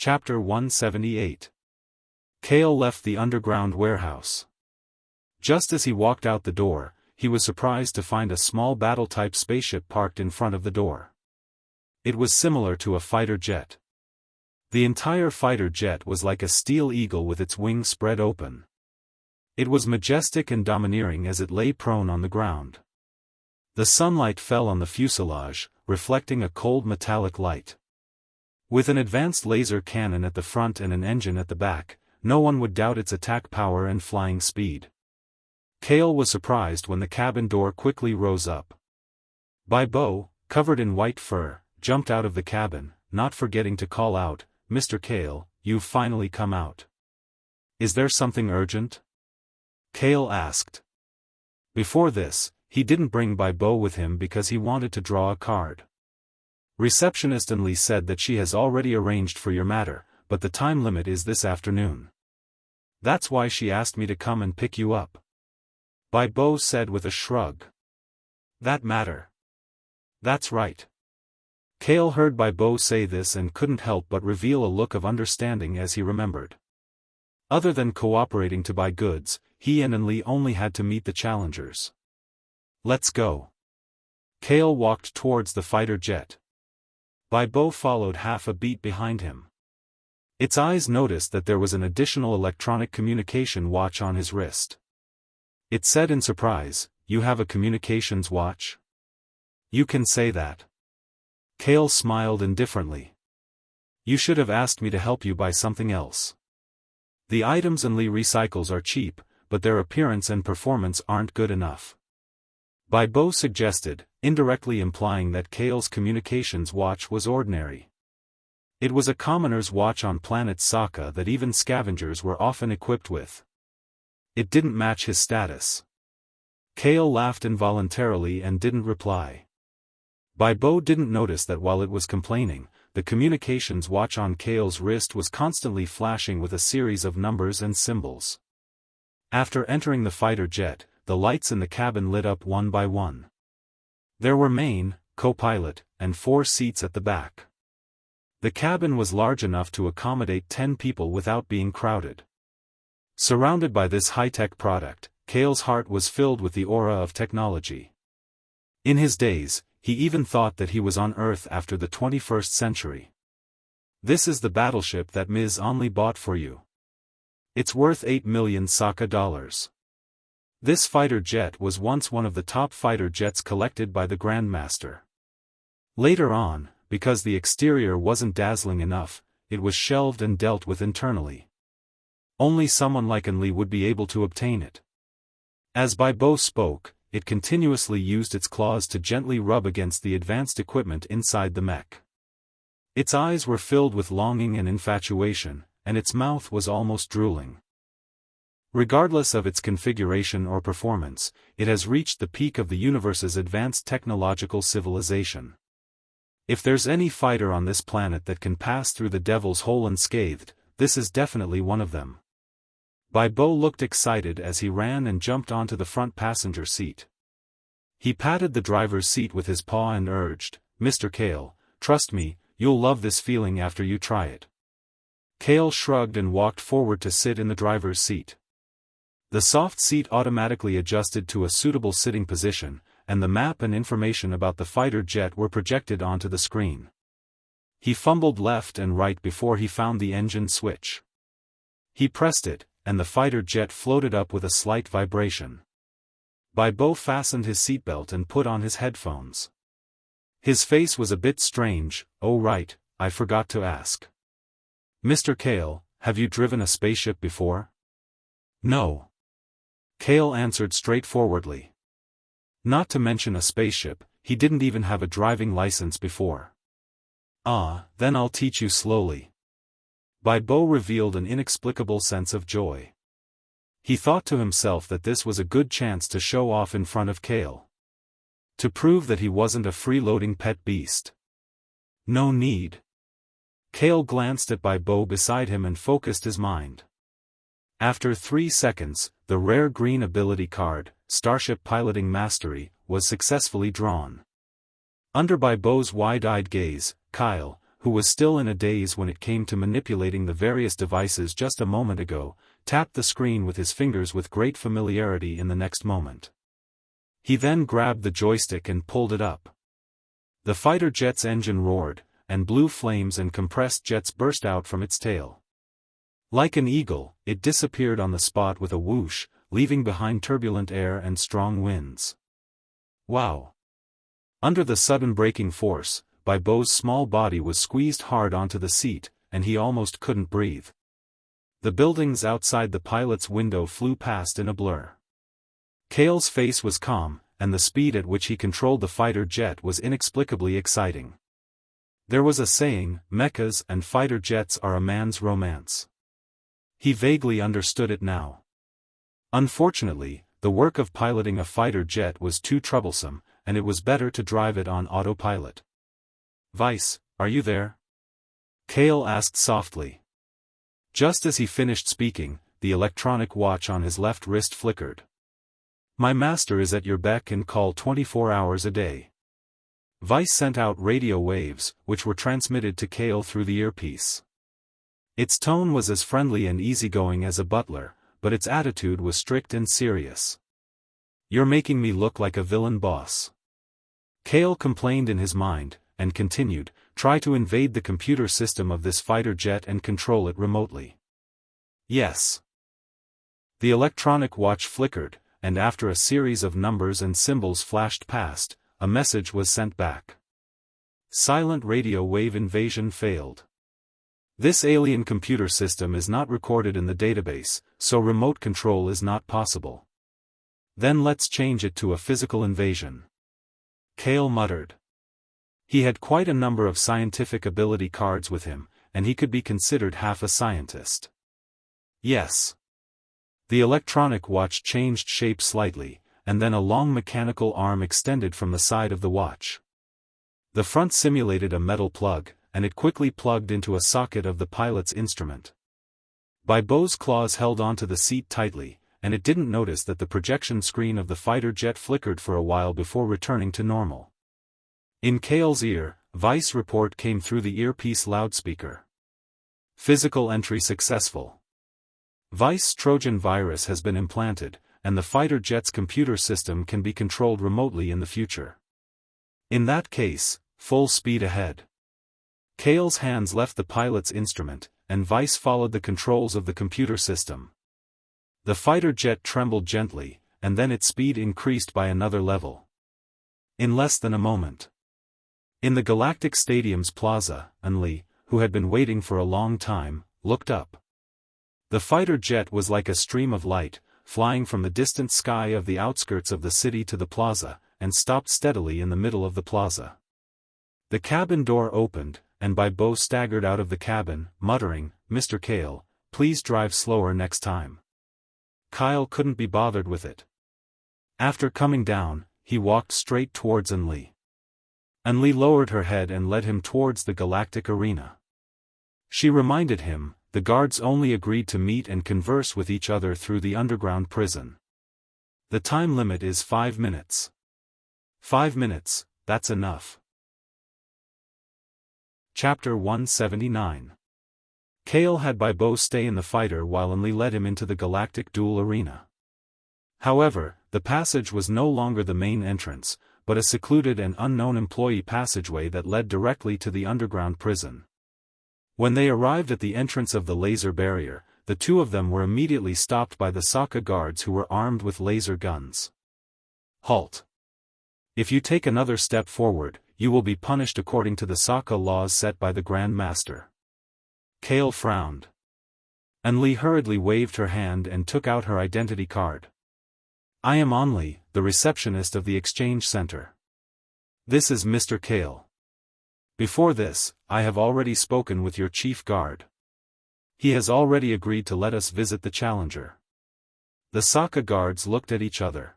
Chapter 178. Kale left the underground warehouse. Just as he walked out the door, he was surprised to find a small battle-type spaceship parked in front of the door. It was similar to a fighter jet. The entire fighter jet was like a steel eagle with its wings spread open. It was majestic and domineering as it lay prone on the ground. The sunlight fell on the fuselage, reflecting a cold metallic light. With an advanced laser cannon at the front and an engine at the back, no one would doubt its attack power and flying speed. Kale was surprised when the cabin door quickly rose up. Bo, covered in white fur, jumped out of the cabin, not forgetting to call out, "Mr. Kale, you've finally come out. Is there something urgent?" Kale asked. Before this, he didn't bring Bo with him because he wanted to draw a card. Receptionist Anli said that she has already arranged for your matter, but the time limit is this afternoon. That's why she asked me to come and pick you up. Bo said with a shrug. That matter? That's right. Kale heard Bo say this and couldn't help but reveal a look of understanding as he remembered. Other than cooperating to buy goods, he and Anli only had to meet the challengers. Let's go. Kale walked towards the fighter jet. Bo followed half a beat behind him. Its eyes noticed that there was an additional electronic communication watch on his wrist. It said in surprise, "You have a communications watch? You can say that." Kale smiled indifferently. "You should have asked me to help you buy something else. The items Anli recycles are cheap, but their appearance and performance aren't good enough." Bo suggested, indirectly implying that Kale's communications watch was ordinary. It was a commoner's watch on planet Sokka that even scavengers were often equipped with. It didn't match his status. Kale laughed involuntarily and didn't reply. Bo didn't notice that while it was complaining, the communications watch on Kale's wrist was constantly flashing with a series of numbers and symbols. After entering the fighter jet, the lights in the cabin lit up one by one. There were main, co-pilot, and 4 seats at the back. The cabin was large enough to accommodate 10 people without being crowded. Surrounded by this high-tech product, Kale's heart was filled with the aura of technology. In his days, he even thought that he was on Earth after the 21st century. "This is the battleship that Ms. Only bought for you. It's worth 8 million Sokka dollars. This fighter jet was once one of the top fighter jets collected by the Grandmaster. Later on, because the exterior wasn't dazzling enough, it was shelved and dealt with internally. Only someone like Anli would be able to obtain it." As Bo spoke, it continuously used its claws to gently rub against the advanced equipment inside the mech. Its eyes were filled with longing and infatuation, and its mouth was almost drooling. Regardless of its configuration or performance, it has reached the peak of the universe's advanced technological civilization. If there's any fighter on this planet that can pass through the Devil's Hole unscathed, this is definitely one of them. Bo looked excited as he ran and jumped onto the front passenger seat. He patted the driver's seat with his paw and urged, "Mr. Kale, trust me, you'll love this feeling after you try it." Kale shrugged and walked forward to sit in the driver's seat. The soft seat automatically adjusted to a suitable sitting position, and the map and information about the fighter jet were projected onto the screen. He fumbled left and right before he found the engine switch. He pressed it, and the fighter jet floated up with a slight vibration. Bo fastened his seatbelt and put on his headphones. His face was a bit strange. "Oh right, I forgot to ask. Mr. Kale, have you driven a spaceship before?" "No." Kale answered straightforwardly. Not to mention a spaceship, he didn't even have a driving license before. "Ah, then I'll teach you slowly." Bo revealed an inexplicable sense of joy. He thought to himself that this was a good chance to show off in front of Kale. To prove that he wasn't a freeloading pet beast. No need. Kale glanced at Bo beside him and focused his mind. After 3 seconds, the rare green ability card, Starship Piloting Mastery, was successfully drawn. Under Bo's wide-eyed gaze, Kyle, who was still in a daze when it came to manipulating the various devices just a moment ago, tapped the screen with his fingers with great familiarity in the next moment. He then grabbed the joystick and pulled it up. The fighter jet's engine roared, and blue flames and compressed jets burst out from its tail. Like an eagle, it disappeared on the spot with a whoosh, leaving behind turbulent air and strong winds. Wow! Under the sudden braking force, Baibo's small body was squeezed hard onto the seat, and he almost couldn't breathe. The buildings outside the pilot's window flew past in a blur. Kale's face was calm, and the speed at which he controlled the fighter jet was inexplicably exciting. There was a saying, mechas and fighter jets are a man's romance. He vaguely understood it now. Unfortunately, the work of piloting a fighter jet was too troublesome, and it was better to drive it on autopilot. "Vice, are you there?" Kale asked softly. Just as he finished speaking, the electronic watch on his left wrist flickered. "My master is at your beck and call 24 hours a day." Vice sent out radio waves, which were transmitted to Kale through the earpiece. Its tone was as friendly and easygoing as a butler, but its attitude was strict and serious. "You're making me look like a villain boss." Kale complained in his mind, and continued, "Try to invade the computer system of this fighter jet and control it remotely." "Yes." The electronic watch flickered, and after a series of numbers and symbols flashed past, a message was sent back. Silent radio wave invasion failed. This alien computer system is not recorded in the database, so remote control is not possible. Then let's change it to a physical invasion. Kale muttered. He had quite a number of scientific ability cards with him, and he could be considered half a scientist. Yes. The electronic watch changed shape slightly, and then a long mechanical arm extended from the side of the watch. The front simulated a metal plug, and it quickly plugged into a socket of the pilot's instrument. Baibo's claws held onto the seat tightly, and it didn't notice that the projection screen of the fighter jet flickered for a while before returning to normal. In Kale's ear, Vice report came through the earpiece loudspeaker. "Physical entry successful. Vice Trojan virus has been implanted, and the fighter jet's computer system can be controlled remotely in the future. In that case, full speed ahead." Kale's hands left the pilot's instrument, and Vice followed the controls of the computer system. The fighter jet trembled gently, and then its speed increased by another level. In less than a moment. In the Galactic Stadium's plaza, Anli, who had been waiting for a long time, looked up. The fighter jet was like a stream of light, flying from the distant sky of the outskirts of the city to the plaza, and stopped steadily in the middle of the plaza. The cabin door opened, and Baibo staggered out of the cabin, muttering, "Mr. Kale, please drive slower next time." Kyle couldn't be bothered with it. After coming down, he walked straight towards Anli. Anli lowered her head and led him towards the galactic arena. She reminded him, the guards only agreed to meet and converse with each other through the underground prison. The time limit is 5 minutes. 5 minutes, that's enough. Chapter 179. Kale had Baibo stay in the fighter while Anli led him into the galactic duel arena. However, the passage was no longer the main entrance, but a secluded and unknown employee passageway that led directly to the underground prison. When they arrived at the entrance of the laser barrier, the two of them were immediately stopped by the Sokka guards who were armed with laser guns. "Halt! If you take another step forward, you will be punished according to the Sokka laws set by the Grand Master." Kale frowned. Anli hurriedly waved her hand and took out her identity card. "I am Anli, the receptionist of the exchange center. This is Mr. Kale. Before this, I have already spoken with your chief guard. He has already agreed to let us visit the Challenger." The Sokka guards looked at each other.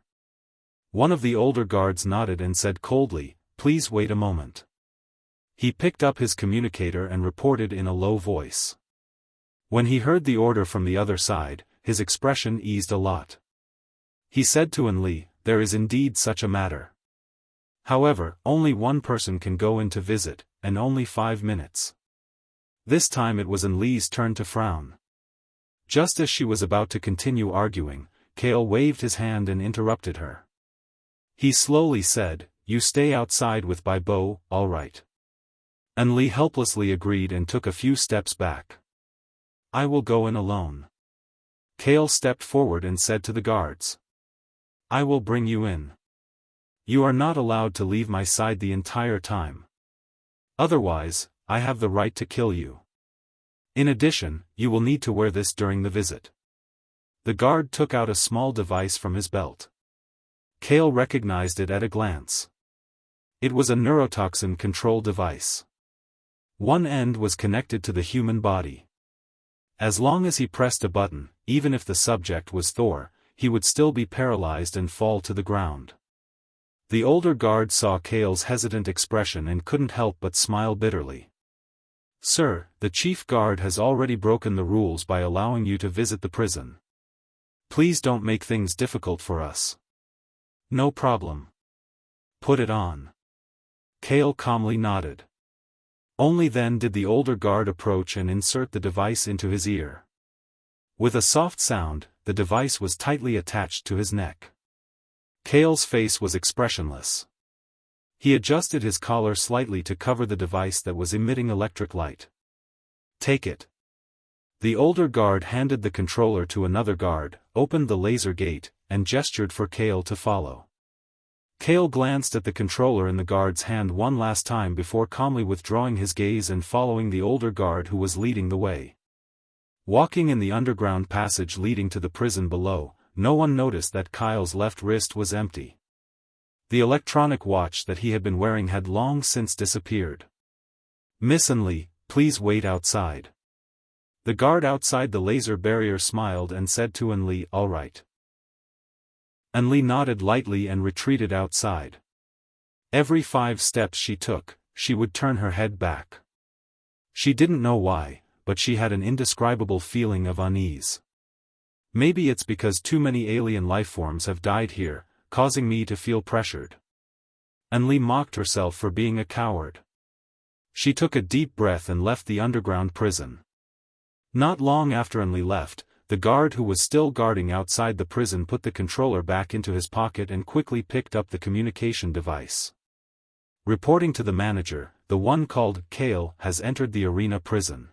One of the older guards nodded and said coldly, "Please wait a moment." He picked up his communicator and reported in a low voice. When he heard the order from the other side, his expression eased a lot. He said to Anli, "There is indeed such a matter. However, only one person can go in to visit, and only 5 minutes. This time it was Lee's turn to frown. Just as she was about to continue arguing, Kale waved his hand and interrupted her. He slowly said, "You stay outside with Bai Bo, all right." Lee helplessly agreed and took a few steps back. "I will go in alone." Kale stepped forward and said to the guards, "I will bring you in. You are not allowed to leave my side the entire time. Otherwise, I have the right to kill you. In addition, you will need to wear this during the visit." The guard took out a small device from his belt. Kale recognized it at a glance. It was a neurotoxin control device. One end was connected to the human body. As long as he pressed a button, even if the subject was Thor, he would still be paralyzed and fall to the ground. The older guard saw Kale's hesitant expression and couldn't help but smile bitterly. "Sir, the chief guard has already broken the rules by allowing you to visit the prison. Please don't make things difficult for us." "No problem. Put it on." Kale calmly nodded. Only then did the older guard approach and insert the device into his ear. With a soft sound, the device was tightly attached to his neck. Kale's face was expressionless. He adjusted his collar slightly to cover the device that was emitting electric light. "Take it." The older guard handed the controller to another guard, opened the laser gate, and gestured for Kale to follow. Kale glanced at the controller in the guard's hand one last time before calmly withdrawing his gaze and following the older guard who was leading the way. Walking in the underground passage leading to the prison below, no one noticed that Kyle's left wrist was empty. The electronic watch that he had been wearing had long since disappeared. "Miss Lee, please wait outside." The guard outside the laser barrier smiled and said to Lee, "All right." Lee nodded lightly and retreated outside. Every 5 steps she took, she would turn her head back. She didn't know why, but she had an indescribable feeling of unease. "Maybe it's because too many alien lifeforms have died here, causing me to feel pressured." Lee mocked herself for being a coward. She took a deep breath and left the underground prison. Not long after Lee left, the guard who was still guarding outside the prison put the controller back into his pocket and quickly picked up the communication device. Reporting to the manager, "The one called Kale has entered the arena prison."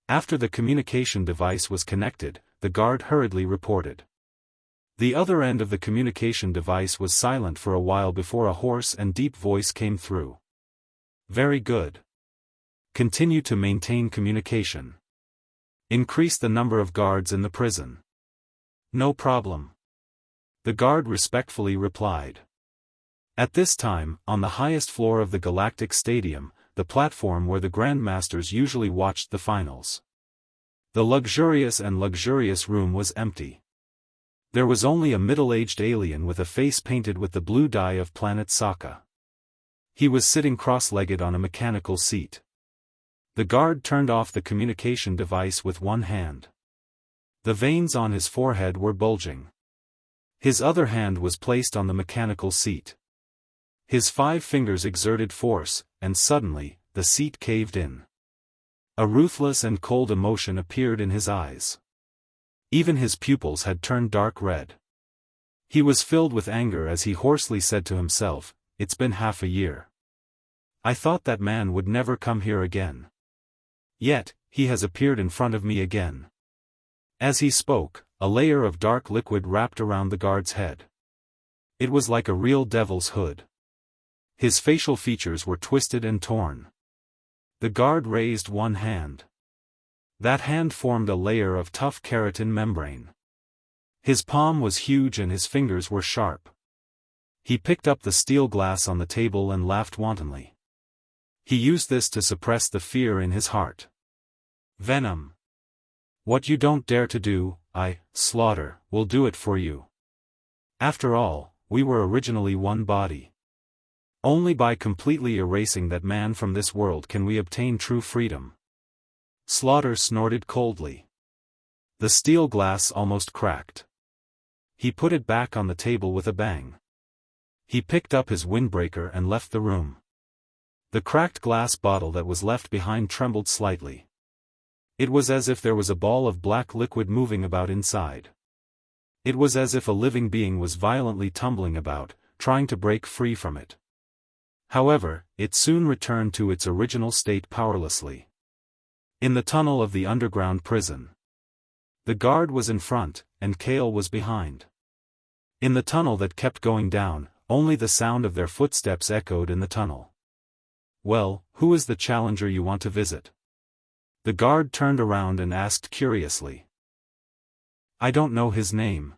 After the communication device was connected, the guard hurriedly reported. The other end of the communication device was silent for a while before a hoarse and deep voice came through. "Very good. Continue to maintain communication. Increase the number of guards in the prison." "No problem." The guard respectfully replied. At this time, on the highest floor of the Galactic Stadium, the platform where the Grandmasters usually watched the finals. The luxurious room was empty. There was only a middle-aged alien with a face painted with the blue dye of planet Sokka. He was sitting cross-legged on a mechanical seat. The guard turned off the communication device with one hand. The veins on his forehead were bulging. His other hand was placed on the mechanical seat. His 5 fingers exerted force, and suddenly, the seat caved in. A ruthless and cold emotion appeared in his eyes. Even his pupils had turned dark red. He was filled with anger as he hoarsely said to himself, "It's been half a year. I thought that man would never come here again. Yet, he has appeared in front of me again." As he spoke, a layer of dark liquid wrapped around the guard's head. It was like a real devil's hood. His facial features were twisted and torn. The guard raised one hand. That hand formed a layer of tough keratin membrane. His palm was huge and his fingers were sharp. He picked up the steel glass on the table and laughed wantonly. He used this to suppress the fear in his heart. "Venom. What you don't dare to do, I, Slaughter, will do it for you. After all, we were originally one body. Only by completely erasing that man from this world can we obtain true freedom." Slaughter snorted coldly. The steel glass almost cracked. He put it back on the table with a bang. He picked up his windbreaker and left the room. The cracked glass bottle that was left behind trembled slightly. It was as if there was a ball of black liquid moving about inside. It was as if a living being was violently tumbling about, trying to break free from it. However, it soon returned to its original state powerlessly. In the tunnel of the underground prison. The guard was in front, and Kale was behind. In the tunnel that kept going down, only the sound of their footsteps echoed in the tunnel. "Well, who is the challenger you want to visit?" The guard turned around and asked curiously. "I don't know his name."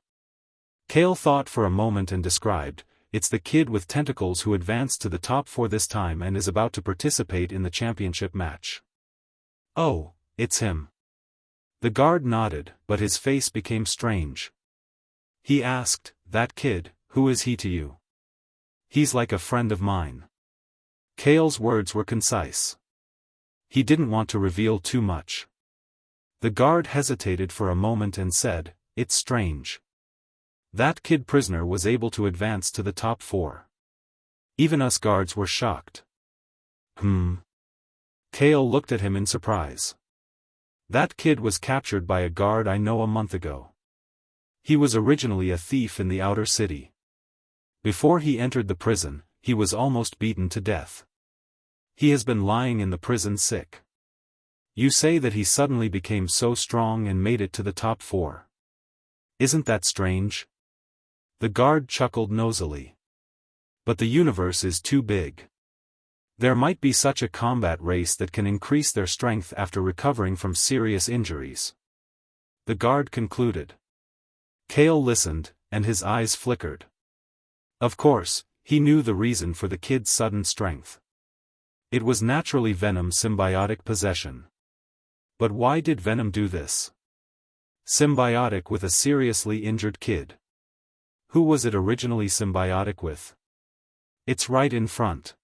Kale thought for a moment and described, "It's the kid with tentacles who advanced to the top 4 this time and is about to participate in the championship match." "Oh, it's him." The guard nodded, but his face became strange. He asked, "That kid, who is he to you?" "He's like a friend of mine." Kale's words were concise. He didn't want to reveal too much. The guard hesitated for a moment and said, "It's strange. That kid prisoner was able to advance to the top 4. Even us guards were shocked." Kale looked at him in surprise. "That kid was captured by a guard I know a month ago. He was originally a thief in the outer city. Before he entered the prison, he was almost beaten to death. He has been lying in the prison sick. You say that he suddenly became so strong and made it to the top 4. Isn't that strange?" The guard chuckled nosily. "But the universe is too big. There might be such a combat race that can increase their strength after recovering from serious injuries." The guard concluded. Kale listened, and his eyes flickered. Of course, he knew the reason for the kid's sudden strength. It was naturally Venom's symbiotic possession. But why did Venom do this? Symbiotic with a seriously injured kid. Who was it originally symbiotic with? "It's right in front,"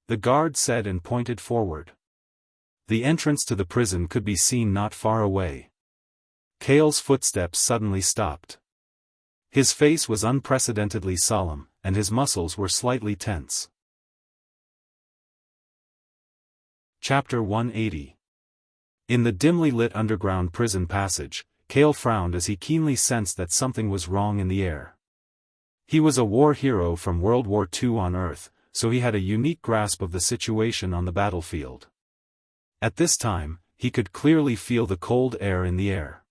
the guard said and pointed forward. The entrance to the prison could be seen not far away. Kale's footsteps suddenly stopped. His face was unprecedentedly solemn, and his muscles were slightly tense. Chapter 180. In the dimly lit underground prison passage, Kale frowned as he keenly sensed that something was wrong in the air. He was a war hero from World War II on Earth, so he had a unique grasp of the situation on the battlefield. At this time, he could clearly feel the cold air in the air.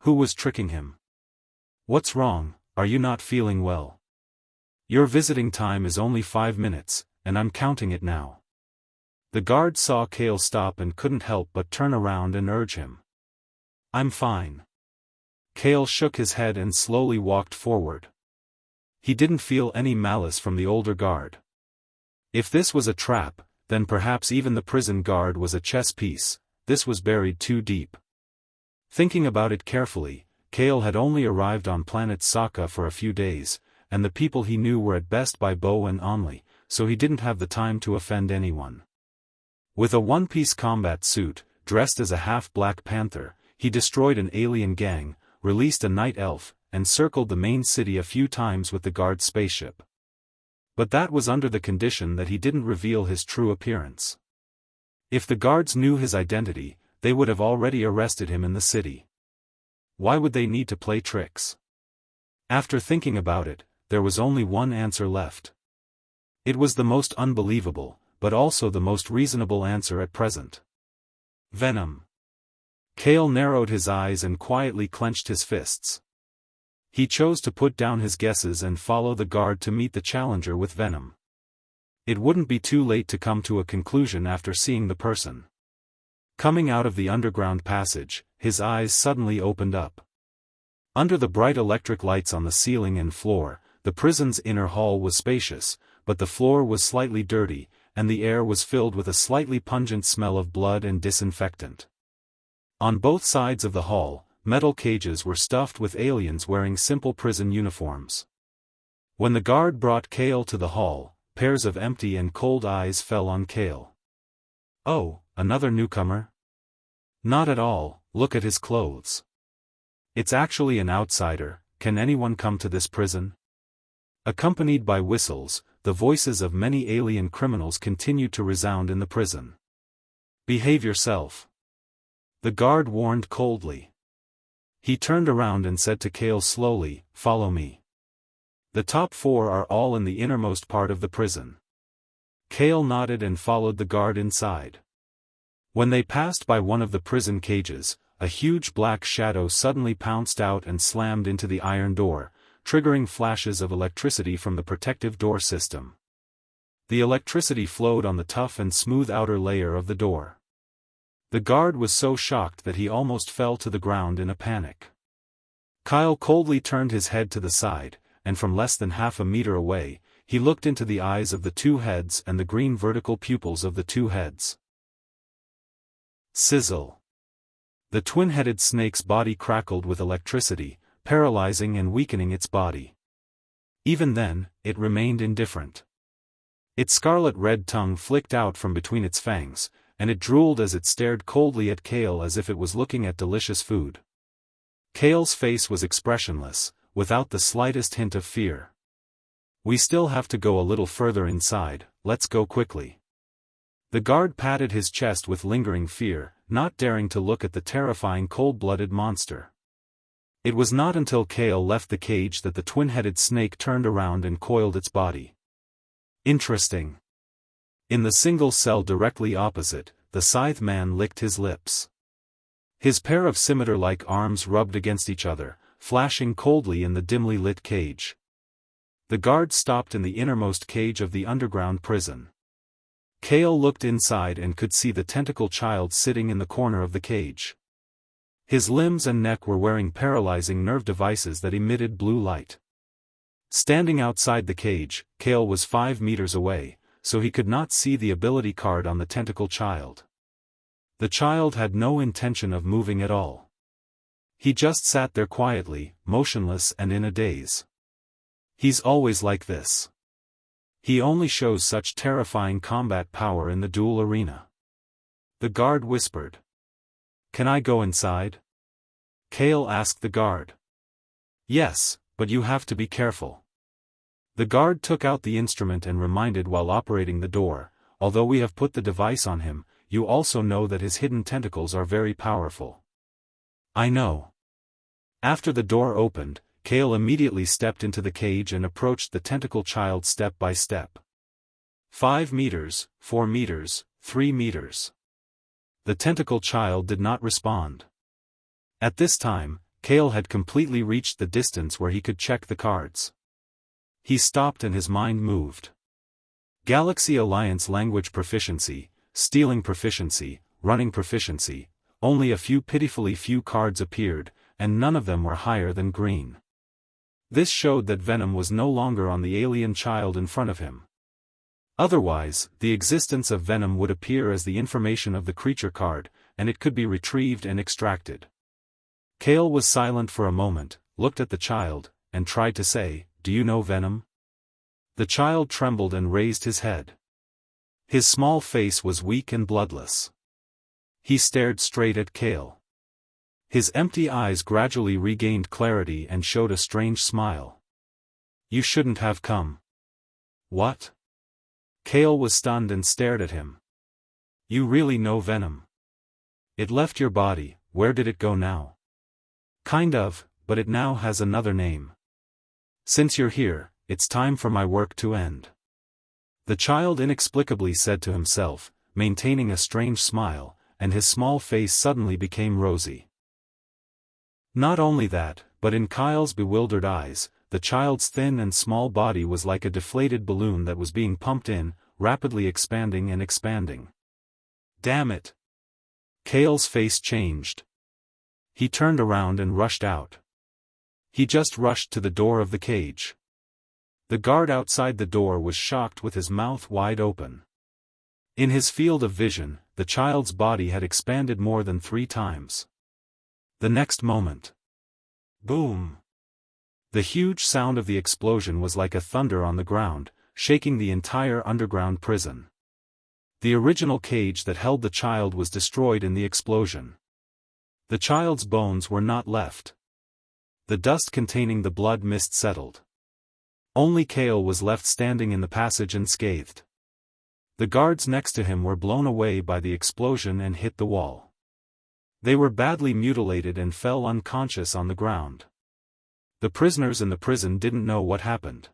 Who was tricking him? "What's wrong? Are you not feeling well? Your visiting time is only 5 minutes, and I'm counting it now." The guard saw Kale stop and couldn't help but turn around and urge him. "I'm fine." Kale shook his head and slowly walked forward. He didn't feel any malice from the older guard. If this was a trap, then perhaps even the prison guard was a chess piece. This was buried too deep. Thinking about it carefully, Kale had only arrived on planet Sokka for a few days, and the people he knew were at best by Bo and Only, so he didn't have the time to offend anyone. With a one-piece combat suit, dressed as a half-Black Panther, he destroyed an alien gang, released a night elf, and circled the main city a few times with the guard spaceship. But that was under the condition that he didn't reveal his true appearance. If the guards knew his identity, they would have already arrested him in the city. Why would they need to play tricks? After thinking about it, there was only one answer left. It was the most unbelievable, but also the most reasonable answer at present. Venom. Kale narrowed his eyes and quietly clenched his fists. He chose to put down his guesses and follow the guard to meet the challenger with Venom. It wouldn't be too late to come to a conclusion after seeing the person. Coming out of the underground passage, his eyes suddenly opened up. Under the bright electric lights on the ceiling and floor, the prison's inner hall was spacious, but the floor was slightly dirty, and the air was filled with a slightly pungent smell of blood and disinfectant. On both sides of the hall, metal cages were stuffed with aliens wearing simple prison uniforms. When the guard brought Kale to the hall, pairs of empty and cold eyes fell on Kale. "Oh, another newcomer?" "Not at all, look at his clothes. It's actually an outsider. Can anyone come to this prison?" Accompanied by whistles, the voices of many alien criminals continued to resound in the prison. "Behave yourself," the guard warned coldly. He turned around and said to Kale slowly, "Follow me. The top 4 are all in the innermost part of the prison." Kale nodded and followed the guard inside. When they passed by one of the prison cages, a huge black shadow suddenly pounced out and slammed into the iron door, triggering flashes of electricity from the protective door system. The electricity flowed on the tough and smooth outer layer of the door. The guard was so shocked that he almost fell to the ground in a panic. Kyle coldly turned his head to the side, and from less than half a meter away, he looked into the eyes of the 2 heads and the green vertical pupils of the 2 heads. Sizzle. The twin-headed snake's body crackled with electricity, paralyzing and weakening its body. Even then, it remained indifferent. Its scarlet-red tongue flicked out from between its fangs, and it drooled as it stared coldly at Kale as if it was looking at delicious food. Kale's face was expressionless, without the slightest hint of fear. "We still have to go a little further inside, let's go quickly." The guard patted his chest with lingering fear, not daring to look at the terrifying cold-blooded monster. It was not until Kale left the cage that the twin-headed snake turned around and coiled its body. Interesting. In the single cell directly opposite, the scythe man licked his lips. His pair of scimitar-like arms rubbed against each other, flashing coldly in the dimly lit cage. The guard stopped in the innermost cage of the underground prison. Kale looked inside and could see the tentacle child sitting in the corner of the cage. His limbs and neck were wearing paralyzing nerve devices that emitted blue light. Standing outside the cage, Kale was 5 meters away, so he could not see the ability card on the tentacle child. The child had no intention of moving at all. He just sat there quietly, motionless and in a daze. "He's always like this. He only shows such terrifying combat power in the duel arena," the guard whispered. "Can I go inside?" Kale asked the guard. "Yes, but you have to be careful." The guard took out the instrument and reminded while operating the door, "Although we have put the device on him, you also know that his hidden tentacles are very powerful." "I know." After the door opened, Kale immediately stepped into the cage and approached the tentacle child step by step. 5 meters, 4 meters, 3 meters. The tentacle child did not respond. At this time, Kale had completely reached the distance where he could check the cards. He stopped and his mind moved. Galaxy Alliance language proficiency, stealing proficiency, running proficiency, only a few pitifully few cards appeared, and none of them were higher than green. This showed that venom was no longer on the alien child in front of him. Otherwise, the existence of venom would appear as the information of the creature card, and it could be retrieved and extracted. Kale was silent for a moment, looked at the child, and tried to say, "Do you know venom?" The child trembled and raised his head. His small face was weak and bloodless. He stared straight at Kale. His empty eyes gradually regained clarity and showed a strange smile. "You shouldn't have come." "What?" Kale was stunned and stared at him. "You really know venom? It left your body, where did it go now?" "Kind of, but it now has another name. Since you're here, it's time for my work to end." The child inexplicably said to himself, maintaining a strange smile, and his small face suddenly became rosy. Not only that, but in Kyle's bewildered eyes, the child's thin and small body was like a deflated balloon that was being pumped in, rapidly expanding and expanding. "Damn it!" Kale's face changed. He turned around and rushed out. He just rushed to the door of the cage. The guard outside the door was shocked with his mouth wide open. In his field of vision, the child's body had expanded more than 3 times. The next moment. Boom! The huge sound of the explosion was like a thunder on the ground, shaking the entire underground prison. The original cage that held the child was destroyed in the explosion. The child's bones were not left. The dust containing the blood mist settled. Only Kale was left standing in the passage unscathed. The guards next to him were blown away by the explosion and hit the wall. They were badly mutilated and fell unconscious on the ground. The prisoners in the prison didn't know what happened.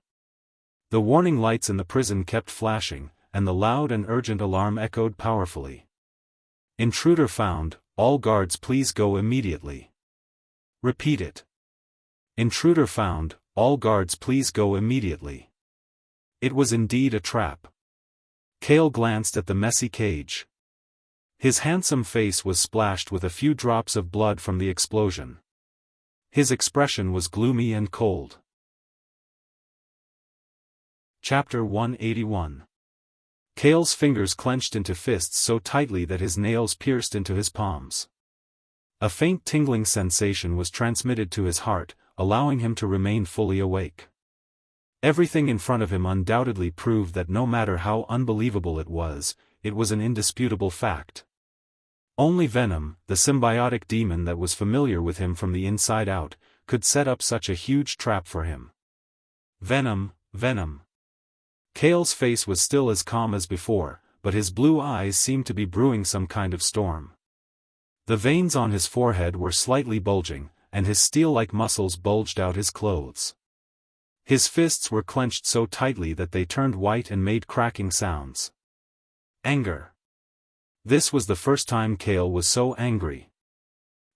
The warning lights in the prison kept flashing, and the loud and urgent alarm echoed powerfully. Intruder found, all guards please go immediately. Repeat it. Intruder found, all guards please go immediately. It was indeed a trap. Kale glanced at the messy cage. His handsome face was splashed with a few drops of blood from the explosion. His expression was gloomy and cold. Chapter 181. Kale's fingers clenched into fists so tightly that his nails pierced into his palms. A faint tingling sensation was transmitted to his heart, allowing him to remain fully awake. Everything in front of him undoubtedly proved that no matter how unbelievable it was an indisputable fact. Only Venom, the symbiotic demon that was familiar with him from the inside out, could set up such a huge trap for him. Venom, Venom. Kale's face was still as calm as before, but his blue eyes seemed to be brewing some kind of storm. The veins on his forehead were slightly bulging, and his steel-like muscles bulged out his clothes. His fists were clenched so tightly that they turned white and made cracking sounds. Anger. This was the first time Kale was so angry.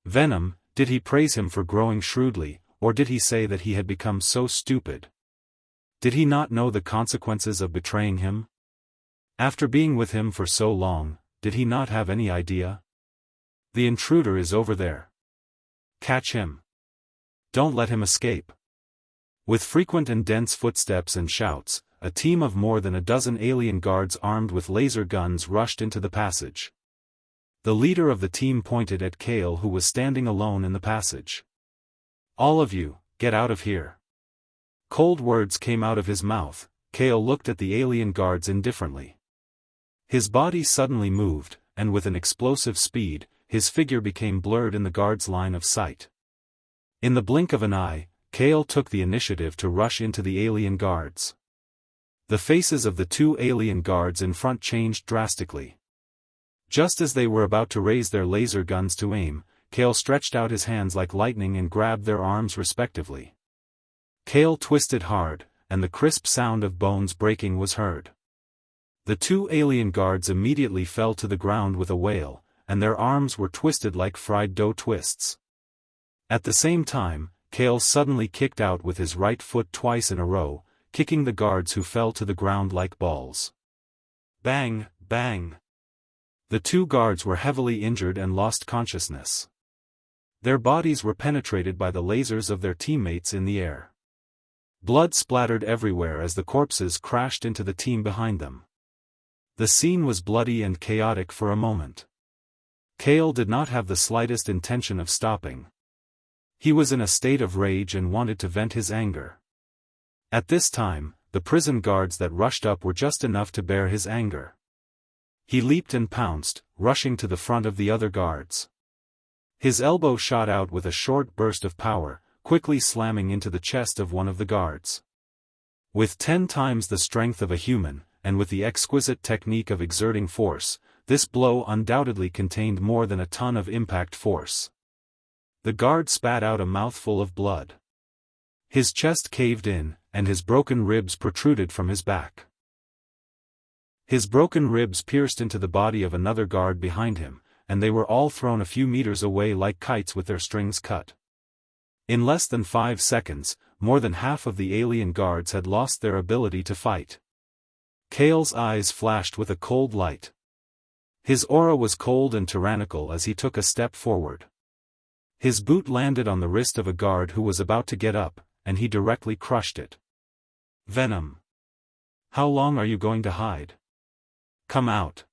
Venom, did he praise him for growing shrewdly, or did he say that he had become so stupid? Did he not know the consequences of betraying him? After being with him for so long, did he not have any idea? The intruder is over there. Catch him. Don't let him escape. With frequent and dense footsteps and shouts, a team of more than a dozen alien guards armed with laser guns rushed into the passage. The leader of the team pointed at Kale, who was standing alone in the passage. All of you, get out of here. Cold words came out of his mouth. Kale looked at the alien guards indifferently. His body suddenly moved, and with an explosive speed, his figure became blurred in the guards' line of sight. In the blink of an eye, Kale took the initiative to rush into the alien guards. The faces of the two alien guards in front changed drastically. Just as they were about to raise their laser guns to aim, Kale stretched out his hands like lightning and grabbed their arms respectively. Kale twisted hard, and the crisp sound of bones breaking was heard. The two alien guards immediately fell to the ground with a wail, and their arms were twisted like fried dough twists. At the same time, Kale suddenly kicked out with his right foot twice in a row, kicking the guards who fell to the ground like balls. Bang, bang. The two guards were heavily injured and lost consciousness. Their bodies were penetrated by the lasers of their teammates in the air. Blood splattered everywhere as the corpses crashed into the team behind them. The scene was bloody and chaotic for a moment. Kale did not have the slightest intention of stopping. He was in a state of rage and wanted to vent his anger. At this time, the prison guards that rushed up were just enough to bear his anger. He leaped and pounced, rushing to the front of the other guards. His elbow shot out with a short burst of power, quickly slamming into the chest of one of the guards. With 10 times the strength of a human, and with the exquisite technique of exerting force, this blow undoubtedly contained more than a ton of impact force. The guard spat out a mouthful of blood. His chest caved in, and his broken ribs protruded from his back. His broken ribs pierced into the body of another guard behind him, and they were all thrown a few meters away like kites with their strings cut. In less than 5 seconds, more than half of the alien guards had lost their ability to fight. Kale's eyes flashed with a cold light. His aura was cold and tyrannical as he took a step forward. His boot landed on the wrist of a guard who was about to get up, and he directly crushed it. Venom. How long are you going to hide? Come out.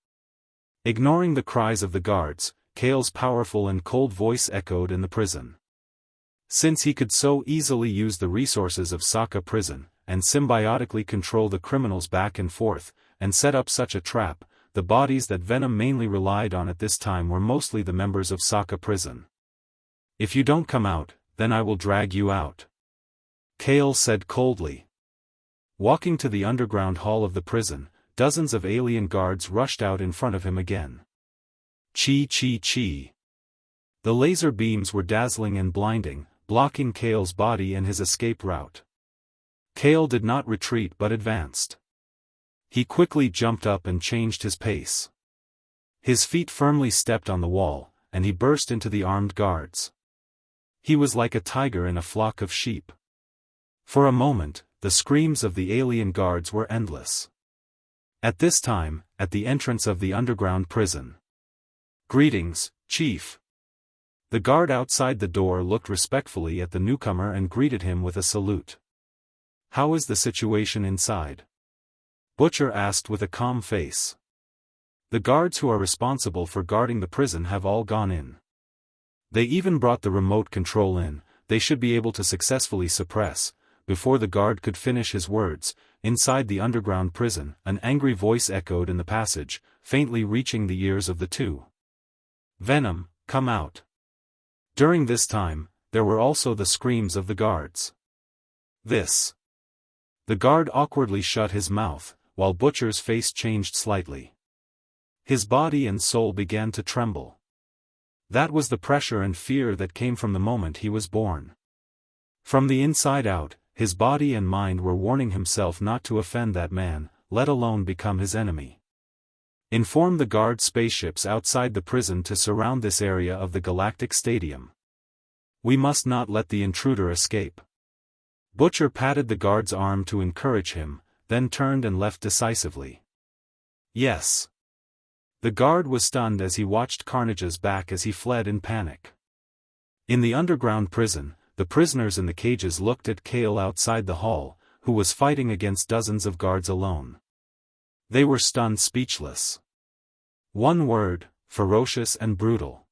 Ignoring the cries of the guards, Kale's powerful and cold voice echoed in the prison. Since he could so easily use the resources of Sokka Prison, and symbiotically control the criminals back and forth, and set up such a trap, the bodies that Venom mainly relied on at this time were mostly the members of Sokka Prison. If you don't come out, then I will drag you out. Kale said coldly. Walking to the underground hall of the prison, dozens of alien guards rushed out in front of him again. Chi chi chi. The laser beams were dazzling and blinding, blocking Kale's body and his escape route. Kale did not retreat but advanced. He quickly jumped up and changed his pace. His feet firmly stepped on the wall, and he burst into the armed guards. He was like a tiger in a flock of sheep. For a moment, the screams of the alien guards were endless. At this time, at the entrance of the underground prison. "Greetings, Chief." The guard outside the door looked respectfully at the newcomer and greeted him with a salute. "How is the situation inside?" Butcher asked with a calm face. "The guards who are responsible for guarding the prison have all gone in. They even brought the remote control in. They should be able to successfully suppress." Before the guard could finish his words, inside the underground prison, an angry voice echoed in the passage, faintly reaching the ears of the two. "Venom, come out." During this time, there were also the screams of the guards. "This." The guard awkwardly shut his mouth, while Butcher's face changed slightly. His body and soul began to tremble. That was the pressure and fear that came from the moment he was born. From the inside out, his body and mind were warning himself not to offend that man, let alone become his enemy. Inform the guard spaceships outside the prison to surround this area of the Galactic Stadium. We must not let the intruder escape. Butcher patted the guard's arm to encourage him, then turned and left decisively. "Yes." The guard was stunned as he watched Carnage's back as he fled in panic. In the underground prison, the prisoners in the cages looked at Kale outside the hall, who was fighting against dozens of guards alone. They were stunned speechless. One word: ferocious and brutal.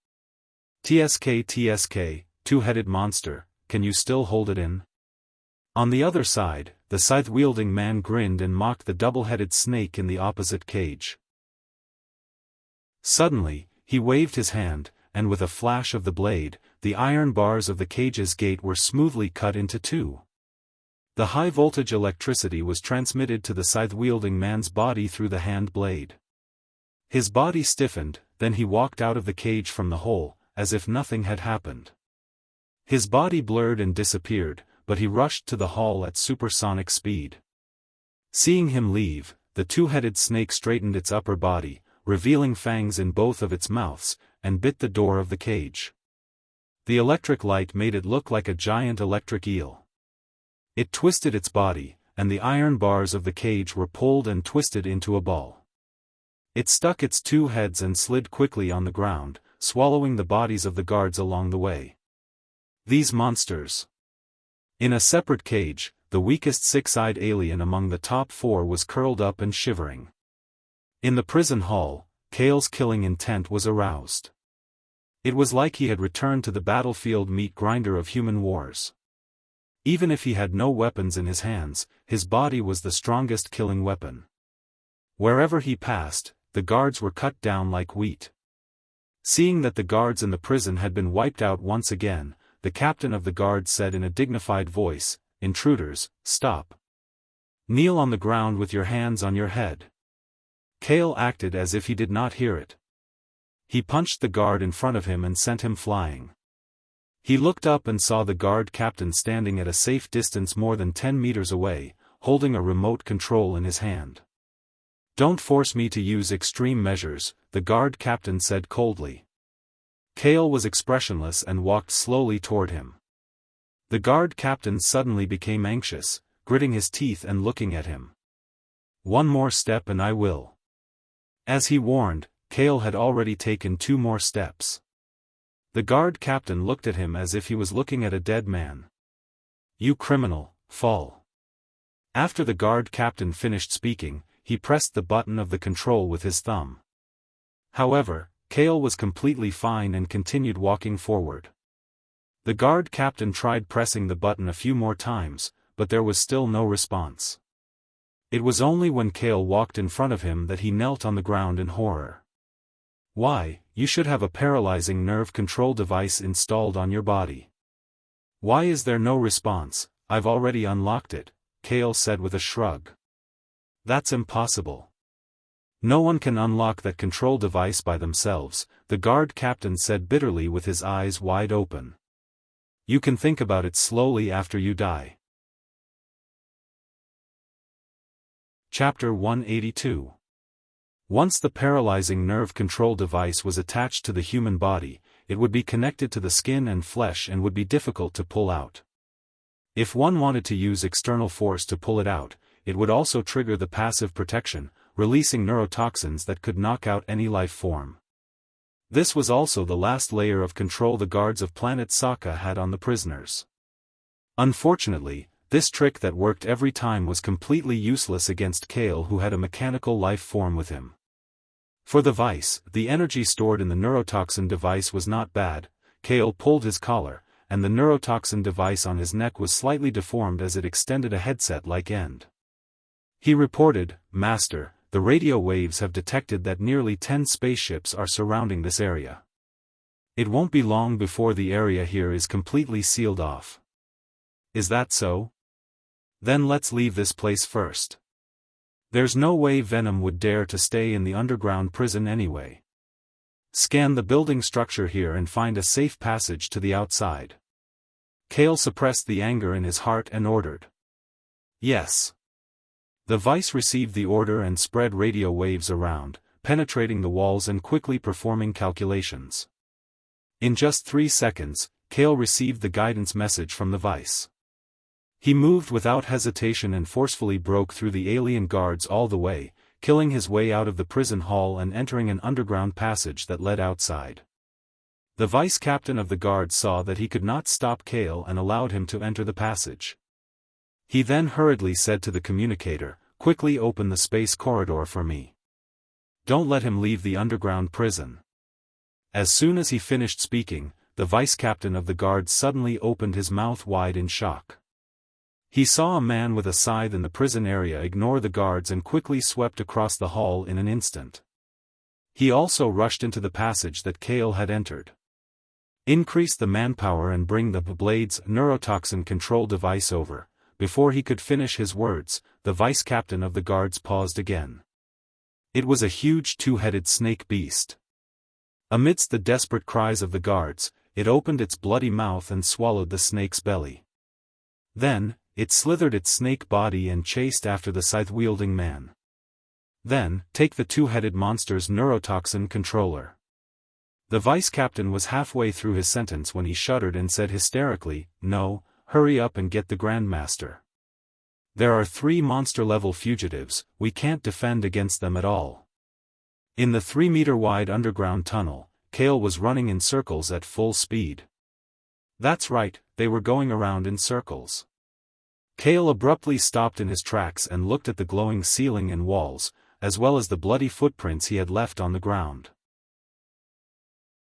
TSK, two-headed monster, can you still hold it in? On the other side, the scythe-wielding man grinned and mocked the double-headed snake in the opposite cage. Suddenly, he waved his hand, and with a flash of the blade, the iron bars of the cage's gate were smoothly cut into two. The high-voltage electricity was transmitted to the scythe-wielding man's body through the hand blade. His body stiffened, then he walked out of the cage from the hole, as if nothing had happened. His body blurred and disappeared, but he rushed to the hall at supersonic speed. Seeing him leave, the two-headed snake straightened its upper body, revealing fangs in both of its mouths, and bit the door of the cage. The electric light made it look like a giant electric eel. It twisted its body, and the iron bars of the cage were pulled and twisted into a ball. It stuck its two heads and slid quickly on the ground, swallowing the bodies of the guards along the way. These monsters. In a separate cage, the weakest six-eyed alien among the top four was curled up and shivering. In the prison hall, Kale's killing intent was aroused. It was like he had returned to the battlefield meat grinder of human wars. Even if he had no weapons in his hands, his body was the strongest killing weapon. Wherever he passed, the guards were cut down like wheat. Seeing that the guards in the prison had been wiped out once again, the captain of the guard said in a dignified voice, "Intruders, stop. Kneel on the ground with your hands on your head." Kale acted as if he did not hear it. He punched the guard in front of him and sent him flying. He looked up and saw the guard captain standing at a safe distance more than 10 meters away, holding a remote control in his hand. "Don't force me to use extreme measures," the guard captain said coldly. Kale was expressionless and walked slowly toward him. The guard captain suddenly became anxious, gritting his teeth and looking at him. "One more step and I will." As he warned, Kale had already taken 2 more steps. The guard captain looked at him as if he was looking at a dead man. "You criminal, fall." After the guard captain finished speaking, he pressed the button of the control with his thumb. However, Kale was completely fine and continued walking forward. The guard captain tried pressing the button a few more times, but there was still no response. It was only when Kale walked in front of him that he knelt on the ground in horror. "Why, you should have a paralyzing nerve control device installed on your body. Why is there no response? I've already unlocked it," Kale said with a shrug. That's impossible. No one can unlock that control device by themselves, the guard captain said bitterly with his eyes wide open. You can think about it slowly after you die. Chapter 182. Once the paralyzing nerve control device was attached to the human body, it would be connected to the skin and flesh and would be difficult to pull out. If one wanted to use external force to pull it out, it would also trigger the passive protection, releasing neurotoxins that could knock out any life form. This was also the last layer of control the guards of planet Sokka had on the prisoners. Unfortunately, this trick that worked every time was completely useless against Kale, who had a mechanical life form with him. For the vice, the energy stored in the neurotoxin device was not bad. Kale pulled his collar, and the neurotoxin device on his neck was slightly deformed as it extended a headset-like end. He reported, "Master, the radio waves have detected that nearly 10 spaceships are surrounding this area. It won't be long before the area here is completely sealed off." "Is that so? Then let's leave this place first. There's no way Venom would dare to stay in the underground prison anyway. Scan the building structure here and find a safe passage to the outside." Kale suppressed the anger in his heart and ordered. "Yes." The vice received the order and spread radio waves around, penetrating the walls and quickly performing calculations. In just 3 seconds, Kale received the guidance message from the vice. He moved without hesitation and forcefully broke through the alien guards all the way, killing his way out of the prison hall and entering an underground passage that led outside. The vice captain of the guards saw that he could not stop Kale and allowed him to enter the passage. He then hurriedly said to the communicator, "Quickly open the space corridor for me. Don't let him leave the underground prison." As soon as he finished speaking, the vice captain of the guards suddenly opened his mouth wide in shock. He saw a man with a scythe in the prison area ignore the guards and quickly swept across the hall in an instant. He also rushed into the passage that Kale had entered. "Increase the manpower and bring the Blade's neurotoxin control device over." Before he could finish his words, the vice captain of the guards paused again. It was a huge two-headed snake beast. Amidst the desperate cries of the guards, it opened its bloody mouth and swallowed the snake's belly. Then, it slithered its snake body and chased after the scythe-wielding man. "Then, take the two-headed monster's neurotoxin controller." The vice captain was halfway through his sentence when he shuddered and said hysterically, "No, hurry up and get the Grandmaster. There are 3 monster-level fugitives, we can't defend against them at all." In the 3-meter-wide underground tunnel, Kale was running in circles at full speed. That's right, they were going around in circles. Kale abruptly stopped in his tracks and looked at the glowing ceiling and walls, as well as the bloody footprints he had left on the ground.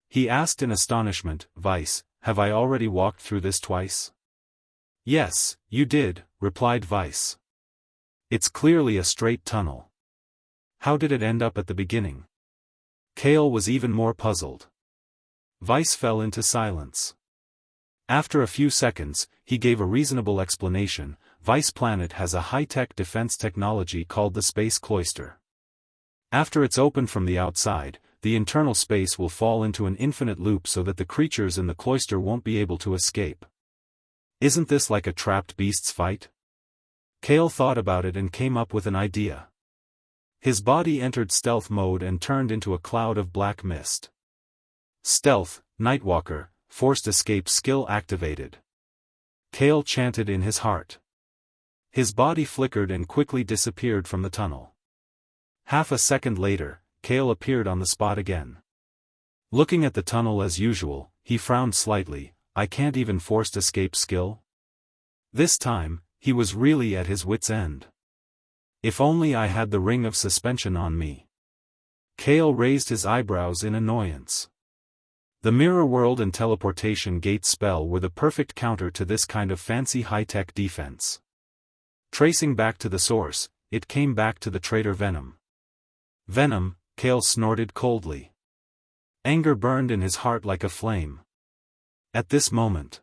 He asked in astonishment, "Vice, have I already walked through this twice?" "Yes, you did," replied Vice. "It's clearly a straight tunnel. How did it end up at the beginning?" Kale was even more puzzled. Vice fell into silence. After a few seconds, he gave a reasonable explanation. Vice Planet has a high-tech defense technology called the Space Cloister. After it's opened from the outside, the internal space will fall into an infinite loop so that the creatures in the cloister won't be able to escape. Isn't this like a trapped beasts fight? Kale thought about it and came up with an idea. His body entered stealth mode and turned into a cloud of black mist. "Stealth, Nightwalker, forced escape skill activated," Kale chanted in his heart. His body flickered and quickly disappeared from the tunnel. Half a second later, Kale appeared on the spot again. Looking at the tunnel as usual, he frowned slightly. "I can't even forced escape skill?" This time, he was really at his wit's end. If only I had the ring of suspension on me. Kale raised his eyebrows in annoyance. The mirror world and teleportation gate spell were the perfect counter to this kind of fancy high-tech defense. Tracing back to the source, it came back to the traitor Venom. "Venom," Kale snorted coldly. Anger burned in his heart like a flame. At this moment,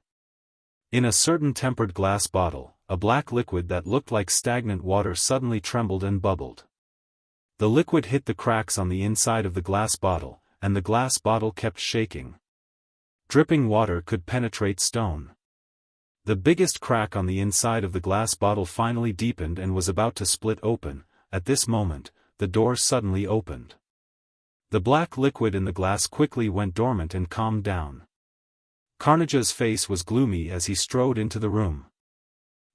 in a certain tempered glass bottle, a black liquid that looked like stagnant water suddenly trembled and bubbled. The liquid hit the cracks on the inside of the glass bottle, and the glass bottle kept shaking. Dripping water could penetrate stone. The biggest crack on the inside of the glass bottle finally deepened and was about to split open. At this moment, the door suddenly opened. The black liquid in the glass quickly went dormant and calmed down. Carnage's face was gloomy as he strode into the room.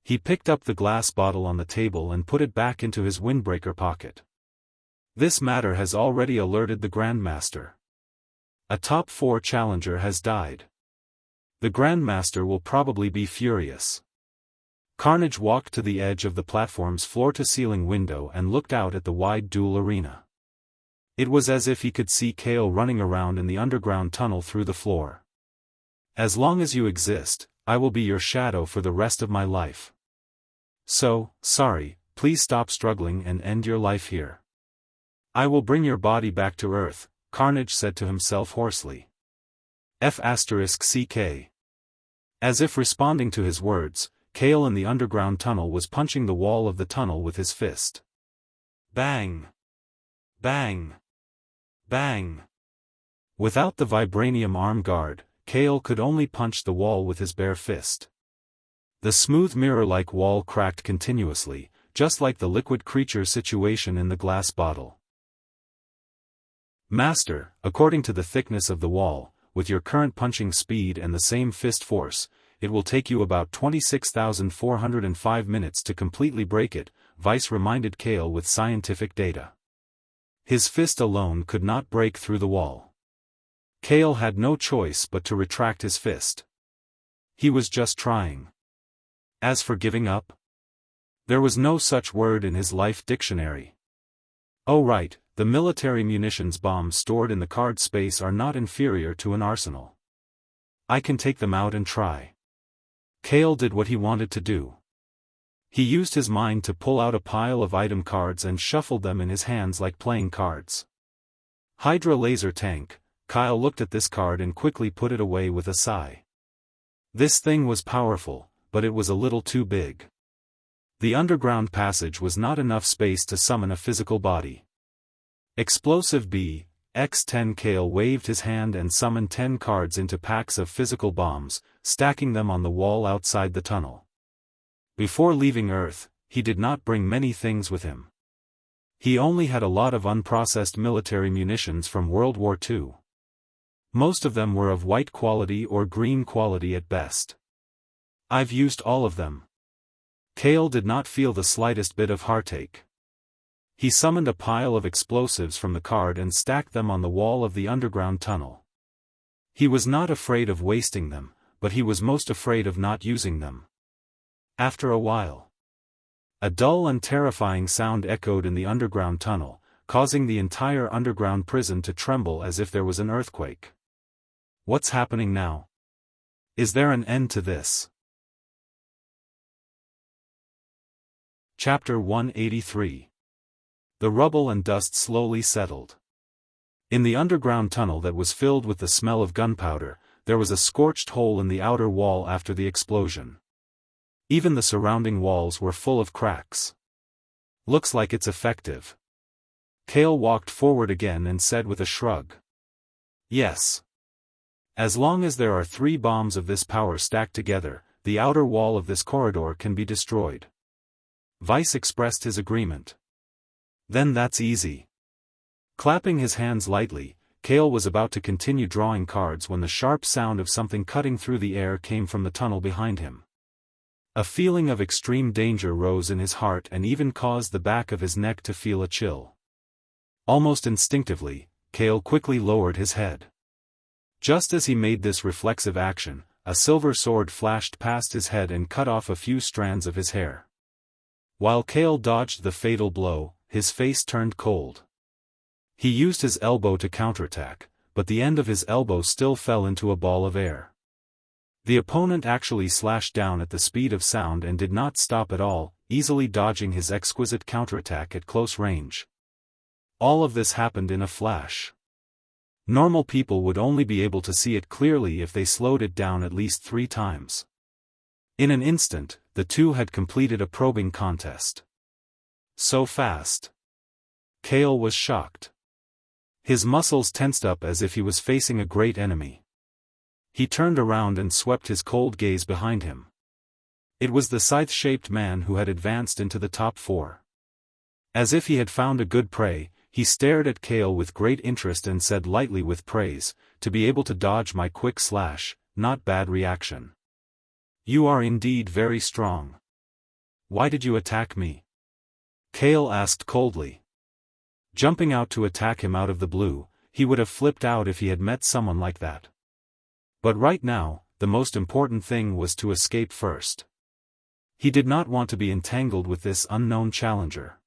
He picked up the glass bottle on the table and put it back into his windbreaker pocket. This matter has already alerted the Grandmaster. A top 4 challenger has died. The Grandmaster will probably be furious. Carnage walked to the edge of the platform's floor-to-ceiling window and looked out at the wide duel arena. It was as if he could see Kale running around in the underground tunnel through the floor. As long as you exist, I will be your shadow for the rest of my life. So, sorry, please stop struggling and end your life here. I will bring your body back to Earth, Carnage said to himself hoarsely. F***CK. As if responding to his words, Kale in the underground tunnel was punching the wall of the tunnel with his fist. Bang! Bang! Bang! Without the vibranium arm guard, Kale could only punch the wall with his bare fist. The smooth mirror-like wall cracked continuously, just like the liquid creature situation in the glass bottle. Master, according to the thickness of the wall, with your current punching speed and the same fist force, it will take you about 26,405 minutes to completely break it, Vice reminded Kale with scientific data. His fist alone could not break through the wall. Kale had no choice but to retract his fist. He was just trying. As for giving up, there was no such word in his life dictionary. Oh right, the military munitions bombs stored in the card space are not inferior to an arsenal. I can take them out and try. Kale did what he wanted to do. He used his mind to pull out a pile of item cards and shuffled them in his hands like playing cards. Hydra laser tank. Kyle looked at this card and quickly put it away with a sigh. This thing was powerful, but it was a little too big. The underground passage was not enough space to summon a physical body. Explosive B, X10. Kale waved his hand and summoned 10 cards into packs of physical bombs, stacking them on the wall outside the tunnel. Before leaving Earth, he did not bring many things with him. He only had a lot of unprocessed military munitions from World War II. Most of them were of white quality or green quality at best. I've used all of them. Kale did not feel the slightest bit of heartache. He summoned a pile of explosives from the card and stacked them on the wall of the underground tunnel. He was not afraid of wasting them, but he was most afraid of not using them. After a while, a dull and terrifying sound echoed in the underground tunnel, causing the entire underground prison to tremble as if there was an earthquake. What's happening now? Is there an end to this? Chapter 183. The rubble and dust slowly settled. In the underground tunnel that was filled with the smell of gunpowder, there was a scorched hole in the outer wall after the explosion. Even the surrounding walls were full of cracks. Looks like it's effective. Kale walked forward again and said with a shrug. Yes. As long as there are 3 bombs of this power stacked together, the outer wall of this corridor can be destroyed. Vice expressed his agreement. Then that's easy. Clapping his hands lightly, Kale was about to continue drawing cards when the sharp sound of something cutting through the air came from the tunnel behind him. A feeling of extreme danger rose in his heart and even caused the back of his neck to feel a chill. Almost instinctively, Kale quickly lowered his head. Just as he made this reflexive action, a silver sword flashed past his head and cut off a few strands of his hair. While Kale dodged the fatal blow, his face turned cold. He used his elbow to counterattack, but the end of his elbow still fell into a ball of air. The opponent actually slashed down at the speed of sound and did not stop at all, easily dodging his exquisite counterattack at close range. All of this happened in a flash. Normal people would only be able to see it clearly if they slowed it down at least 3 times. In an instant, the two had completed a probing contest. So fast. Kale was shocked. His muscles tensed up as if he was facing a great enemy. He turned around and swept his cold gaze behind him. It was the scythe-shaped man who had advanced into the top 4. As if he had found a good prey, he stared at Kale with great interest and said lightly with praise, "To be able to dodge my quick slash, not bad reaction. You are indeed very strong. Why did you attack me?" Kale asked coldly. Jumping out to attack him out of the blue, he would have flipped out if he had met someone like that. But right now, the most important thing was to escape first. He did not want to be entangled with this unknown challenger.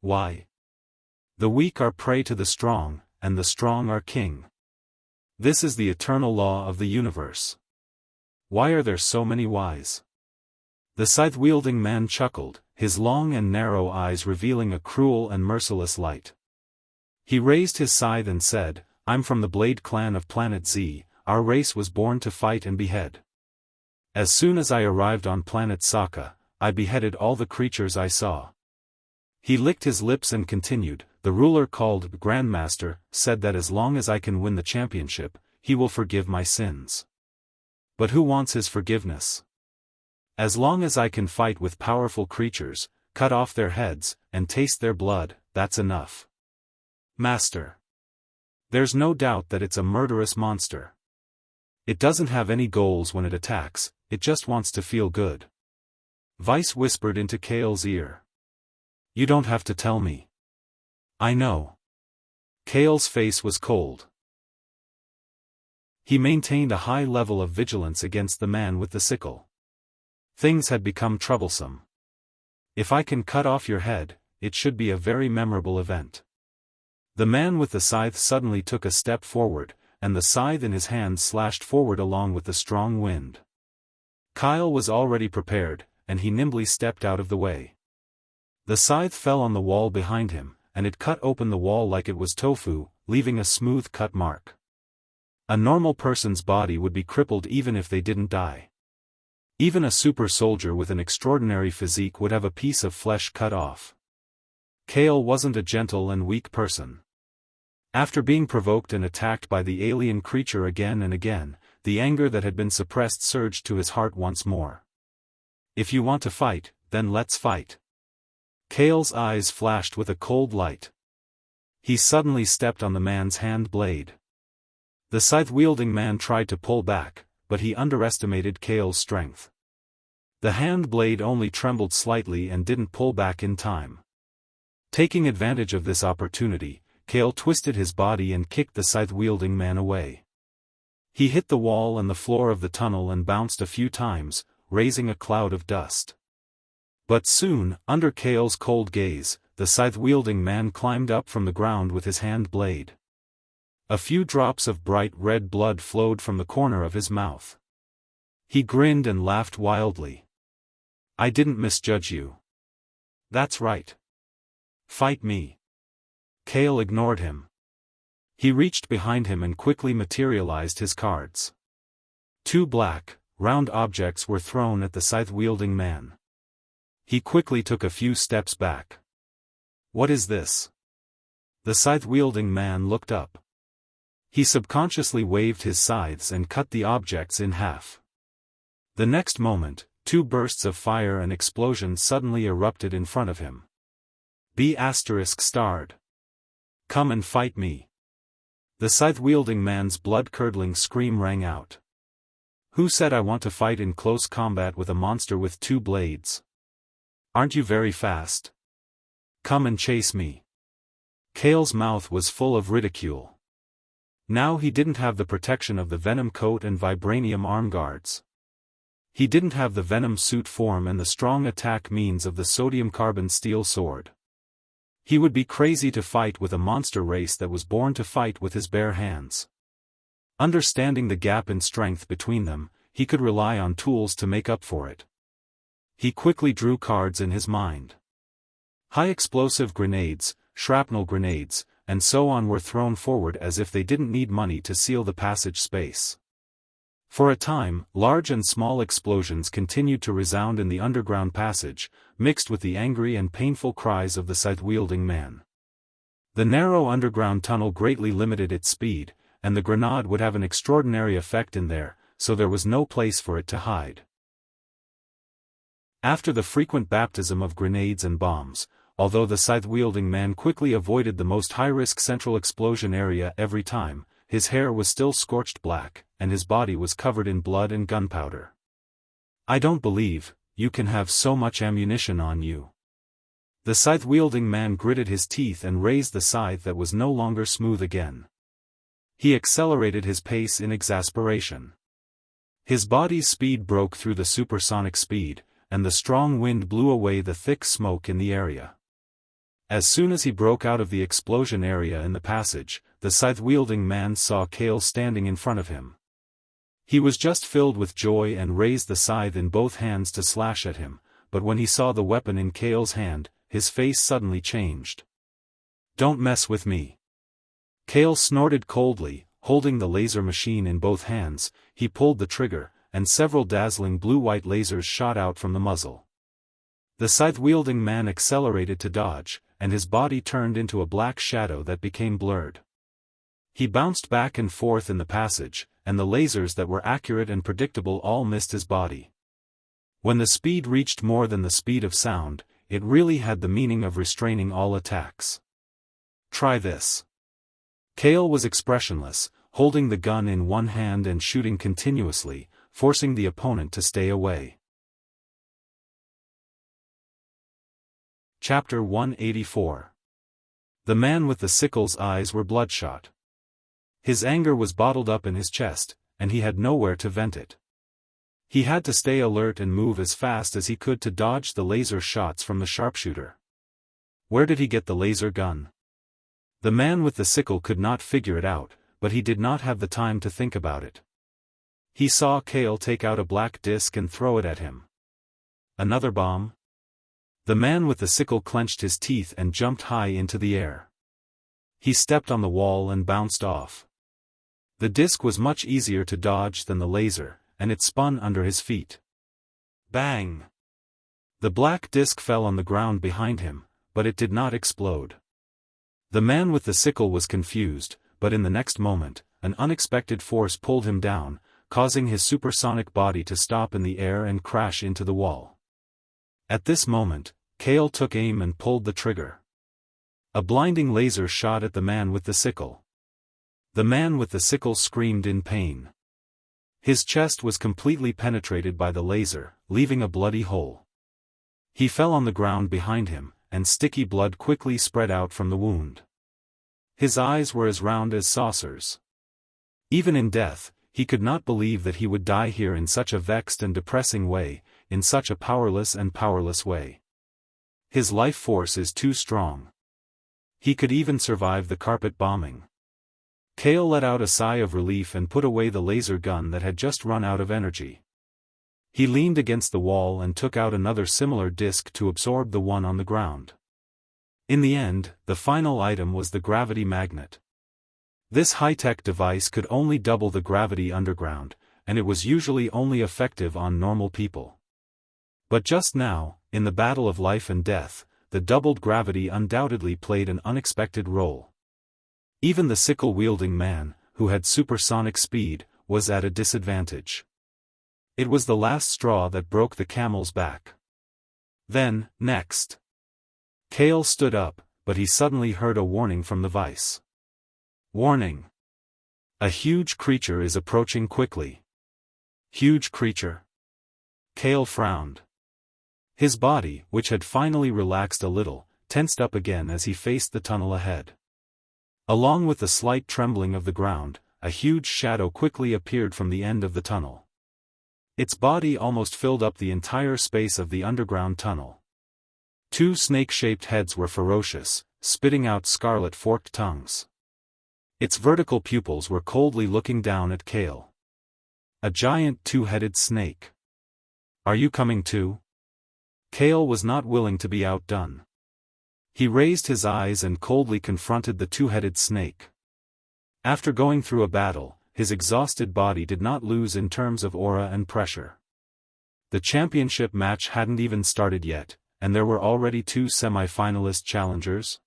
Why? The weak are prey to the strong, and the strong are king. This is the eternal law of the universe. Why are there so many whys? The scythe-wielding man chuckled, his long and narrow eyes revealing a cruel and merciless light. He raised his scythe and said, "I'm from the Blade clan of Planet Z, our race was born to fight and behead. As soon as I arrived on planet Sokka, I beheaded all the creatures I saw." He licked his lips and continued, "The ruler called Grandmaster said that as long as I can win the championship, he will forgive my sins. But who wants his forgiveness? As long as I can fight with powerful creatures, cut off their heads, and taste their blood, that's enough. Master. There's no doubt that it's a murderous monster. It doesn't have any goals when it attacks, it just wants to feel good." Vice whispered into Kale's ear. "You don't have to tell me. I know." Kale's face was cold. He maintained a high level of vigilance against the man with the sickle. Things had become troublesome. "If I can cut off your head, it should be a very memorable event." The man with the scythe suddenly took a step forward, and the scythe in his hand slashed forward along with the strong wind. Kyle was already prepared, and he nimbly stepped out of the way. The scythe fell on the wall behind him, and it cut open the wall like it was tofu, leaving a smooth cut mark. A normal person's body would be crippled even if they didn't die. Even a super soldier with an extraordinary physique would have a piece of flesh cut off. Kale wasn't a gentle and weak person. After being provoked and attacked by the alien creature again and again, the anger that had been suppressed surged to his heart once more. "If you want to fight, then let's fight." Kale's eyes flashed with a cold light. He suddenly stepped on the man's hand blade. The scythe-wielding man tried to pull back, but he underestimated Kale's strength. The hand blade only trembled slightly and didn't pull back in time. Taking advantage of this opportunity, Kale twisted his body and kicked the scythe-wielding man away. He hit the wall and the floor of the tunnel and bounced a few times, raising a cloud of dust. But soon, under Kale's cold gaze, the scythe-wielding man climbed up from the ground with his hand blade. A few drops of bright red blood flowed from the corner of his mouth. He grinned and laughed wildly. "I didn't misjudge you. That's right. Fight me." Kale ignored him. He reached behind him and quickly materialized his cards. 2 black, round objects were thrown at the scythe-wielding man. He quickly took a few steps back. "What is this?" The scythe-wielding man looked up. He subconsciously waved his scythes and cut the objects in half. The next moment, 2 bursts of fire and explosions suddenly erupted in front of him. B*****. "Come and fight me." The scythe-wielding man's blood-curdling scream rang out. "Who said I want to fight in close combat with a monster with 2 blades? Aren't you very fast? Come and chase me." Kale's mouth was full of ridicule. Now he didn't have the protection of the venom coat and vibranium arm guards. He didn't have the venom suit form and the strong attack means of the sodium-carbon steel sword. He would be crazy to fight with a monster race that was born to fight with his bare hands. Understanding the gap in strength between them, he could rely on tools to make up for it. He quickly drew cards in his mind. High-explosive grenades, shrapnel grenades, and so on were thrown forward as if they didn't need money to seal the passage space. For a time, large and small explosions continued to resound in the underground passage, mixed with the angry and painful cries of the scythe-wielding man. The narrow underground tunnel greatly limited its speed, and the grenade would have an extraordinary effect in there, so there was no place for it to hide. After the frequent baptism of grenades and bombs, although the scythe-wielding man quickly avoided the most high-risk central explosion area every time, his hair was still scorched black, and his body was covered in blood and gunpowder. "I don't believe you can have so much ammunition on you." The scythe-wielding man gritted his teeth and raised the scythe that was no longer smooth again. He accelerated his pace in exasperation. His body's speed broke through the supersonic speed, and the strong wind blew away the thick smoke in the area. As soon as he broke out of the explosion area in the passage, the scythe-wielding man saw Kale standing in front of him. He was just filled with joy and raised the scythe in both hands to slash at him, but when he saw the weapon in Kale's hand, his face suddenly changed. "Don't mess with me." Kale snorted coldly. Holding the laser machine in both hands, he pulled the trigger, and several dazzling blue-white lasers shot out from the muzzle. The scythe-wielding man accelerated to dodge, and his body turned into a black shadow that became blurred. He bounced back and forth in the passage, and the lasers that were accurate and predictable all missed his body. When the speed reached more than the speed of sound, it really had the meaning of restraining all attacks. "Try this." Kale was expressionless, holding the gun in one hand and shooting continuously, forcing the opponent to stay away. Chapter 184. The man with the sickle's eyes were bloodshot. His anger was bottled up in his chest, and he had nowhere to vent it. He had to stay alert and move as fast as he could to dodge the laser shots from the sharpshooter. Where did he get the laser gun? The man with the sickle could not figure it out, but he did not have the time to think about it. He saw Kale take out a black disc and throw it at him. Another bomb? The man with the sickle clenched his teeth and jumped high into the air. He stepped on the wall and bounced off. The disc was much easier to dodge than the laser, and it spun under his feet. Bang! The black disc fell on the ground behind him, but it did not explode. The man with the sickle was confused, but in the next moment, an unexpected force pulled him down, causing his supersonic body to stop in the air and crash into the wall. At this moment, Kale took aim and pulled the trigger. A blinding laser shot at the man with the sickle. The man with the sickle screamed in pain. His chest was completely penetrated by the laser, leaving a bloody hole. He fell on the ground behind him, and sticky blood quickly spread out from the wound. His eyes were as round as saucers. Even in death, he could not believe that he would die here in such a vexed and depressing way, in such a powerless way. His life force is too strong. He could even survive the carpet bombing. Kale let out a sigh of relief and put away the laser gun that had just run out of energy. He leaned against the wall and took out another similar disc to absorb the one on the ground. In the end, the final item was the gravity magnet. This high-tech device could only double the gravity underground, and it was usually only effective on normal people. But just now, in the battle of life and death, the doubled gravity undoubtedly played an unexpected role. Even the sickle-wielding man, who had supersonic speed, was at a disadvantage. It was the last straw that broke the camel's back. Then, next. Kale stood up, but he suddenly heard a warning from the vice. Warning! A huge creature is approaching quickly. Huge creature? Kale frowned. His body, which had finally relaxed a little, tensed up again as he faced the tunnel ahead. Along with the slight trembling of the ground, a huge shadow quickly appeared from the end of the tunnel. Its body almost filled up the entire space of the underground tunnel. Two snake-shaped heads were ferocious, spitting out scarlet forked tongues. Its vertical pupils were coldly looking down at Kale. A giant two-headed snake. Are you coming too? Kale was not willing to be outdone. He raised his eyes and coldly confronted the two-headed snake. After going through a battle, his exhausted body did not lose in terms of aura and pressure. The championship match hadn't even started yet, and there were already 2 semi-finalist challengers?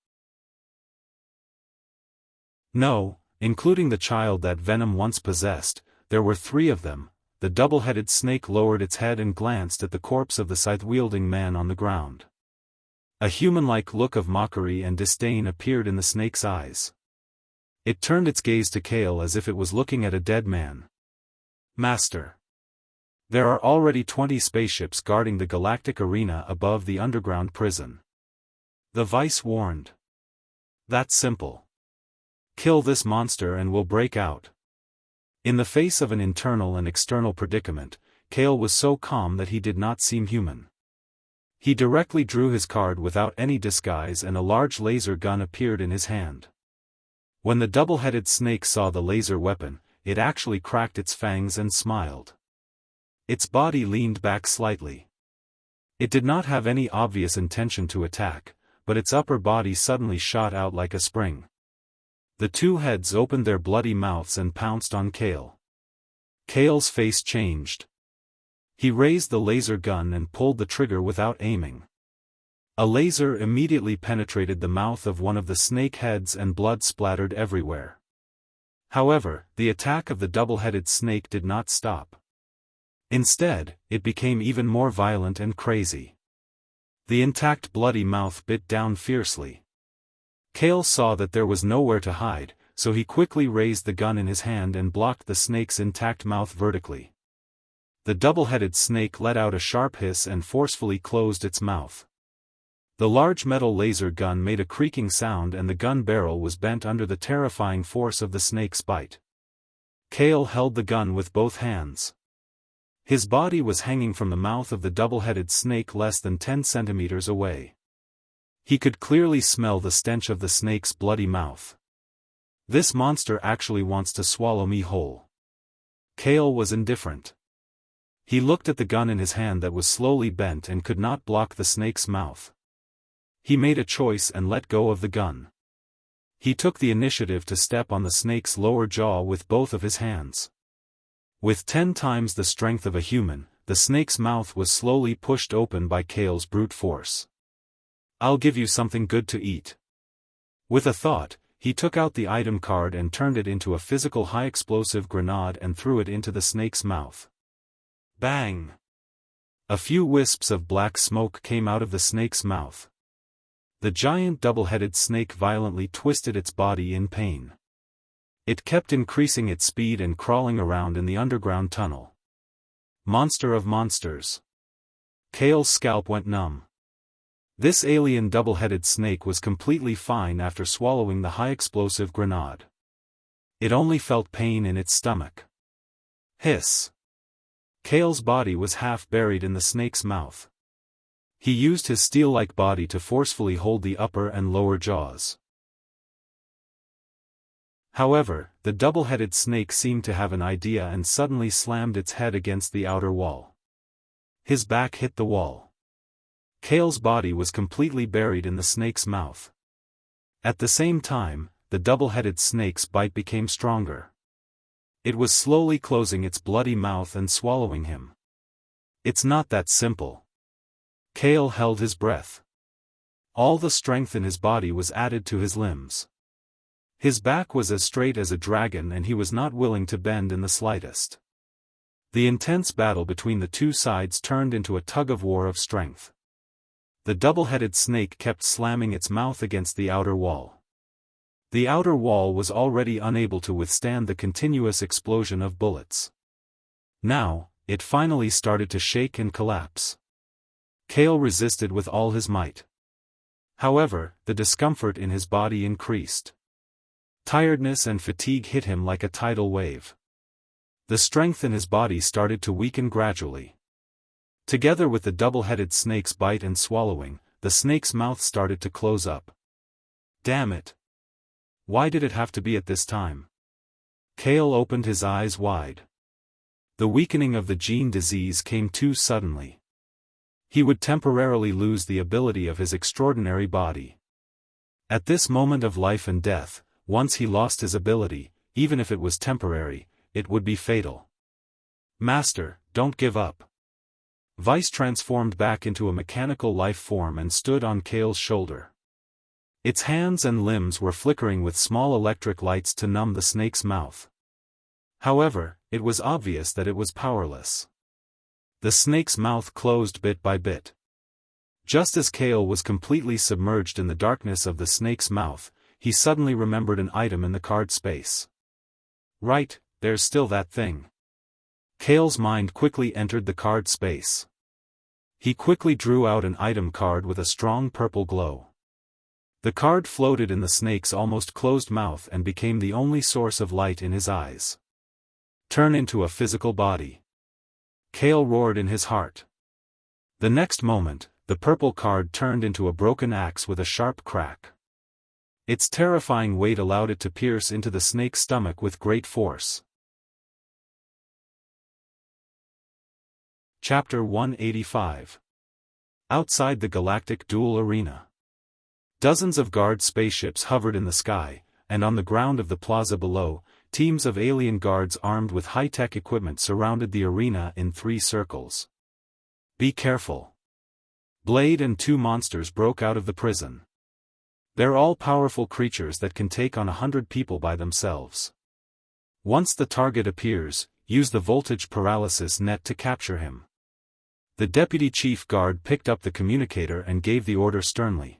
No, including the child that Venom once possessed, there were 3 of them. The double-headed snake lowered its head and glanced at the corpse of the scythe-wielding man on the ground. A human-like look of mockery and disdain appeared in the snake's eyes. It turned its gaze to Kale as if it was looking at a dead man. Master. There are already 20 spaceships guarding the galactic arena above the underground prison. The Vice warned. That's simple. Kill this monster and we'll break out. In the face of an internal and external predicament, Kale was so calm that he did not seem human. He directly drew his card without any disguise and a large laser gun appeared in his hand. When the double-headed snake saw the laser weapon, it actually cracked its fangs and smiled. Its body leaned back slightly. It did not have any obvious intention to attack, but its upper body suddenly shot out like a spring. The 2 heads opened their bloody mouths and pounced on Kale. Kale's face changed. He raised the laser gun and pulled the trigger without aiming. A laser immediately penetrated the mouth of one of the snake heads and blood splattered everywhere. However, the attack of the double-headed snake did not stop. Instead, it became even more violent and crazy. The intact bloody mouth bit down fiercely. Kale saw that there was nowhere to hide, so he quickly raised the gun in his hand and blocked the snake's intact mouth vertically. The double-headed snake let out a sharp hiss and forcefully closed its mouth. The large metal laser gun made a creaking sound and the gun barrel was bent under the terrifying force of the snake's bite. Kale held the gun with both hands. His body was hanging from the mouth of the double-headed snake less than 10 centimeters away. He could clearly smell the stench of the snake's bloody mouth. This monster actually wants to swallow me whole. Kale was indifferent. He looked at the gun in his hand that was slowly bent and could not block the snake's mouth. He made a choice and let go of the gun. He took the initiative to step on the snake's lower jaw with both of his hands. With 10 times the strength of a human, the snake's mouth was slowly pushed open by Kale's brute force. I'll give you something good to eat. With a thought, he took out the item card and turned it into a physical high-explosive grenade and threw it into the snake's mouth. Bang! A few wisps of black smoke came out of the snake's mouth. The giant double-headed snake violently twisted its body in pain. It kept increasing its speed and crawling around in the underground tunnel. Monster of monsters. Kale's scalp went numb. This alien double-headed snake was completely fine after swallowing the high-explosive grenade. It only felt pain in its stomach. Hiss. Kale's body was half buried in the snake's mouth. He used his steel-like body to forcefully hold the upper and lower jaws. However, the double-headed snake seemed to have an idea and suddenly slammed its head against the outer wall. His back hit the wall. Kale's body was completely buried in the snake's mouth. At the same time, the double-headed snake's bite became stronger. It was slowly closing its bloody mouth and swallowing him. It's not that simple. Kale held his breath. All the strength in his body was added to his limbs. His back was as straight as a dragon and he was not willing to bend in the slightest. The intense battle between the two sides turned into a tug-of-war of strength. The double-headed snake kept slamming its mouth against the outer wall. The outer wall was already unable to withstand the continuous explosion of bullets. Now, it finally started to shake and collapse. Kale resisted with all his might. However, the discomfort in his body increased. Tiredness and fatigue hit him like a tidal wave. The strength in his body started to weaken gradually. Together with the double-headed snake's bite and swallowing, the snake's mouth started to close up. Damn it! Why did it have to be at this time? Kale opened his eyes wide. The weakening of the gene disease came too suddenly. He would temporarily lose the ability of his extraordinary body. At this moment of life and death, once he lost his ability, even if it was temporary, it would be fatal. Master, don't give up. Vice transformed back into a mechanical life form and stood on Kale's shoulder. Its hands and limbs were flickering with small electric lights to numb the snake's mouth. However, it was obvious that it was powerless. The snake's mouth closed bit by bit. Just as Kale was completely submerged in the darkness of the snake's mouth, he suddenly remembered an item in the card space. Right, there's still that thing. Kale's mind quickly entered the card space. He quickly drew out an item card with a strong purple glow. The card floated in the snake's almost closed mouth and became the only source of light in his eyes. Turn into a physical body. Kale roared in his heart. The next moment, the purple card turned into a broken axe with a sharp crack. Its terrifying weight allowed it to pierce into the snake's stomach with great force. Chapter 185. Outside the galactic duel arena. Dozens of guard spaceships hovered in the sky, and on the ground of the plaza below, teams of alien guards armed with high-tech equipment surrounded the arena in 3 circles. Be careful. Blade and 2 monsters broke out of the prison. They're all powerful creatures that can take on 100 people by themselves. Once the target appears, use the voltage paralysis net to capture him. The deputy chief guard picked up the communicator and gave the order sternly.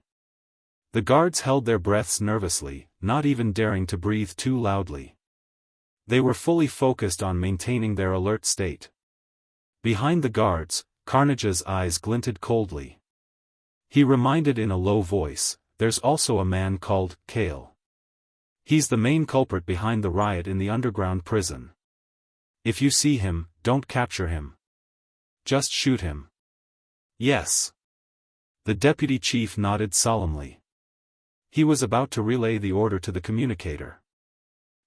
The guards held their breaths nervously, not even daring to breathe too loudly. They were fully focused on maintaining their alert state. Behind the guards, Carnage's eyes glinted coldly. He reminded in a low voice, there's also a man called Kale. He's the main culprit behind the riot in the underground prison. If you see him, don't capture him. Just shoot him. Yes. The deputy chief nodded solemnly. He was about to relay the order to the communicator.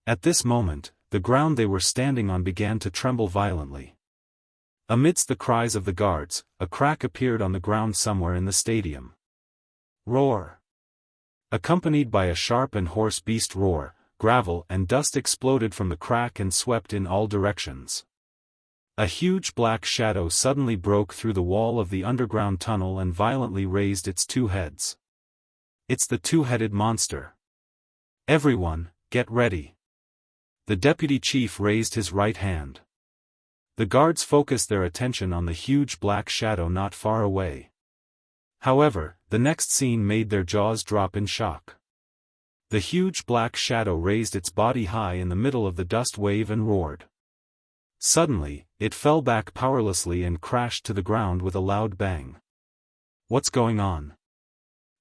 At this moment, the ground they were standing on began to tremble violently. Amidst the cries of the guards, a crack appeared on the ground somewhere in the stadium. Roar! Accompanied by a sharp and hoarse beast roar, gravel and dust exploded from the crack and swept in all directions. A huge black shadow suddenly broke through the wall of the underground tunnel and violently raised its 2 heads. It's the 2-headed monster. Everyone, get ready. The deputy chief raised his right hand. The guards focused their attention on the huge black shadow not far away. However, the next scene made their jaws drop in shock. The huge black shadow raised its body high in the middle of the dust wave and roared. Suddenly, it fell back powerlessly and crashed to the ground with a loud bang. What's going on?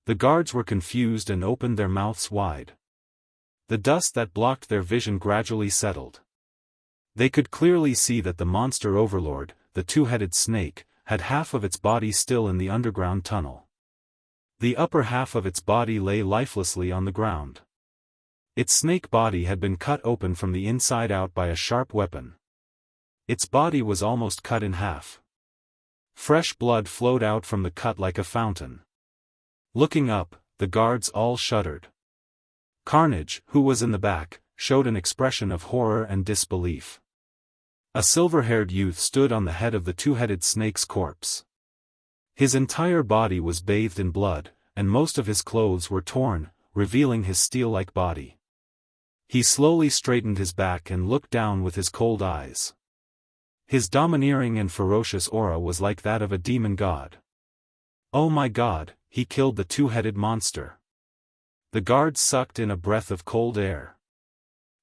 The guards were confused and opened their mouths wide. The dust that blocked their vision gradually settled. They could clearly see that the monster overlord, the 2-headed snake, had half of its body still in the underground tunnel. The upper half of its body lay lifelessly on the ground. Its snake body had been cut open from the inside out by a sharp weapon. Its body was almost cut in half. Fresh blood flowed out from the cut like a fountain. Looking up, the guards all shuddered. Carnage, who was in the back, showed an expression of horror and disbelief. A silver-haired youth stood on the head of the 2-headed snake's corpse. His entire body was bathed in blood, and most of his clothes were torn, revealing his steel-like body. He slowly straightened his back and looked down with his cold eyes. His domineering and ferocious aura was like that of a demon god. Oh my god, he killed the 2-headed monster. The guards sucked in a breath of cold air.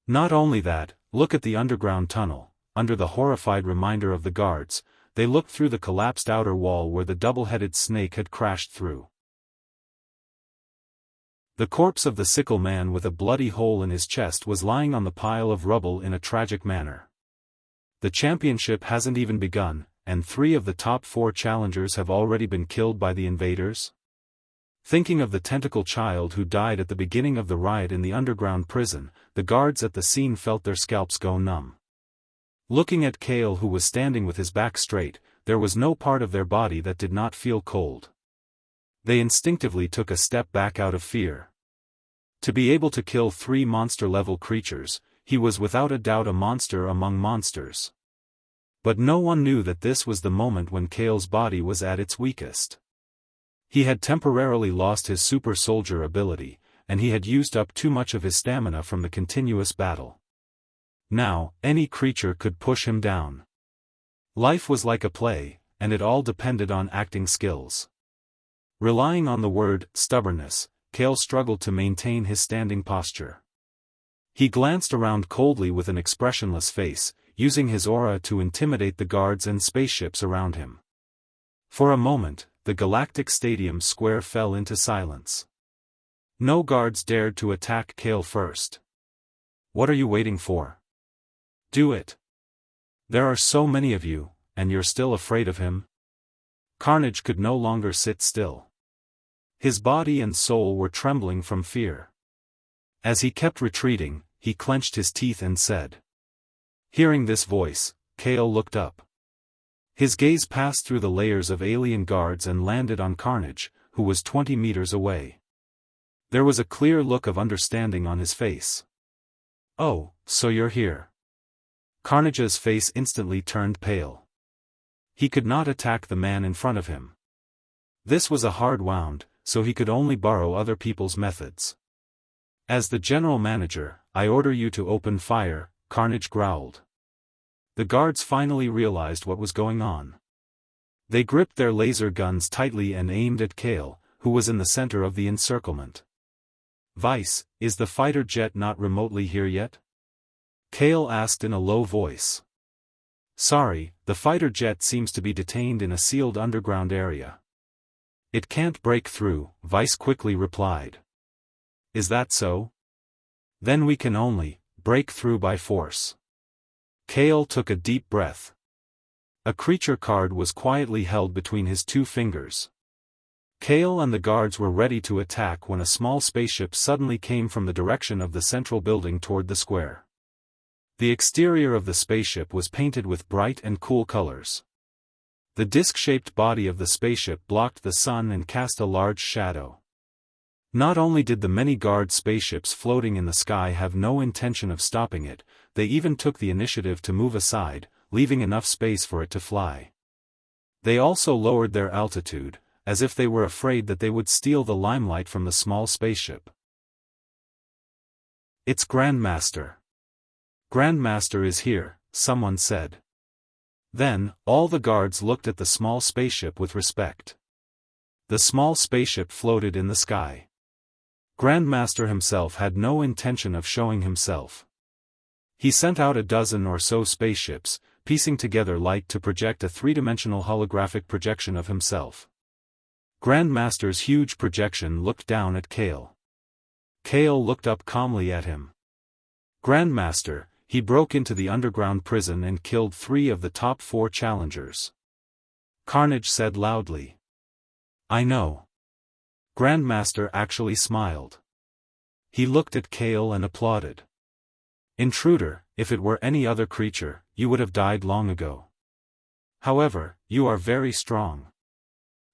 Not only that, look at the underground tunnel. Under the horrified reminder of the guards, they looked through the collapsed outer wall where the double-headed snake had crashed through. The corpse of the sickle man with a bloody hole in his chest was lying on the pile of rubble in a tragic manner. The championship hasn't even begun, and 3 of the top 4 challengers have already been killed by the invaders? Thinking of the tentacle child who died at the beginning of the riot in the underground prison, the guards at the scene felt their scalps go numb. Looking at Kale, who was standing with his back straight, there was no part of their body that did not feel cold. They instinctively took a step back out of fear. To be able to kill 3 monster-level creatures, he was without a doubt a monster among monsters. But no one knew that this was the moment when Kale's body was at its weakest. He had temporarily lost his super soldier ability, and he had used up too much of his stamina from the continuous battle. Now, any creature could push him down. Life was like a play, and it all depended on acting skills. Relying on the word stubbornness, Kale struggled to maintain his standing posture. He glanced around coldly with an expressionless face, using his aura to intimidate the guards and spaceships around him. For a moment, the galactic stadium square fell into silence. No guards dared to attack Kale first. What are you waiting for? Do it. There are so many of you, and you're still afraid of him? Carnage could no longer sit still. His body and soul were trembling from fear. As he kept retreating, he clenched his teeth and said. Hearing this voice, Kale looked up. His gaze passed through the layers of alien guards and landed on Carnage, who was 20 meters away. There was a clear look of understanding on his face. Oh, so you're here. Carnage's face instantly turned pale. He could not attack the man in front of him. This was a hard wound, so he could only borrow other people's methods. As the general manager, I order you to open fire, Carnage growled. The guards finally realized what was going on. They gripped their laser guns tightly and aimed at Kale, who was in the center of the encirclement. Vice, is the fighter jet not remotely here yet? Kale asked in a low voice. Sorry, the fighter jet seems to be detained in a sealed underground area. It can't break through, Vice quickly replied. Is that so? Then we can only break through by force. Kale took a deep breath. A creature card was quietly held between his two fingers. Kale and the guards were ready to attack when a small spaceship suddenly came from the direction of the central building toward the square. The exterior of the spaceship was painted with bright and cool colors. The disc-shaped body of the spaceship blocked the sun and cast a large shadow. Not only did the many guard spaceships floating in the sky have no intention of stopping it, they even took the initiative to move aside, leaving enough space for it to fly. They also lowered their altitude, as if they were afraid that they would steal the limelight from the small spaceship. It's Grandmaster. Grandmaster is here, someone said. Then, all the guards looked at the small spaceship with respect. The small spaceship floated in the sky. Grandmaster himself had no intention of showing himself. He sent out a dozen or so spaceships, piecing together light to project a three-dimensional holographic projection of himself. Grandmaster's huge projection looked down at Kale. Kale looked up calmly at him. Grandmaster, he broke into the underground prison and killed 3 of the top 4 challengers. Carnage said loudly. I know. Grandmaster actually smiled. He looked at Kale and applauded. Intruder, if it were any other creature, you would have died long ago. However, you are very strong.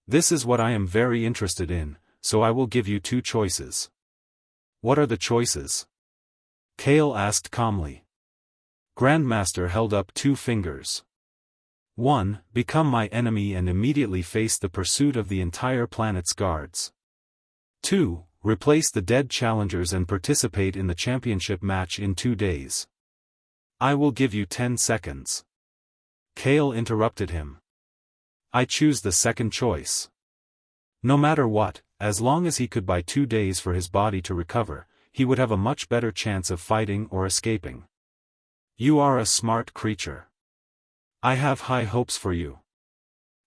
This is what I am very interested in, so I will give you 2 choices. What are the choices? Kale asked calmly. Grandmaster held up 2 fingers. 1. Become my enemy and immediately face the pursuit of the entire planet's guards. 2. Replace the dead challengers and participate in the championship match in 2 days. I will give you 10 seconds. Kale interrupted him. I choose the second choice. No matter what, as long as he could buy 2 days for his body to recover, he would have a much better chance of fighting or escaping. You are a smart creature. I have high hopes for you.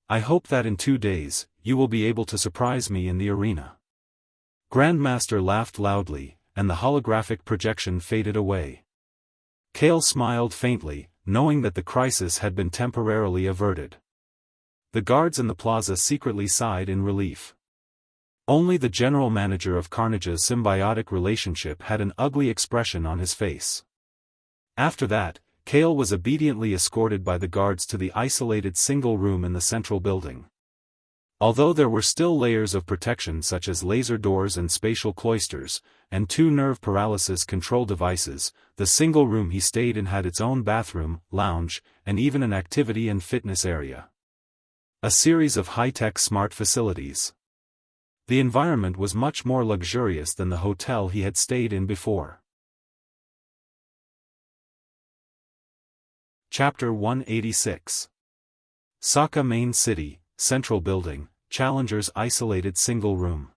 I hope that in 2 days, you will be able to surprise me in the arena. Grandmaster laughed loudly, and the holographic projection faded away. Kale smiled faintly, knowing that the crisis had been temporarily averted. The guards in the plaza secretly sighed in relief. Only the general manager of Carnage's symbiotic relationship had an ugly expression on his face. After that, Kale was obediently escorted by the guards to the isolated single room in the central building. Although there were still layers of protection such as laser doors and spatial cloisters, and 2 nerve paralysis control devices, the single room he stayed in had its own bathroom, lounge, and even an activity and fitness area. A series of high-tech smart facilities. The environment was much more luxurious than the hotel he had stayed in before. Chapter 186. Saka Main City, Central Building, Challenger's isolated single room.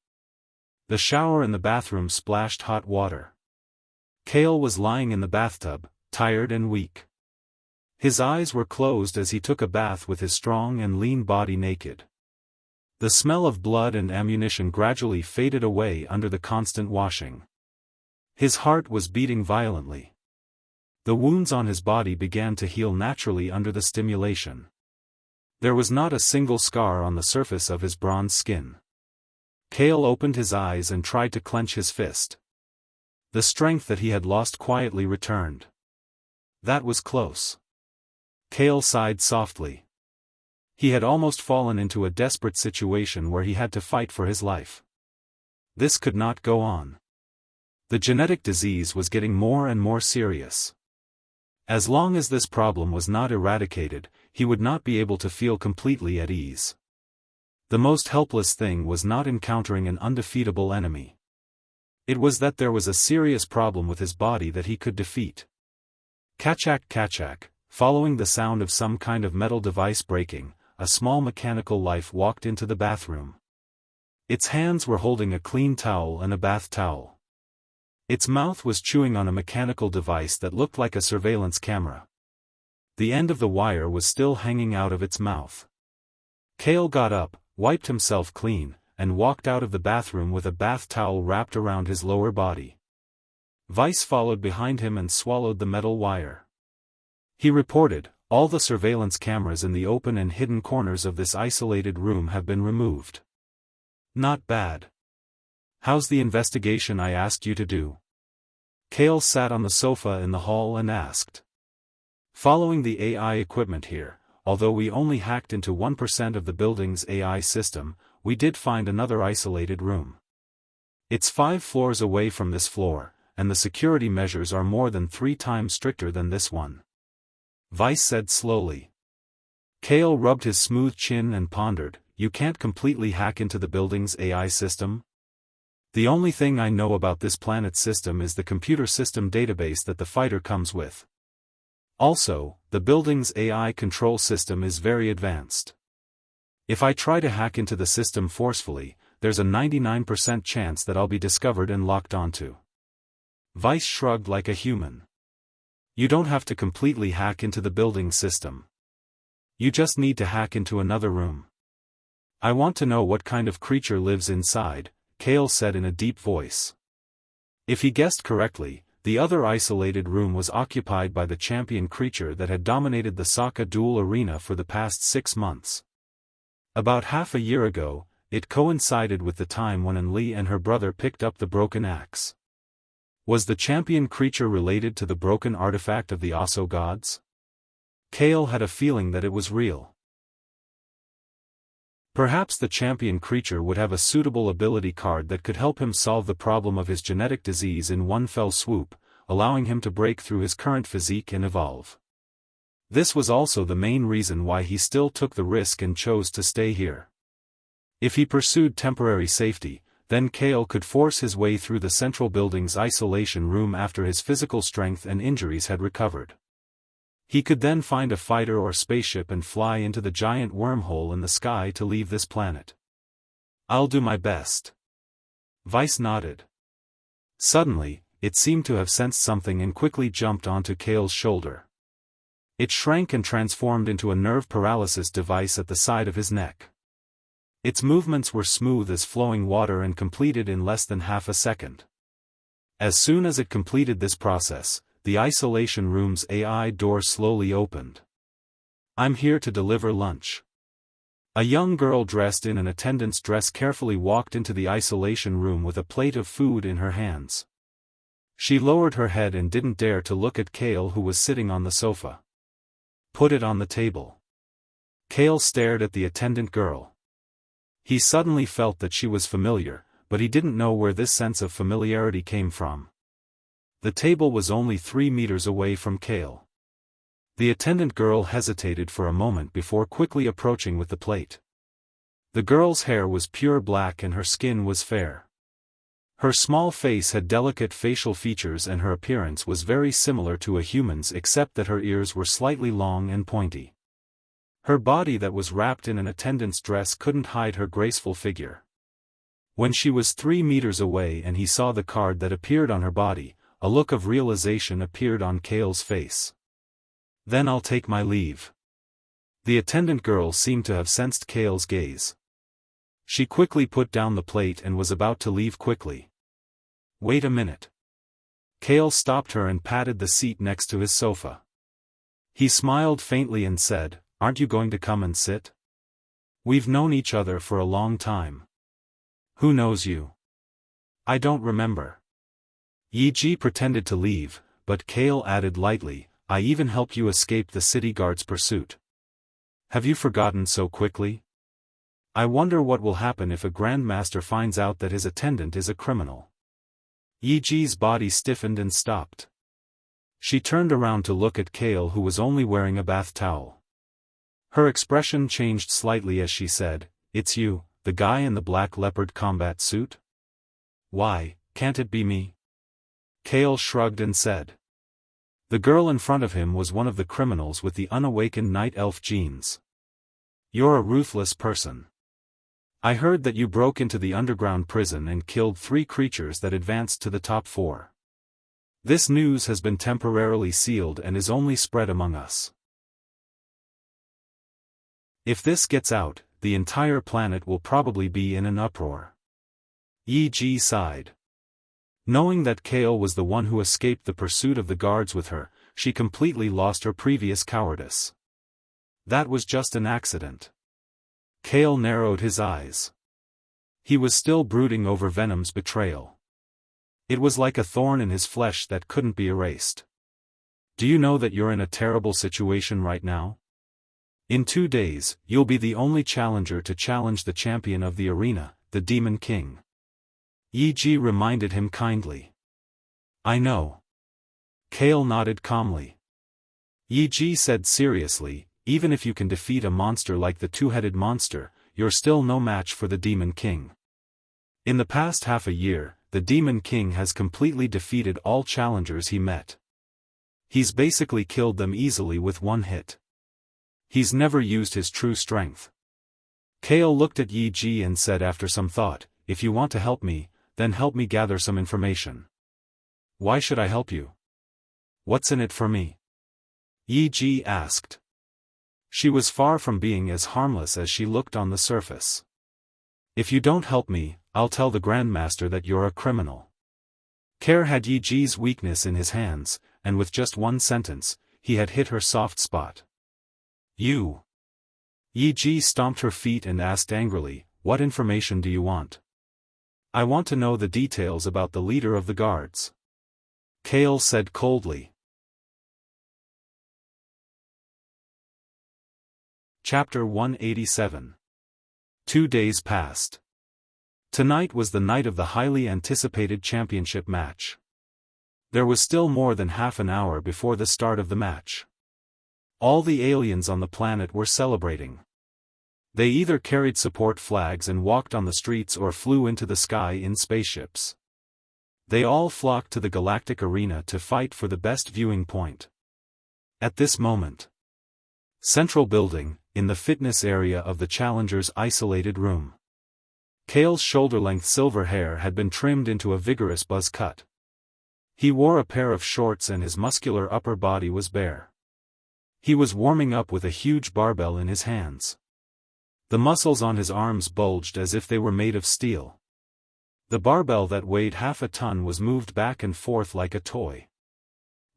The shower and the bathroom splashed hot water. Kale was lying in the bathtub, tired and weak. His eyes were closed as he took a bath with his strong and lean body naked. The smell of blood and ammunition gradually faded away under the constant washing. His heart was beating violently. The wounds on his body began to heal naturally under the stimulation. There was not a single scar on the surface of his bronze skin. Kale opened his eyes and tried to clench his fist. The strength that he had lost quietly returned. That was close. Kale sighed softly. He had almost fallen into a desperate situation where he had to fight for his life. This could not go on. The genetic disease was getting more and more serious. As long as this problem was not eradicated, he would not be able to feel completely at ease. The most helpless thing was not encountering an undefeatable enemy. It was that there was a serious problem with his body that he could defeat. Kachak kachak, following the sound of some kind of metal device breaking, a small mechanical life walked into the bathroom. Its hands were holding a clean towel and a bath towel. Its mouth was chewing on a mechanical device that looked like a surveillance camera. The end of the wire was still hanging out of its mouth. Kale got up, wiped himself clean, and walked out of the bathroom with a bath towel wrapped around his lower body. Vice followed behind him and swallowed the metal wire. He reported, "All the surveillance cameras in the open and hidden corners of this isolated room have been removed." Not bad. How's the investigation I asked you to do? Kale sat on the sofa in the hall and asked. Following the AI equipment here, although we only hacked into 1% of the building's AI system, we did find another isolated room. It's 5 floors away from this floor, and the security measures are more than 3 times stricter than this one. Vice said slowly. Kale rubbed his smooth chin and pondered, "You can't completely hack into the building's AI system?" "The only thing I know about this planet's system is the computer system database that the fighter comes with. Also, the building's AI control system is very advanced. If I try to hack into the system forcefully, there's a 99% chance that I'll be discovered and locked onto." Vice shrugged like a human. "You don't have to completely hack into the building system. You just need to hack into another room. I want to know what kind of creature lives inside," Kale said in a deep voice. If he guessed correctly, the other isolated room was occupied by the champion creature that had dominated the Saka duel arena for the past 6 months. About half a year ago, it coincided with the time when Enli and her brother picked up the broken axe. Was the champion creature related to the broken artifact of the Osso gods? Kale had a feeling that it was real. Perhaps the champion creature would have a suitable ability card that could help him solve the problem of his genetic disease in one fell swoop, allowing him to break through his current physique and evolve. This was also the main reason why he still took the risk and chose to stay here. If he pursued temporary safety, then Kale could force his way through the central building's isolation room after his physical strength and injuries had recovered. He could then find a fighter or spaceship and fly into the giant wormhole in the sky to leave this planet. "I'll do my best." Vice nodded. Suddenly, it seemed to have sensed something and quickly jumped onto Kale's shoulder. It shrank and transformed into a nerve paralysis device at the side of his neck. Its movements were smooth as flowing water and completed in less than half a second. As soon as it completed this process, the isolation room's AI door slowly opened. "I'm here to deliver lunch." A young girl dressed in an attendant's dress carefully walked into the isolation room with a plate of food in her hands. She lowered her head and didn't dare to look at Kale, who was sitting on the sofa. "Put it on the table." Kale stared at the attendant girl. He suddenly felt that she was familiar, but he didn't know where this sense of familiarity came from. The table was only 3 meters away from Kale. The attendant girl hesitated for a moment before quickly approaching with the plate. The girl's hair was pure black and her skin was fair. Her small face had delicate facial features and her appearance was very similar to a human's except that her ears were slightly long and pointy. Her body that was wrapped in an attendant's dress couldn't hide her graceful figure. When she was 3 meters away and he saw the card that appeared on her body, a look of realization appeared on Kale's face. Then I'll take my leave. The attendant girl seemed to have sensed Kale's gaze. She quickly put down the plate and was about to leave quickly. Wait a minute. Kale stopped her and patted the seat next to his sofa. He smiled faintly and said, "Aren't you going to come and sit? We've known each other for a long time." "Who knows you?" "I don't remember." Yi Ji pretended to leave, but Kale added lightly, "I even helped you escape the city guard's pursuit. Have you forgotten so quickly? I wonder what will happen if a grandmaster finds out that his attendant is a criminal." Yi Ji's body stiffened and stopped. She turned around to look at Kale, who was only wearing a bath towel. Her expression changed slightly as she said, "It's you, the guy in the black leopard combat suit? Why, can't it be me?" Kale shrugged and said. The girl in front of him was one of the criminals with the unawakened night elf genes. "You're a ruthless person. I heard that you broke into the underground prison and killed 3 creatures that advanced to the top 4. This news has been temporarily sealed and is only spread among us. If this gets out, the entire planet will probably be in an uproar." Yi Ji sighed. Knowing that Kale was the one who escaped the pursuit of the guards with her, she completely lost her previous cowardice. That was just an accident. Kale narrowed his eyes. He was still brooding over Venom's betrayal. It was like a thorn in his flesh that couldn't be erased. "Do you know that you're in a terrible situation right now? In 2 days, you'll be the only challenger to challenge the champion of the arena, the Demon King." Yi Ji reminded him kindly. "I know." Kale nodded calmly. Yi Ji said seriously, "Even if you can defeat a monster like the two-headed monster, you're still no match for the Demon King. In the past half a year, the Demon King has completely defeated all challengers he met. He's basically killed them easily with one hit. He's never used his true strength." Kale looked at Yi Ji and said after some thought, "If you want to help me, then help me gather some information." "Why should I help you? What's in it for me?" Yi Ji asked. She was far from being as harmless as she looked on the surface. "If you don't help me, I'll tell the Grandmaster that you're a criminal." Kale had Yi Ji's weakness in his hands, and with just one sentence, he had hit her soft spot. "You." Yi Ji stomped her feet and asked angrily, "What information do you want?" "I want to know the details about the leader of the guards." Kale said coldly. Chapter 187. 2 days passed. Tonight was the night of the highly anticipated championship match. There was still more than half an hour before the start of the match. All the aliens on the planet were celebrating. They either carried support flags and walked on the streets or flew into the sky in spaceships. They all flocked to the galactic arena to fight for the best viewing point. At this moment, central building, in the fitness area of the challenger's isolated room. Kale's shoulder-length silver hair had been trimmed into a vigorous buzz cut. He wore a pair of shorts and his muscular upper body was bare. He was warming up with a huge barbell in his hands. The muscles on his arms bulged as if they were made of steel. The barbell that weighed half a ton was moved back and forth like a toy.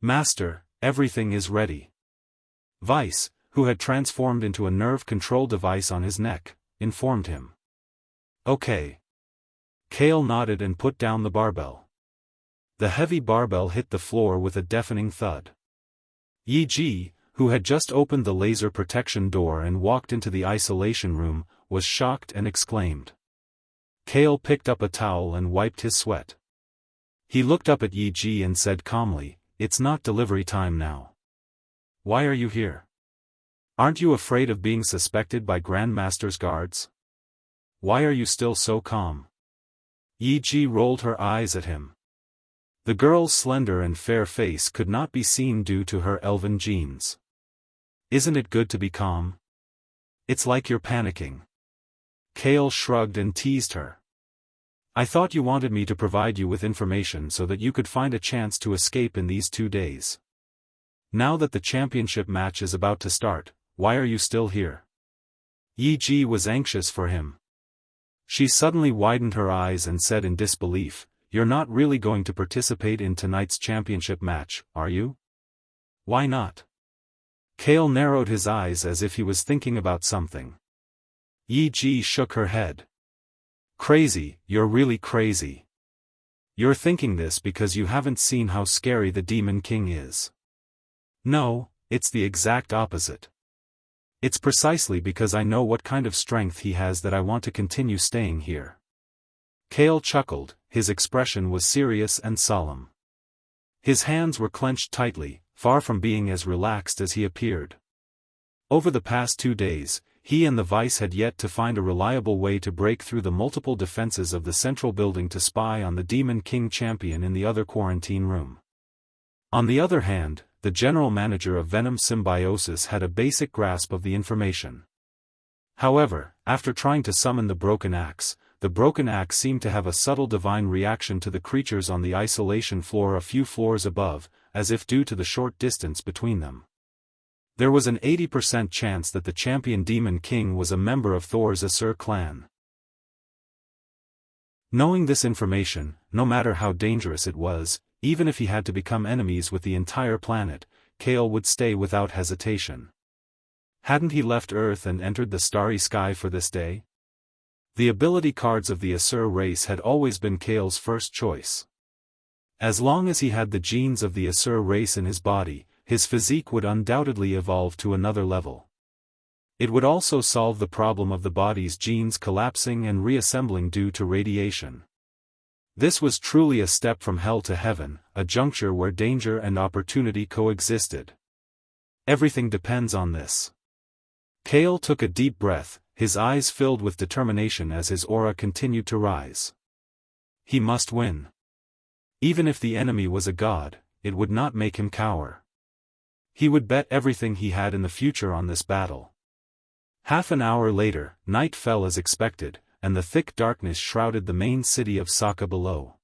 "Master, everything is ready." Vice, who had transformed into a nerve control device on his neck, informed him. "Okay." Kale nodded and put down the barbell. The heavy barbell hit the floor with a deafening thud. Yi Ji, who had just opened the laser protection door and walked into the isolation room, was shocked and exclaimed. Kale picked up a towel and wiped his sweat. He looked up at Yi Ji and said calmly, "It's not delivery time now. Why are you here? Aren't you afraid of being suspected by Grandmaster's guards? Why are you still so calm?" Yi Ji rolled her eyes at him. The girl's slender and fair face could not be seen due to her elven genes. "Isn't it good to be calm? It's like you're panicking." Kale shrugged and teased her. "I thought you wanted me to provide you with information so that you could find a chance to escape in these 2 days. Now that the championship match is about to start, why are you still here?" Yi Ji was anxious for him. She suddenly widened her eyes and said in disbelief, "You're not really going to participate in tonight's championship match, are you? Why not?" Kale narrowed his eyes as if he was thinking about something. Yi Ji shook her head. "Crazy, you're really crazy. You're thinking this because you haven't seen how scary the Demon King is. No, it's the exact opposite. It's precisely because I know what kind of strength he has that I want to continue staying here." Kale chuckled, his expression was serious and solemn. His hands were clenched tightly, far from being as relaxed as he appeared. Over the past 2 days, he and the Vice had yet to find a reliable way to break through the multiple defenses of the central building to spy on the Demon King champion in the other quarantine room. On the other hand, the general manager of Venom Symbiosis had a basic grasp of the information. However, after trying to summon the broken axe seemed to have a subtle divine reaction to the creatures on the isolation floor a few floors above, as if due to the short distance between them. There was an 80% chance that the champion Demon King was a member of Thor's Asur clan. Knowing this information, no matter how dangerous it was, even if he had to become enemies with the entire planet, Kale would stay without hesitation. Hadn't he left Earth and entered the starry sky for this day? The ability cards of the Asur race had always been Kale's first choice. As long as he had the genes of the Asur race in his body, his physique would undoubtedly evolve to another level. It would also solve the problem of the body's genes collapsing and reassembling due to radiation. This was truly a step from hell to heaven, a juncture where danger and opportunity coexisted. Everything depends on this. Kale took a deep breath, his eyes filled with determination as his aura continued to rise. He must win. Even if the enemy was a god, it would not make him cower. He would bet everything he had in the future on this battle. Half an hour later, night fell as expected, and the thick darkness shrouded the main city of Sokka below.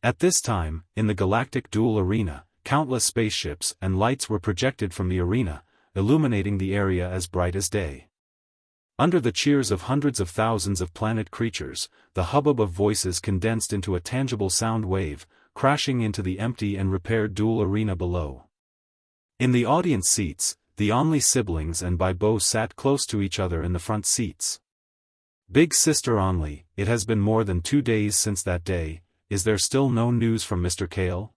At this time, in the galactic duel arena, countless spaceships and lights were projected from the arena, illuminating the area as bright as day. Under the cheers of hundreds of thousands of planet creatures, the hubbub of voices condensed into a tangible sound wave, crashing into the empty and repaired duel arena below. In the audience seats, the Only siblings and Baibo sat close to each other in the front seats. "Big Sister Only, it has been more than 2 days since that day, is there still no news from Mr. Kale?"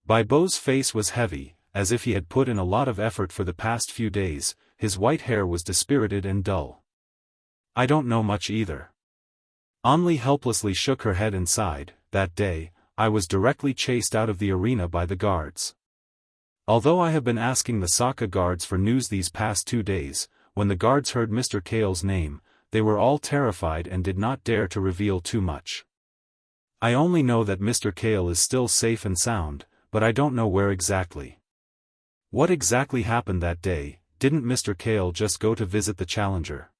Baibo's face was heavy, as if he had put in a lot of effort for the past few days. His white hair was dispirited and dull. "I don't know much either." Only helplessly shook her head and sighed. "That day, I was directly chased out of the arena by the guards. Although I have been asking the Sokka guards for news these past 2 days, when the guards heard Mr. Kale's name, they were all terrified and did not dare to reveal too much. I only know that Mr. Kale is still safe and sound, but I don't know where exactly." "What exactly happened that day? Didn't Mr. Kale just go to visit the Challenger?"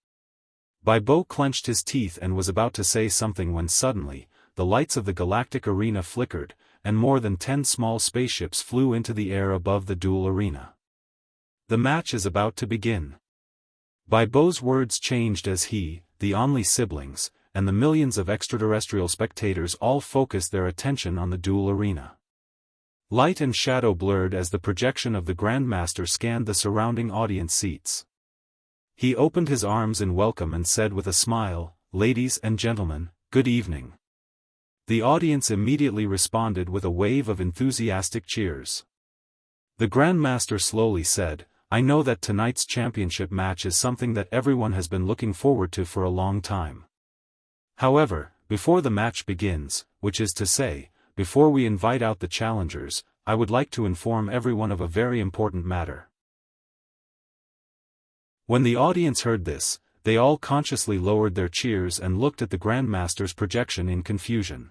Baibo clenched his teeth and was about to say something when suddenly, the lights of the galactic arena flickered, and more than 10 small spaceships flew into the air above the duel arena. "The match is about to begin." Baibo's words changed as he, the Only siblings, and the millions of extraterrestrial spectators all focused their attention on the duel arena. Light and shadow blurred as the projection of the Grandmaster scanned the surrounding audience seats. He opened his arms in welcome and said with a smile, "Ladies and gentlemen, good evening." The audience immediately responded with a wave of enthusiastic cheers. The Grandmaster slowly said, I know that tonight's championship match is something that everyone has been looking forward to for a long time. However, before the match begins, which is to say, before we invite out the challengers, I would like to inform everyone of a very important matter. When the audience heard this, they all consciously lowered their cheers and looked at the Grandmaster's projection in confusion.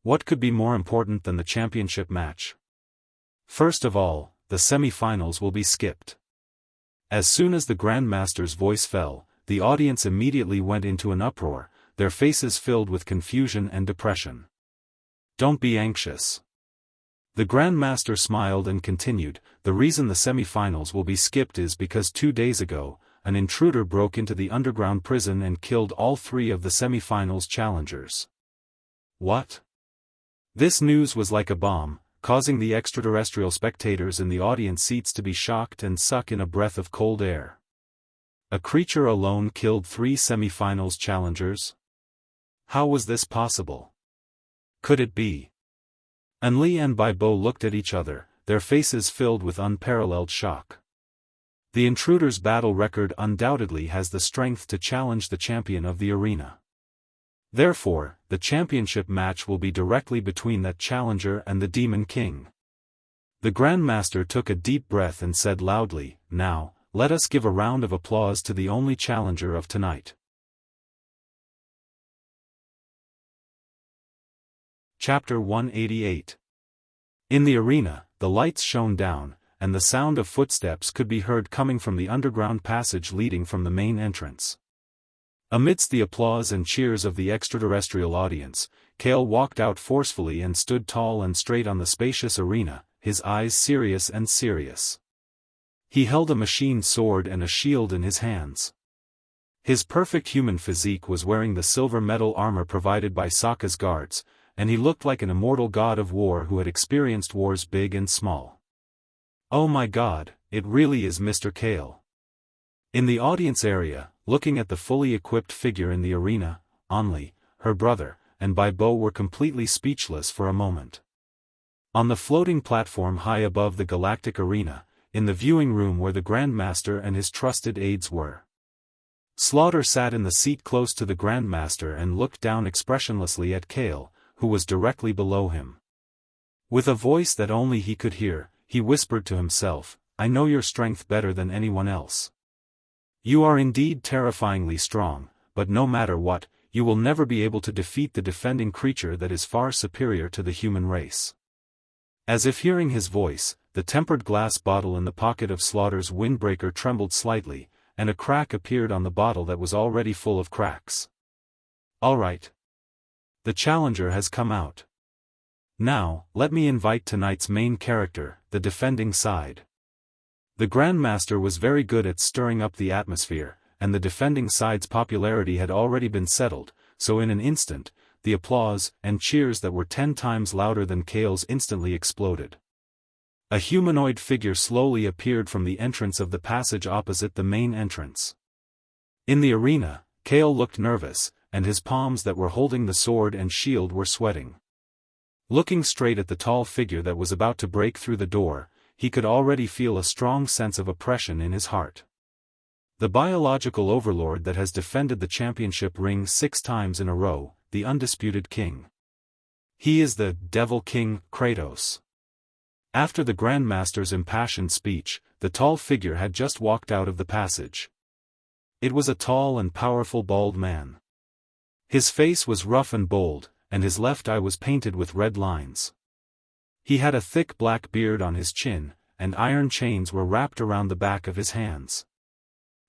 What could be more important than the championship match? First of all, the semi-finals will be skipped. As soon as the Grandmaster's voice fell, the audience immediately went into an uproar, their faces filled with confusion and depression. Don't be anxious. The Grandmaster smiled and continued, the reason the semi-finals will be skipped is because 2 days ago, an intruder broke into the underground prison and killed all 3 of the semi-finals challengers. What? This news was like a bomb, causing the extraterrestrial spectators in the audience seats to be shocked and suck in a breath of cold air. A creature alone killed 3 semi-finals challengers? How was this possible? Could it be? Li and Baibo looked at each other, their faces filled with unparalleled shock. The intruder's battle record undoubtedly has the strength to challenge the champion of the arena. Therefore, the championship match will be directly between that challenger and the Demon King. The Grandmaster took a deep breath and said loudly, now, let us give a round of applause to the only challenger of tonight. Chapter 188. In the arena, the lights shone down, and the sound of footsteps could be heard coming from the underground passage leading from the main entrance. Amidst the applause and cheers of the extraterrestrial audience, Kale walked out forcefully and stood tall and straight on the spacious arena, his eyes serious and serious. He held a machine sword and a shield in his hands. His perfect human physique was wearing the silver metal armor provided by Sokka's guards, and he looked like an immortal god of war who had experienced wars big and small. Oh my god, it really is Mr. Kale. In the audience area, looking at the fully equipped figure in the arena, Anli, her brother, and Baibo were completely speechless for a moment. On the floating platform high above the galactic arena, in the viewing room where the Grandmaster and his trusted aides were. Slaughter sat in the seat close to the Grandmaster and looked down expressionlessly at Kale, who was directly below him. With a voice that only he could hear, he whispered to himself, I know your strength better than anyone else. You are indeed terrifyingly strong, but no matter what, you will never be able to defeat the defending creature that is far superior to the human race. As if hearing his voice, the tempered glass bottle in the pocket of Slaughter's windbreaker trembled slightly, and a crack appeared on the bottle that was already full of cracks. All right. The challenger has come out. Now, let me invite tonight's main character, the defending side. The Grandmaster was very good at stirring up the atmosphere, and the defending side's popularity had already been settled, so in an instant, the applause and cheers that were 10 times louder than Kale's instantly exploded. A humanoid figure slowly appeared from the entrance of the passage opposite the main entrance. In the arena, Kale looked nervous, and his palms that were holding the sword and shield were sweating. Looking straight at the tall figure that was about to break through the door, he could already feel a strong sense of oppression in his heart. The biological overlord that has defended the championship ring 6 times in a row, the undisputed king. He is the Devil King, Kratos. After the Grandmaster's impassioned speech, the tall figure had just walked out of the passage. It was a tall and powerful bald man. His face was rough and bold, and his left eye was painted with red lines. He had a thick black beard on his chin, and iron chains were wrapped around the back of his hands.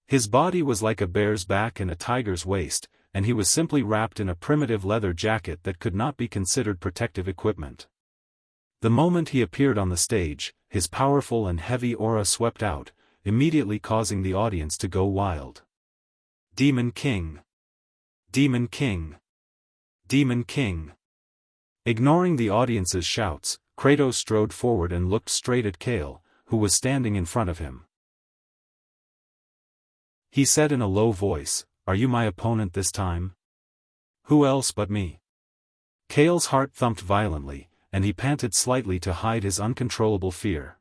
His body was like a bear's back and a tiger's waist, and he was simply wrapped in a primitive leather jacket that could not be considered protective equipment. The moment he appeared on the stage, his powerful and heavy aura swept out, immediately causing the audience to go wild. Demon King! Demon King! Demon King! Ignoring the audience's shouts, Kratos strode forward and looked straight at Kale, who was standing in front of him. He said in a low voice, Are you my opponent this time? Who else but me? Kale's heart thumped violently, and he panted slightly to hide his uncontrollable fear.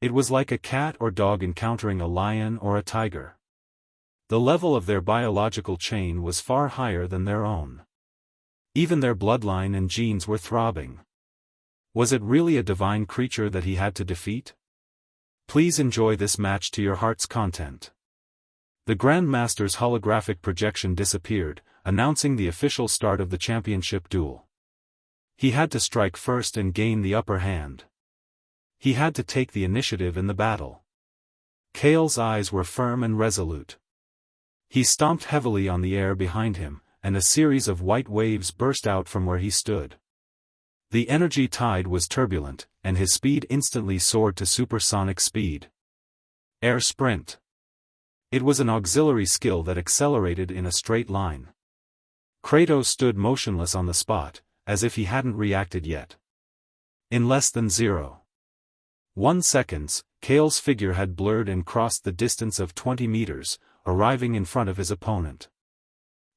It was like a cat or dog encountering a lion or a tiger. The level of their biological chain was far higher than their own. Even their bloodline and genes were throbbing. Was it really a divine creature that he had to defeat? Please enjoy this match to your heart's content. The Grandmaster's holographic projection disappeared, announcing the official start of the championship duel. He had to strike first and gain the upper hand. He had to take the initiative in the battle. Kale's eyes were firm and resolute. He stomped heavily on the air behind him, and a series of white waves burst out from where he stood. The energy tide was turbulent, and his speed instantly soared to supersonic speed. Air sprint. It was an auxiliary skill that accelerated in a straight line. Kratos stood motionless on the spot, as if he hadn't reacted yet. In less than 0.1 seconds, Kale's figure had blurred and crossed the distance of 20 meters, arriving in front of his opponent.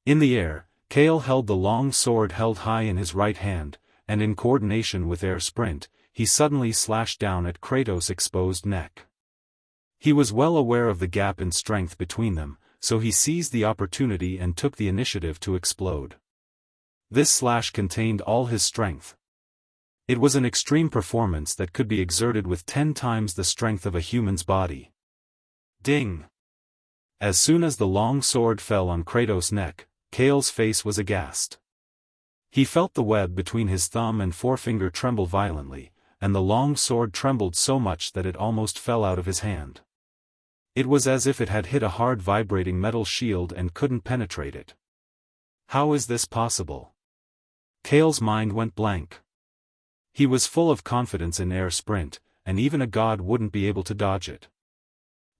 In the air, Kale held the long sword held high in his right hand, and in coordination with air sprint, he suddenly slashed down at Kratos' exposed neck. He was well aware of the gap in strength between them, so he seized the opportunity and took the initiative to explode. This slash contained all his strength. It was an extreme performance that could be exerted with 10 times the strength of a human's body. Ding! As soon as the long sword fell on Kratos' neck, Kale's face was aghast. He felt the web between his thumb and forefinger tremble violently, and the long sword trembled so much that it almost fell out of his hand. It was as if it had hit a hard vibrating metal shield and couldn't penetrate it. How is this possible? Kale's mind went blank. He was full of confidence in air sprint, and even a god wouldn't be able to dodge it.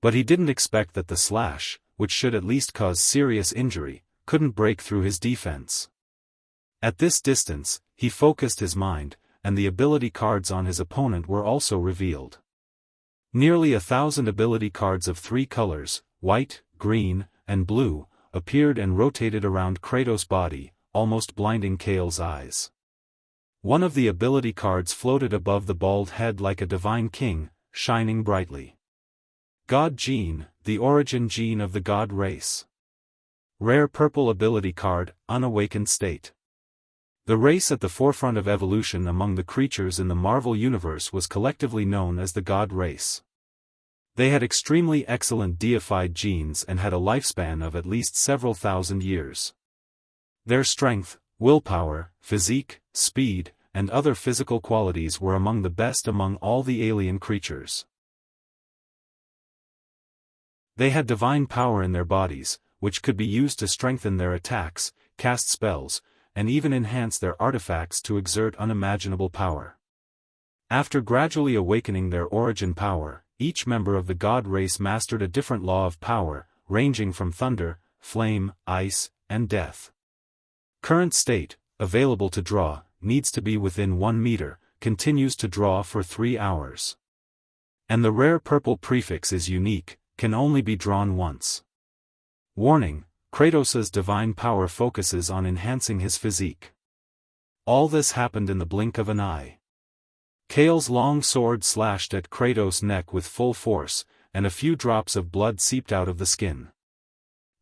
But he didn't expect that the slash, which should at least cause serious injury, couldn't break through his defense. At this distance, he focused his mind, and the ability cards on his opponent were also revealed. Nearly 1,000 ability cards of 3 colors, white, green, and blue, appeared and rotated around Kratos' body, almost blinding Kale's eyes. One of the ability cards floated above the bald head like a divine king, shining brightly. God Gene, the origin gene of the god race. Rare purple ability card, unawakened state. The race at the forefront of evolution among the creatures in the Marvel Universe was collectively known as the God Race. They had extremely excellent deified genes and had a lifespan of at least several thousand years. Their strength, willpower, physique, speed, and other physical qualities were among the best among all the alien creatures. They had divine power in their bodies, which could be used to strengthen their attacks, cast spells, and even enhance their artifacts to exert unimaginable power. After gradually awakening their origin power, each member of the god race mastered a different law of power, ranging from thunder, flame, ice, and death. Current state, available to draw, needs to be within 1 meter, continues to draw for 3 hours. And the rare purple prefix is unique, can only be drawn once. Warning: Kratos' divine power focuses on enhancing his physique. All this happened in the blink of an eye. Kale's long sword slashed at Kratos' neck with full force, and a few drops of blood seeped out of the skin.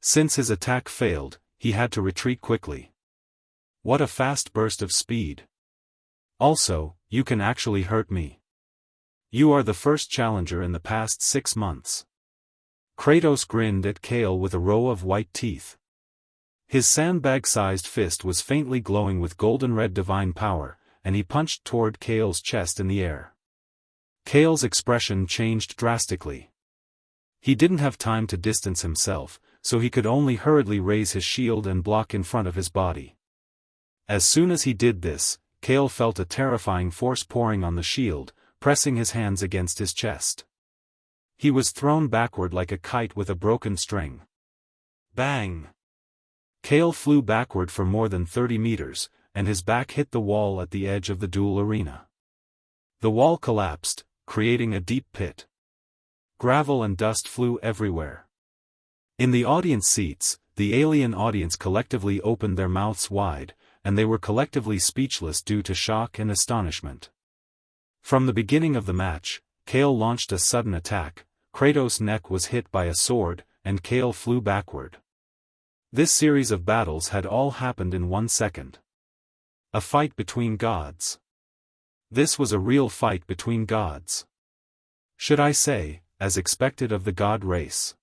Since his attack failed, he had to retreat quickly. What a fast burst of speed. Also, you can actually hurt me. You are the first challenger in the past 6 months. Kratos grinned at Kale with a row of white teeth. His sandbag-sized fist was faintly glowing with golden-red divine power, and he punched toward Kale's chest in the air. Kale's expression changed drastically. He didn't have time to distance himself, so he could only hurriedly raise his shield and block in front of his body. As soon as he did this, Kale felt a terrifying force pouring on the shield, pressing his hands against his chest. He was thrown backward like a kite with a broken string. Bang! Kale flew backward for more than 30 meters, and his back hit the wall at the edge of the duel arena. The wall collapsed, creating a deep pit. Gravel and dust flew everywhere. In the audience seats, the alien audience collectively opened their mouths wide, and they were collectively speechless due to shock and astonishment. From the beginning of the match, Kale launched a sudden attack. Kratos' neck was hit by a sword, and Kale flew backward. This series of battles had all happened in 1 second. A fight between gods. This was a real fight between gods. Should I say, as expected of the god race.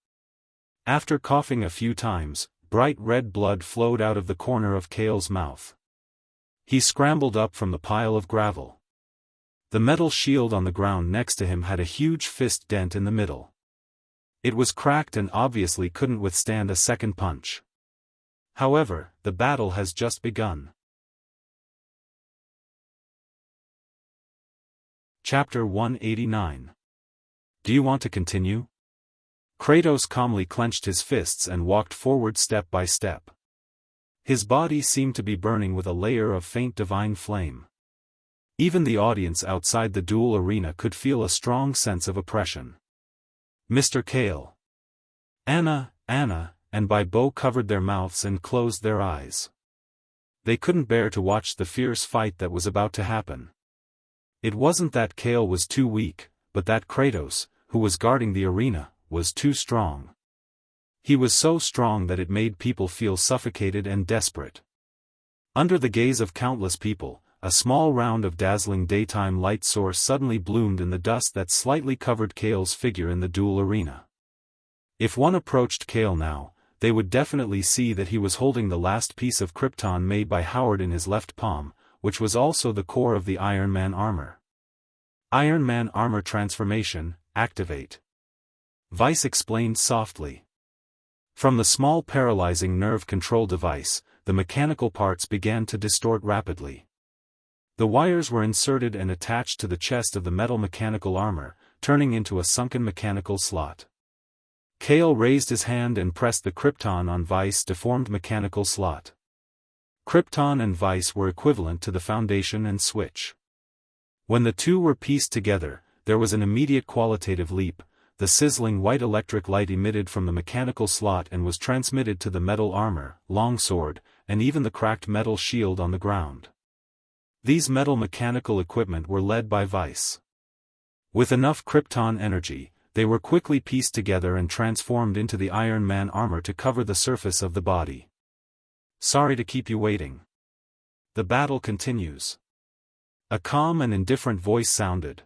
After coughing a few times, bright red blood flowed out of the corner of Kale's mouth. He scrambled up from the pile of gravel. The metal shield on the ground next to him had a huge fist dent in the middle. It was cracked and obviously couldn't withstand a second punch. However, the battle has just begun. Chapter 189. Do you want to continue? Kratos calmly clenched his fists and walked forward step by step. His body seemed to be burning with a layer of faint divine flame. Even the audience outside the duel arena could feel a strong sense of oppression. Mr. Kale, Anna, and Bo covered their mouths and closed their eyes. They couldn't bear to watch the fierce fight that was about to happen. It wasn't that Kale was too weak, but that Kratos, who was guarding the arena, was too strong. He was so strong that it made people feel suffocated and desperate. Under the gaze of countless people, a small round of dazzling daytime light source suddenly bloomed in the dust that slightly covered Kale's figure in the duel arena. If one approached Kale now, they would definitely see that he was holding the last piece of krypton made by Howard in his left palm, which was also the core of the Iron Man armor. Iron Man armor transformation, activate. Weiss explained softly. From the small paralyzing nerve control device, the mechanical parts began to distort rapidly. The wires were inserted and attached to the chest of the metal mechanical armor, turning into a sunken mechanical slot. Kale raised his hand and pressed the krypton on Weiss' deformed mechanical slot. Krypton and Weiss were equivalent to the foundation and switch. When the two were pieced together, there was an immediate qualitative leap. The sizzling white electric light emitted from the mechanical slot and was transmitted to the metal armor, longsword, and even the cracked metal shield on the ground. These metal mechanical equipment were led by Weiss. With enough krypton energy, they were quickly pieced together and transformed into the Iron Man armor to cover the surface of the body. Sorry to keep you waiting. The battle continues. A calm and indifferent voice sounded.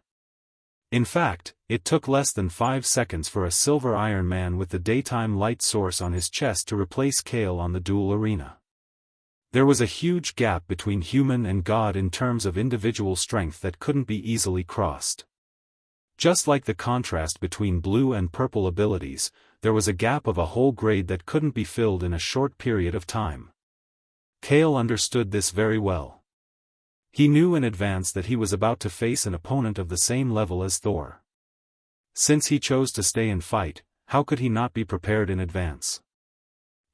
In fact, it took less than 5 seconds for a silver Iron Man with the daytime light source on his chest to replace Kale on the duel arena. There was a huge gap between human and god in terms of individual strength that couldn't be easily crossed. Just like the contrast between blue and purple abilities, there was a gap of a whole grade that couldn't be filled in a short period of time. Kale understood this very well. He knew in advance that he was about to face an opponent of the same level as Thor. Since he chose to stay and fight, how could he not be prepared in advance?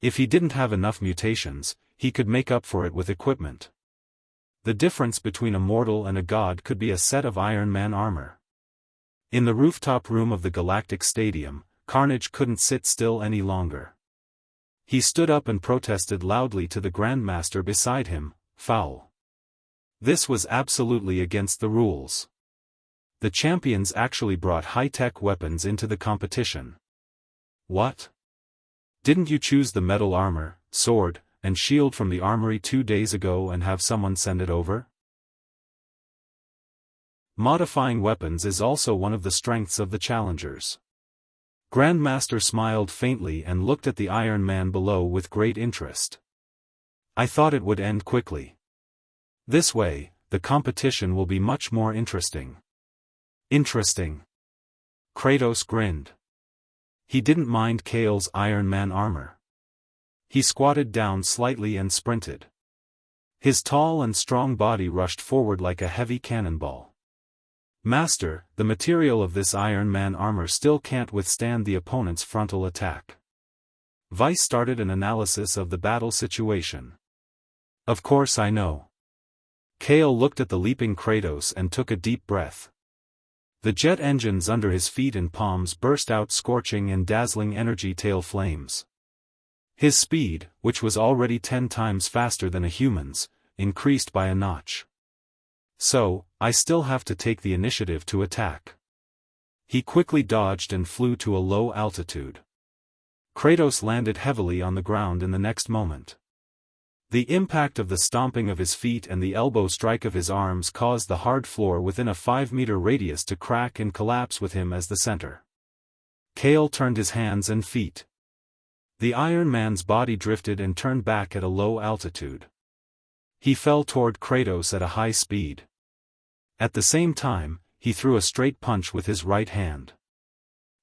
If he didn't have enough mutations, he could make up for it with equipment. The difference between a mortal and a god could be a set of Iron Man armor. In the rooftop room of the Galactic Stadium, Carnage couldn't sit still any longer. He stood up and protested loudly to the Grandmaster beside him, "Foul. This was absolutely against the rules. The champions actually brought high-tech weapons into the competition. What? Didn't you choose the metal armor, sword, and shield from the armory 2 days ago and have someone send it over?" Modifying weapons is also one of the strengths of the challengers. Grandmaster smiled faintly and looked at the Iron Man below with great interest. "I thought it would end quickly. This way, the competition will be much more interesting." Interesting. Kratos grinned. He didn't mind Kale's Iron Man armor. He squatted down slightly and sprinted. His tall and strong body rushed forward like a heavy cannonball. "Master, the material of this Iron Man armor still can't withstand the opponent's frontal attack." Weiss started an analysis of the battle situation. "Of course I know." Kale looked at the leaping Kratos and took a deep breath. The jet engines under his feet and palms burst out scorching and dazzling energy tail flames. His speed, which was already 10 times faster than a human's, increased by a notch. "So, I still have to take the initiative to attack." He quickly dodged and flew to a low altitude. Kratos landed heavily on the ground in the next moment. The impact of the stomping of his feet and the elbow strike of his arms caused the hard floor within a 5-meter radius to crack and collapse with him as the center. Kale turned his hands and feet. The Iron Man's body drifted and turned back at a low altitude. He fell toward Kratos at a high speed. At the same time, he threw a straight punch with his right hand.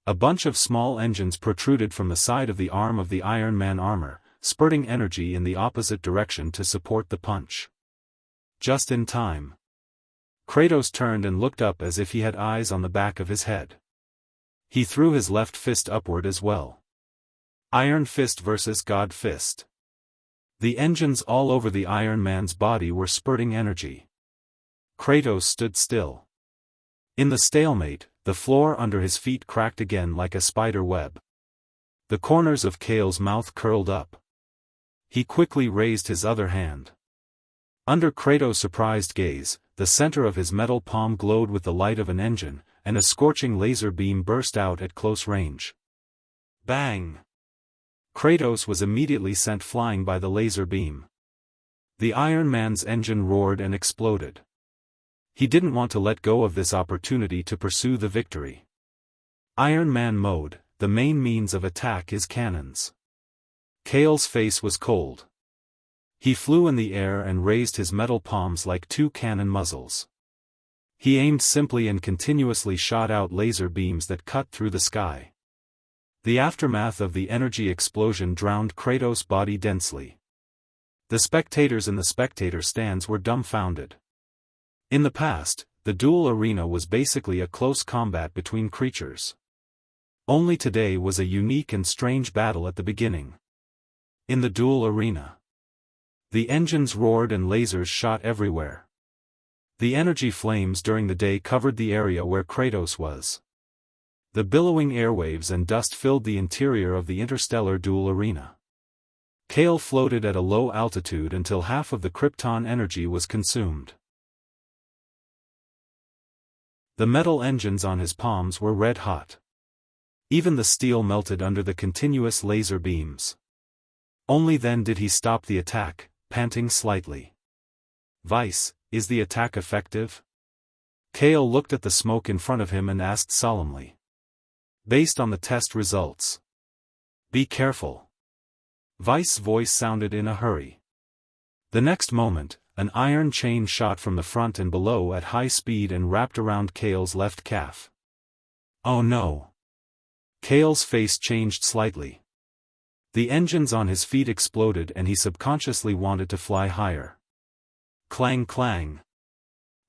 A bunch of small engines protruded from the side of the arm of the Iron Man armor, spurting energy in the opposite direction to support the punch. Just in time. Kratos turned and looked up as if he had eyes on the back of his head. He threw his left fist upward as well. Iron Fist versus God Fist. The engines all over the Iron Man's body were spurting energy. Kratos stood still. In the stalemate, the floor under his feet cracked again like a spider web. The corners of Kale's mouth curled up. He quickly raised his other hand. Under Kratos' surprised gaze, the center of his metal palm glowed with the light of an engine, and a scorching laser beam burst out at close range. Bang! Kratos was immediately sent flying by the laser beam. The Iron Man's engine roared and exploded. He didn't want to let go of this opportunity to pursue the victory. Iron Man mode, the main means of attack is cannons. Kale's face was cold. He flew in the air and raised his metal palms like two cannon muzzles. He aimed simply and continuously shot out laser beams that cut through the sky. The aftermath of the energy explosion drowned Kratos' body densely. The spectators in the spectator stands were dumbfounded. In the past, the duel arena was basically a close combat between creatures. Only today was a unique and strange battle at the beginning. In the duel arena, the engines roared and lasers shot everywhere. The energy flames during the day covered the area where Kratos was. The billowing airwaves and dust filled the interior of the interstellar duel arena. Kale floated at a low altitude until half of the Krypton energy was consumed. The metal engines on his palms were red hot. Even the steel melted under the continuous laser beams. Only then did he stop the attack, panting slightly. Vice, is the attack effective? Kale looked at the smoke in front of him and asked solemnly. Based on the test results. Be careful. Vice's voice sounded in a hurry. The next moment, an iron chain shot from the front and below at high speed and wrapped around Kale's left calf. Oh no. Kale's face changed slightly. The engines on his feet exploded and he subconsciously wanted to fly higher. Clang clang.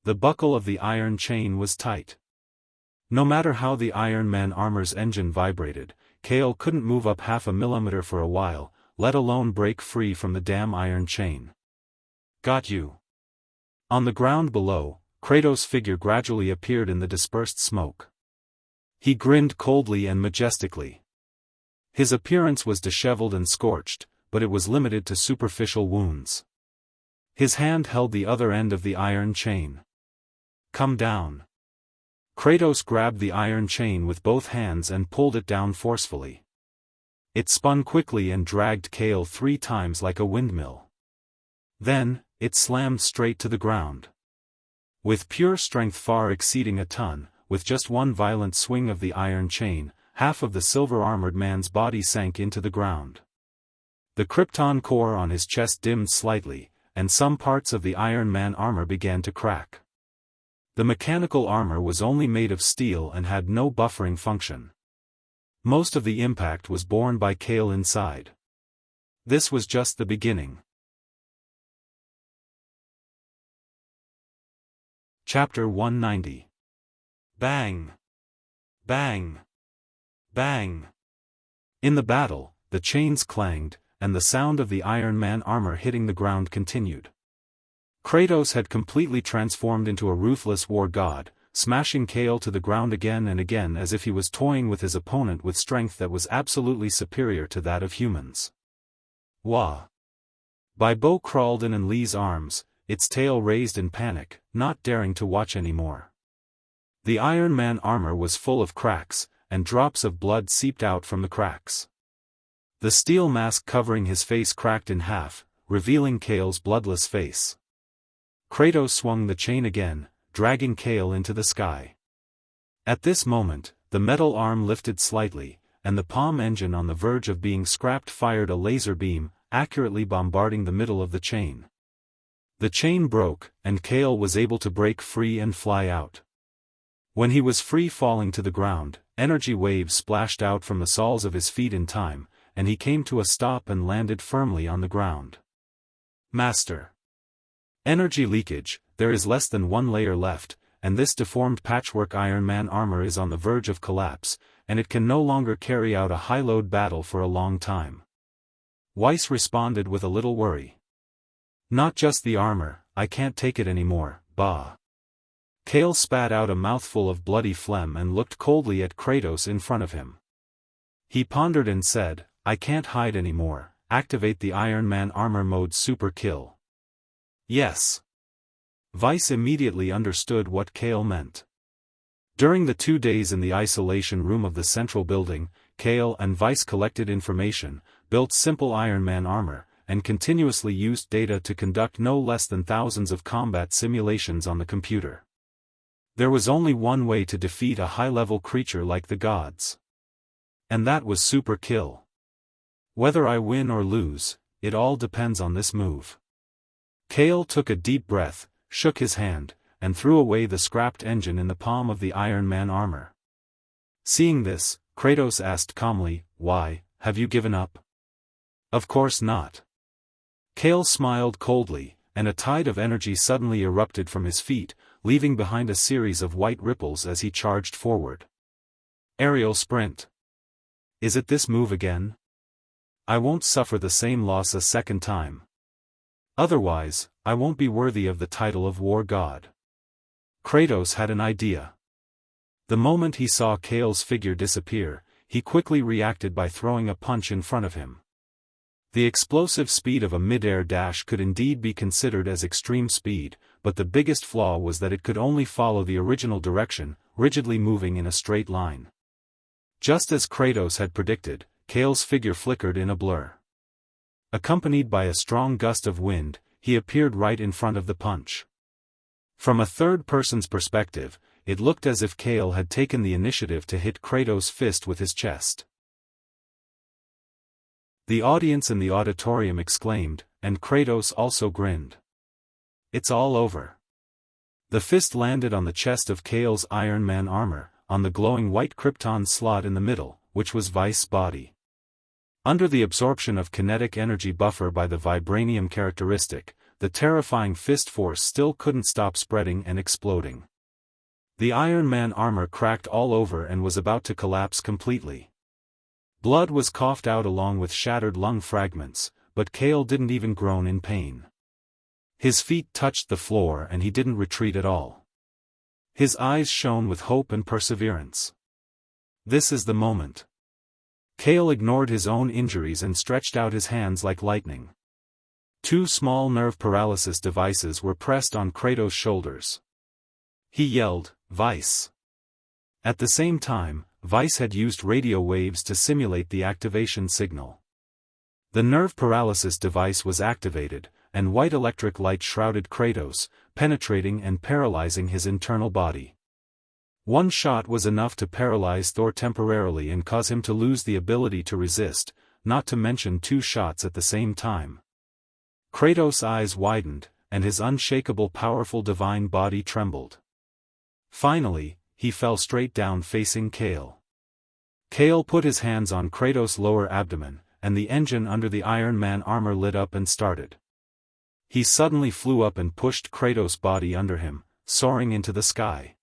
The buckle of the iron chain was tight. No matter how the Iron Man armor's engine vibrated, Kale couldn't move up half a millimeter for a while, let alone break free from the damn iron chain. Got you. On the ground below, Kratos' figure gradually appeared in the dispersed smoke. He grinned coldly and majestically. His appearance was disheveled and scorched, but it was limited to superficial wounds. His hand held the other end of the iron chain. Come down. Kratos grabbed the iron chain with both hands and pulled it down forcefully. It spun quickly and dragged Kale 3 times like a windmill. Then, it slammed straight to the ground. With pure strength far exceeding a ton, with just one violent swing of the iron chain, half of the silver-armored man's body sank into the ground. The Krypton core on his chest dimmed slightly, and some parts of the Iron Man armor began to crack. The mechanical armor was only made of steel and had no buffering function. Most of the impact was borne by Kale inside. This was just the beginning. Chapter 190. Bang! Bang! Bang! In the battle, the chains clanged, and the sound of the Iron Man armor hitting the ground continued. Kratos had completely transformed into a ruthless war god, smashing Kale to the ground again and again as if he was toying with his opponent with strength that was absolutely superior to that of humans. Wah! Bo crawled in Lee's arms, its tail raised in panic, not daring to watch anymore. The Iron Man armor was full of cracks, and drops of blood seeped out from the cracks. The steel mask covering his face cracked in half, revealing Kale's bloodless face. Kratos swung the chain again, dragging Kale into the sky. At this moment, the metal arm lifted slightly, and the palm engine on the verge of being scrapped fired a laser beam, accurately bombarding the middle of the chain. The chain broke, and Kale was able to break free and fly out. When he was free falling to the ground, energy waves splashed out from the soles of his feet in time, and he came to a stop and landed firmly on the ground. Master. Energy leakage, there is less than one layer left, and this deformed patchwork Iron Man armor is on the verge of collapse, and it can no longer carry out a high-load battle for a long time. Weiss responded with a little worry. Not just the armor, I can't take it anymore, bah. Kale spat out a mouthful of bloody phlegm and looked coldly at Kratos in front of him. He pondered and said, I can't hide anymore, activate the Iron Man armor mode super kill. Yes. Weiss immediately understood what Kale meant. During the 2 days in the isolation room of the central building, Kale and Weiss collected information, built simple Iron Man armor, and continuously used data to conduct no less than thousands of combat simulations on the computer. There was only one way to defeat a high-level creature like the gods. And that was super kill. Whether I win or lose, it all depends on this move. Kale took a deep breath, shook his hand, and threw away the scrapped engine in the palm of the Iron Man armor. Seeing this, Kratos asked calmly, Why, have you given up? Of course not. Kale smiled coldly, and a tide of energy suddenly erupted from his feet, leaving behind a series of white ripples as he charged forward. Aerial sprint. Is it this move again? I won't suffer the same loss a second time. Otherwise, I won't be worthy of the title of war god. Kratos had an idea. The moment he saw Kale's figure disappear, he quickly reacted by throwing a punch in front of him. The explosive speed of a mid-air dash could indeed be considered as extreme speed, but the biggest flaw was that it could only follow the original direction, rigidly moving in a straight line. Just as Kratos had predicted, Kale's figure flickered in a blur. Accompanied by a strong gust of wind, he appeared right in front of the punch. From a third person's perspective, it looked as if Kale had taken the initiative to hit Kratos' fist with his chest. The audience in the auditorium exclaimed, and Kratos also grinned. It's all over. The fist landed on the chest of Kale's Iron Man armor, on the glowing white krypton slot in the middle, which was Weiss' body. Under the absorption of kinetic energy buffer by the vibranium characteristic, the terrifying fist force still couldn't stop spreading and exploding. The Iron Man armor cracked all over and was about to collapse completely. Blood was coughed out along with shattered lung fragments, but Kale didn't even groan in pain. His feet touched the floor and he didn't retreat at all. His eyes shone with hope and perseverance. This is the moment. Kale ignored his own injuries and stretched out his hands like lightning. 2 small nerve paralysis devices were pressed on Kratos' shoulders. He yelled, Weiss. At the same time, Weiss had used radio waves to simulate the activation signal. The nerve paralysis device was activated, and white electric light shrouded Kratos, penetrating and paralyzing his internal body. One shot was enough to paralyze Thor temporarily and cause him to lose the ability to resist, not to mention 2 shots at the same time. Kratos' eyes widened, and his unshakable powerful divine body trembled. Finally, he fell straight down facing Kale. Kale put his hands on Kratos' lower abdomen, and the engine under the Iron Man armor lit up and started. He suddenly flew up and pushed Kratos' body under him, soaring into the sky.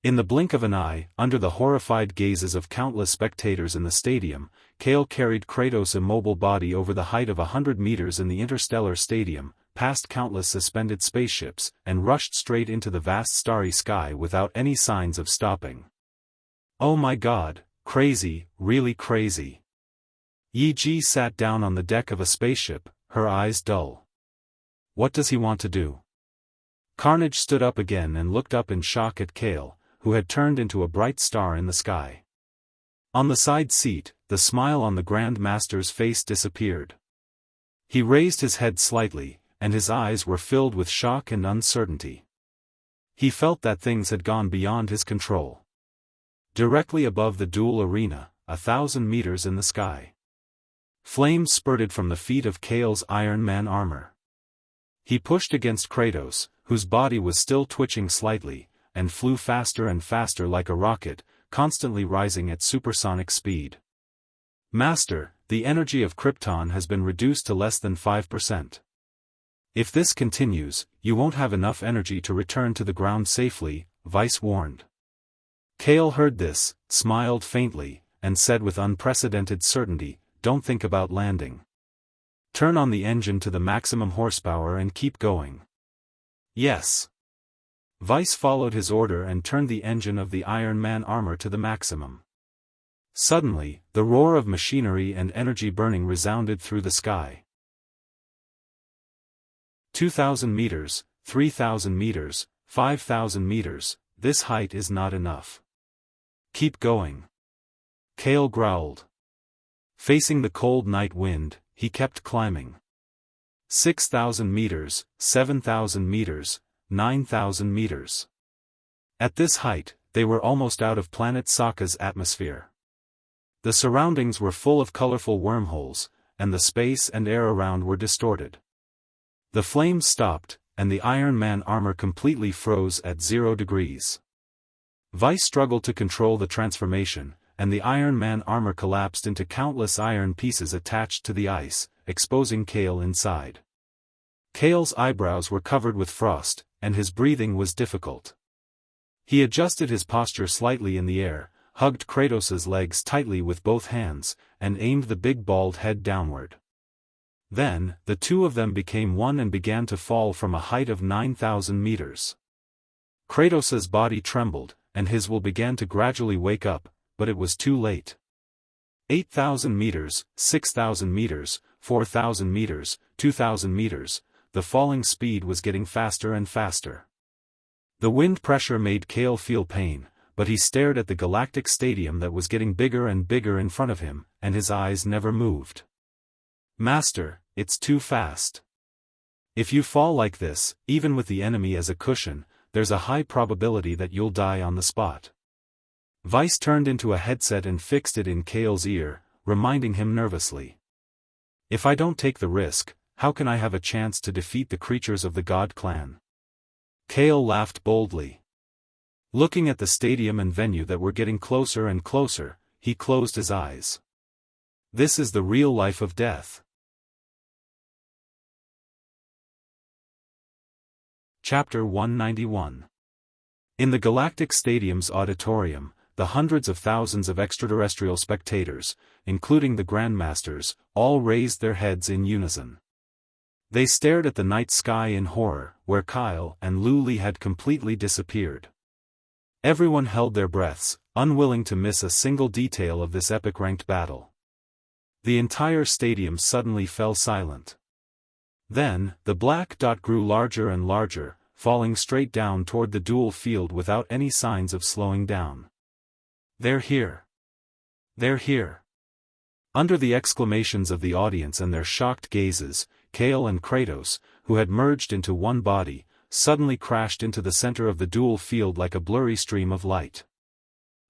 In the blink of an eye, under the horrified gazes of countless spectators in the stadium, Kale carried Kratos' immobile body over the height of 100 meters in the interstellar stadium, past countless suspended spaceships, and rushed straight into the vast starry sky without any signs of stopping. Oh my God, crazy, really crazy. Yi Ji sat down on the deck of a spaceship, her eyes dull. What does he want to do? Carnage stood up again and looked up in shock at Kale, who had turned into a bright star in the sky. On the side seat, the smile on the Grand Master's face disappeared. He raised his head slightly, and his eyes were filled with shock and uncertainty. He felt that things had gone beyond his control. Directly above the duel arena, 1,000 meters in the sky, flames spurted from the feet of Kale's Iron Man armor. He pushed against Kratos, whose body was still twitching slightly, and flew faster and faster like a rocket, constantly rising at supersonic speed. Master, the energy of Krypton has been reduced to less than 5%. If this continues, you won't have enough energy to return to the ground safely, Vice warned. Kale heard this, smiled faintly, and said with unprecedented certainty, "Don't think about landing. Turn on the engine to the maximum horsepower and keep going." "Yes." Vice followed his order and turned the engine of the Iron Man armor to the maximum. Suddenly, the roar of machinery and energy burning resounded through the sky. 2,000 meters, 3,000 meters, 5,000 meters, this height is not enough. Keep going. Kale growled. Facing the cold night wind, he kept climbing. 6,000 meters, 7,000 meters, 9,000 meters. At this height, they were almost out of planet Sokka's atmosphere. The surroundings were full of colorful wormholes, and the space and air around were distorted. The flames stopped, and the Iron Man armor completely froze at 0 degrees. Vice struggled to control the transformation, and the Iron Man armor collapsed into countless iron pieces attached to the ice, exposing Kale inside. Kale's eyebrows were covered with frost, and his breathing was difficult. He adjusted his posture slightly in the air, hugged Kratos's legs tightly with both hands, and aimed the big bald head downward. Then, the two of them became one and began to fall from a height of 9,000 meters. Kratos's body trembled, and his will began to gradually wake up, but it was too late. 8,000 meters, 6,000 meters, 4,000 meters, 2,000 meters, the falling speed was getting faster and faster. The wind pressure made Kale feel pain, but he stared at the galactic stadium that was getting bigger and bigger in front of him, and his eyes never moved. "Master, it's too fast. If you fall like this, even with the enemy as a cushion, there's a high probability that you'll die on the spot." Vice turned into a headset and fixed it in Kale's ear, reminding him nervously. "If I don't take the risk, how can I have a chance to defeat the creatures of the God Clan?" Kale laughed boldly. Looking at the stadium and venue that were getting closer and closer, he closed his eyes. This is the real life of death. Chapter 191. In the Galactic Stadium's auditorium, the hundreds of thousands of extraterrestrial spectators, including the Grandmasters, all raised their heads in unison. They stared at the night sky in horror, where Kyle and Luli had completely disappeared. Everyone held their breaths, unwilling to miss a single detail of this epic-ranked battle. The entire stadium suddenly fell silent. Then, the black dot grew larger and larger, falling straight down toward the duel field without any signs of slowing down. "They're here! They're here!" Under the exclamations of the audience and their shocked gazes, Kale and Kratos, who had merged into one body, suddenly crashed into the center of the duel field like a blurry stream of light.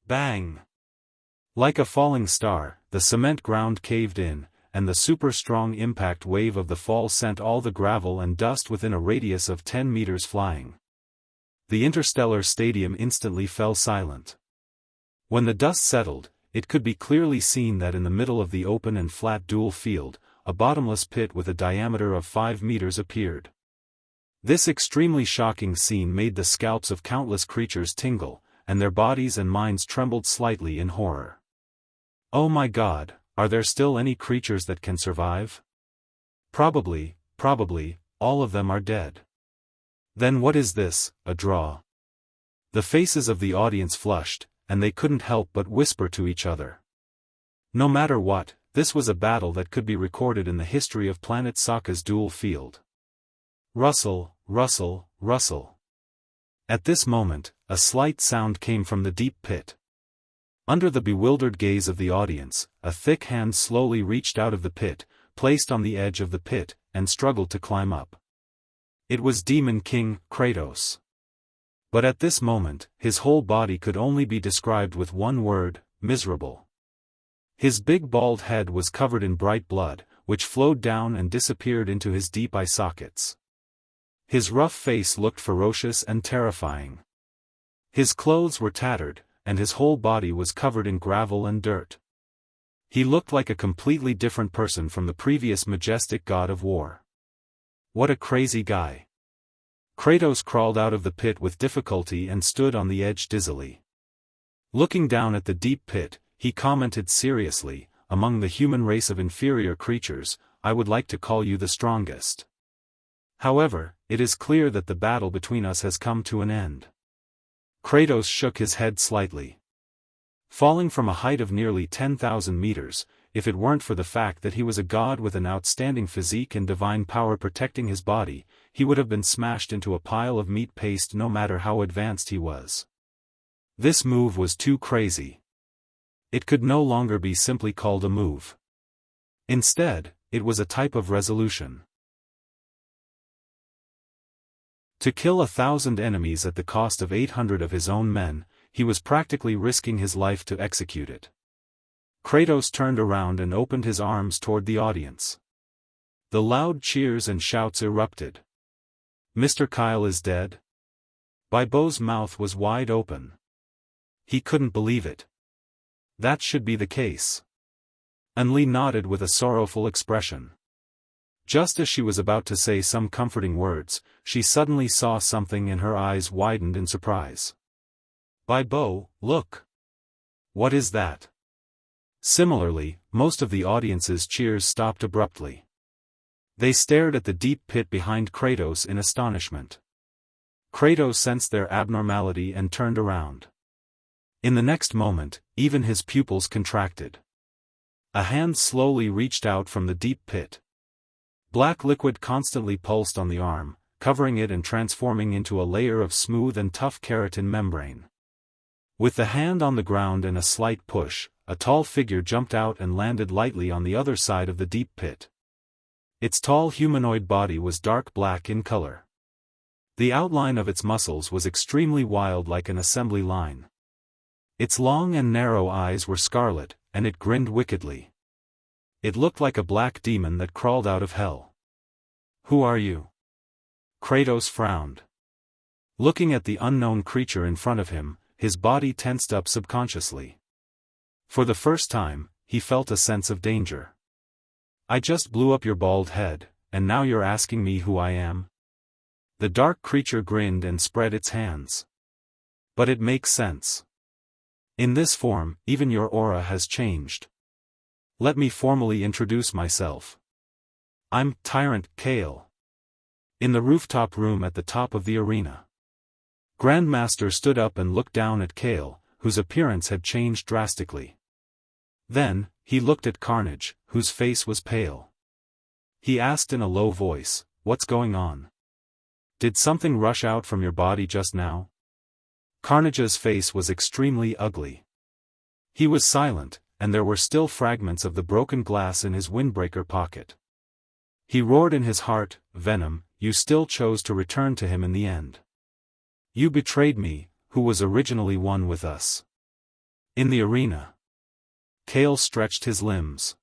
Bang! Like a falling star, the cement ground caved in, and the super-strong impact wave of the fall sent all the gravel and dust within a radius of 10 meters flying. The interstellar stadium instantly fell silent. When the dust settled, it could be clearly seen that in the middle of the open and flat duel field, a bottomless pit with a diameter of 5 meters appeared. This extremely shocking scene made the scalps of countless creatures tingle, and their bodies and minds trembled slightly in horror. "Oh my God, are there still any creatures that can survive? Probably, all of them are dead. Then what is this, a draw?" The faces of the audience flushed, and they couldn't help but whisper to each other. No matter what, this was a battle that could be recorded in the history of Planet Sokka's duel field. Rustle, rustle, rustle. At this moment, a slight sound came from the deep pit. Under the bewildered gaze of the audience, a thick hand slowly reached out of the pit, placed on the edge of the pit, and struggled to climb up. It was Demon King Kratos. But at this moment, his whole body could only be described with one word: miserable. His big bald head was covered in bright blood, which flowed down and disappeared into his deep eye sockets. His rough face looked ferocious and terrifying. His clothes were tattered, and his whole body was covered in gravel and dirt. He looked like a completely different person from the previous majestic god of war. What a crazy guy. Kratos crawled out of the pit with difficulty and stood on the edge dizzily. Looking down at the deep pit, he commented seriously, "Among the human race of inferior creatures, I would like to call you the strongest. However, it is clear that the battle between us has come to an end." Kratos shook his head slightly. Falling from a height of nearly 10,000 meters, if it weren't for the fact that he was a god with an outstanding physique and divine power protecting his body, he would have been smashed into a pile of meat paste no matter how advanced he was. This move was too crazy. It could no longer be simply called a move. Instead, it was a type of resolution. To kill 1,000 enemies at the cost of 800 of his own men, he was practically risking his life to execute it. Kratos turned around and opened his arms toward the audience. The loud cheers and shouts erupted. "Mr. Kyle is dead?" Baibo's mouth was wide open. He couldn't believe it. That should be the case. Anli nodded with a sorrowful expression. Just as she was about to say some comforting words, she suddenly saw something and her eyes widened in surprise. "Baibo, look! What is that?" Similarly, most of the audience's cheers stopped abruptly. They stared at the deep pit behind Kratos in astonishment. Kratos sensed their abnormality and turned around. In the next moment, even his pupils contracted. A hand slowly reached out from the deep pit. Black liquid constantly pulsed on the arm, covering it and transforming into a layer of smooth and tough keratin membrane. With the hand on the ground and a slight push, a tall figure jumped out and landed lightly on the other side of the deep pit. Its tall humanoid body was dark black in color. The outline of its muscles was extremely wild, like an assembly line. Its long and narrow eyes were scarlet, and it grinned wickedly. It looked like a black demon that crawled out of hell. "Who are you?" Kratos frowned. Looking at the unknown creature in front of him, his body tensed up subconsciously. For the first time, he felt a sense of danger. "I just blew up your bald head, and now you're asking me who I am?" The dark creature grinned and spread its hands. "But it makes sense. In this form, even your aura has changed. Let me formally introduce myself. I'm Tyrant Kale." In the rooftop room at the top of the arena, Grandmaster stood up and looked down at Kale, whose appearance had changed drastically. Then, he looked at Carnage, whose face was pale. He asked in a low voice, "What's going on? Did something rush out from your body just now?" Carnage's face was extremely ugly. He was silent, and there were still fragments of the broken glass in his windbreaker pocket. He roared in his heart, "Venom, you still chose to return to him in the end. You betrayed me, who was originally one with us." In the arena, Kale stretched his limbs.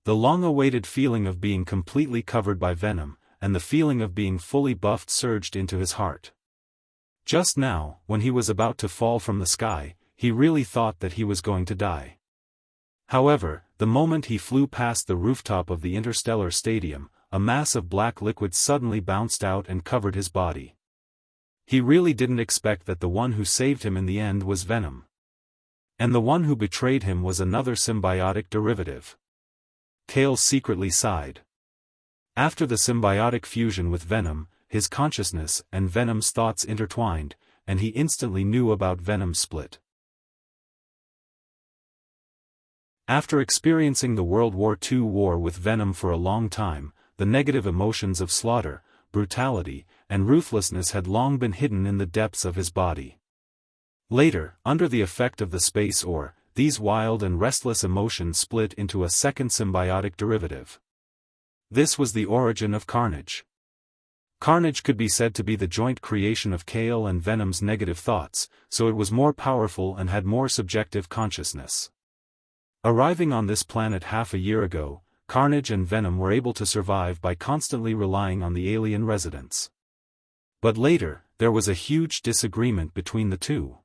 The long-awaited feeling of being completely covered by venom, and the feeling of being fully buffed surged into his heart. Just now, when he was about to fall from the sky, he really thought that he was going to die. However, the moment he flew past the rooftop of the Interstellar Stadium, a mass of black liquid suddenly bounced out and covered his body. He really didn't expect that the one who saved him in the end was Venom. And the one who betrayed him was another symbiotic derivative. Kale secretly sighed. After the symbiotic fusion with Venom, his consciousness and Venom's thoughts intertwined, and he instantly knew about Venom's split. After experiencing the World War II war with Venom for a long time, the negative emotions of slaughter, brutality, and ruthlessness had long been hidden in the depths of his body. Later, under the effect of the space ore, these wild and restless emotions split into a second symbiotic derivative. This was the origin of carnage. Carnage could be said to be the joint creation of Kale and Venom's negative thoughts, so it was more powerful and had more subjective consciousness. Arriving on this planet half a year ago, Carnage and Venom were able to survive by constantly relying on the alien residents. But later, there was a huge disagreement between the two.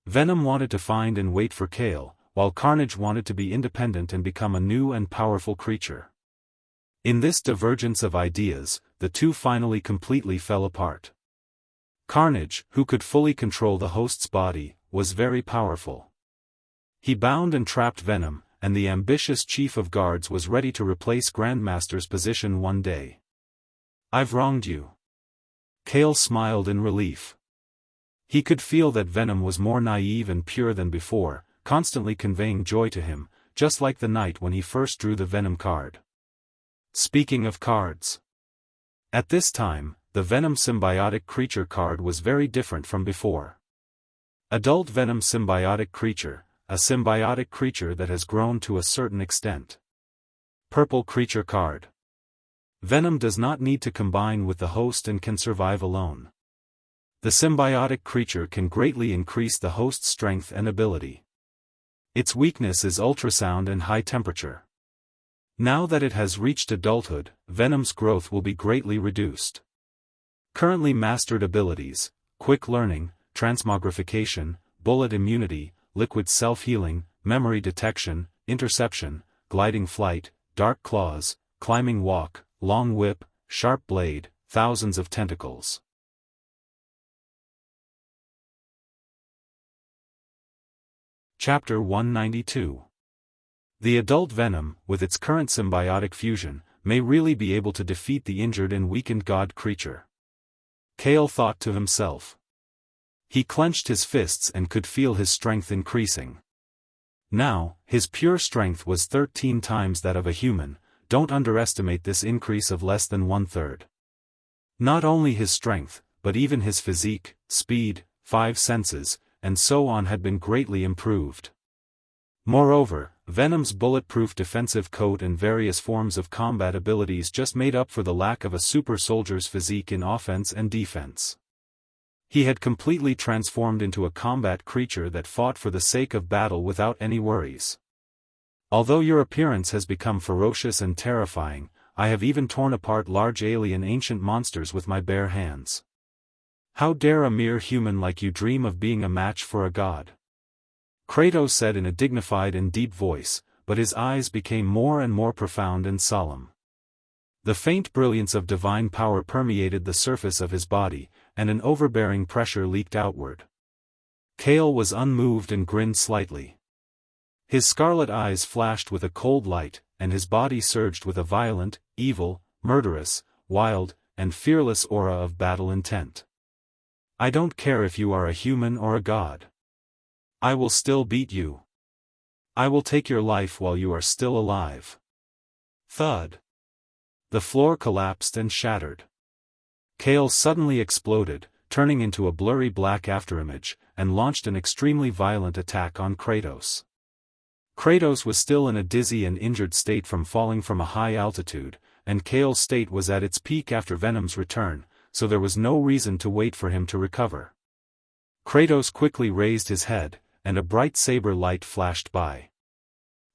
Venom wanted to find and wait for Kale, while Carnage wanted to be independent and become a new and powerful creature. In this divergence of ideas, the two finally completely fell apart. Carnage, who could fully control the host's body, was very powerful. He bound and trapped Venom, and the ambitious chief of guards was ready to replace Grandmaster's position one day. "I've wronged you." Kale smiled in relief. He could feel that Venom was more naive and pure than before, constantly conveying joy to him, just like the night when he first drew the Venom card. Speaking of cards. At this time, the Venom symbiotic creature card was very different from before. Adult Venom symbiotic creature, a symbiotic creature that has grown to a certain extent. Purple creature card. Venom does not need to combine with the host and can survive alone. The symbiotic creature can greatly increase the host's strength and ability. Its weakness is ultrasound and high temperature. Now that it has reached adulthood, Venom's growth will be greatly reduced. Currently mastered abilities: quick learning, transmogrification, bullet immunity, liquid self-healing, memory detection, interception, gliding flight, dark claws, climbing walk, long whip, sharp blade, thousands of tentacles. Chapter 192. The adult Venom, with its current symbiotic fusion, may really be able to defeat the injured and weakened god creature. Kale thought to himself. He clenched his fists and could feel his strength increasing. Now, his pure strength was 13 times that of a human. Don't underestimate this increase of less than 1/3. Not only his strength, but even his physique, speed, 5 senses, and so on had been greatly improved. Moreover, Venom's bulletproof defensive coat and various forms of combat abilities just made up for the lack of a super soldier's physique in offense and defense. He had completely transformed into a combat creature that fought for the sake of battle without any worries. Although your appearance has become ferocious and terrifying, I have even torn apart large alien ancient monsters with my bare hands. How dare a mere human like you dream of being a match for a god? Kratos said in a dignified and deep voice, but his eyes became more and more profound and solemn. The faint brilliance of divine power permeated the surface of his body, and an overbearing pressure leaked outward. Kale was unmoved and grinned slightly. His scarlet eyes flashed with a cold light, and his body surged with a violent, evil, murderous, wild, and fearless aura of battle intent. I don't care if you are a human or a god. I will still beat you. I will take your life while you are still alive. Thud. The floor collapsed and shattered. Kale suddenly exploded, turning into a blurry black afterimage, and launched an extremely violent attack on Kratos. Kratos was still in a dizzy and injured state from falling from a high altitude, and Kale's state was at its peak after Venom's return, so there was no reason to wait for him to recover. Kratos quickly raised his head, and a bright saber light flashed by.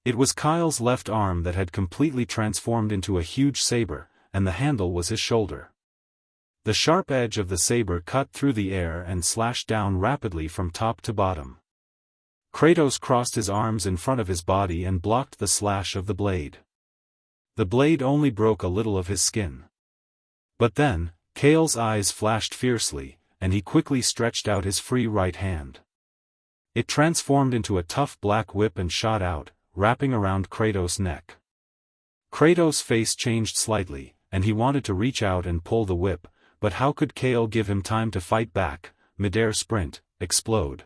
It was Kyle's left arm that had completely transformed into a huge saber, and the handle was his shoulder. The sharp edge of the saber cut through the air and slashed down rapidly from top to bottom. Kratos crossed his arms in front of his body and blocked the slash of the blade. The blade only broke a little of his skin. But then, Kale's eyes flashed fiercely, and he quickly stretched out his free right hand. It transformed into a tough black whip and shot out, wrapping around Kratos' neck. Kratos' face changed slightly, and he wanted to reach out and pull the whip, but how could Kale give him time to fight back? Midair sprint, explode.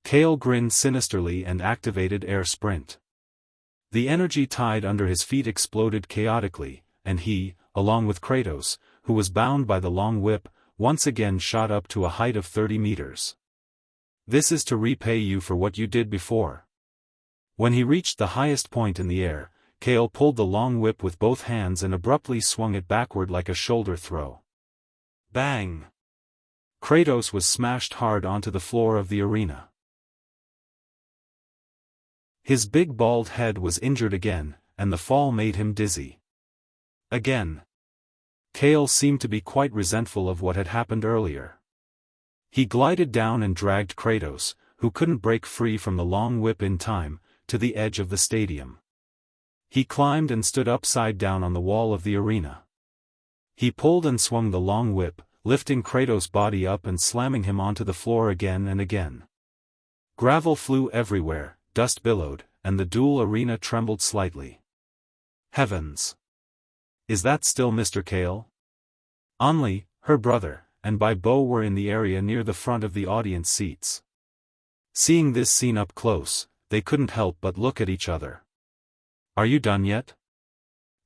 Kale grinned sinisterly and activated air sprint. The energy tied under his feet exploded chaotically, and he, along with Kratos, who was bound by the long whip, once again shot up to a height of 30 meters. This is to repay you for what you did before. When he reached the highest point in the air, Kale pulled the long whip with both hands and abruptly swung it backward like a shoulder throw. Bang! Kratos was smashed hard onto the floor of the arena. His big bald head was injured again, and the fall made him dizzy. Again. Kale seemed to be quite resentful of what had happened earlier. He glided down and dragged Kratos, who couldn't break free from the long whip in time, to the edge of the stadium. He climbed and stood upside down on the wall of the arena. He pulled and swung the long whip, lifting Kratos' body up and slamming him onto the floor again and again. Gravel flew everywhere, dust billowed, and the duel arena trembled slightly. Heavens! Is that still Mr. Kale? Only, her brother, and Bo were in the area near the front of the audience seats. Seeing this scene up close, they couldn't help but look at each other. Are you done yet?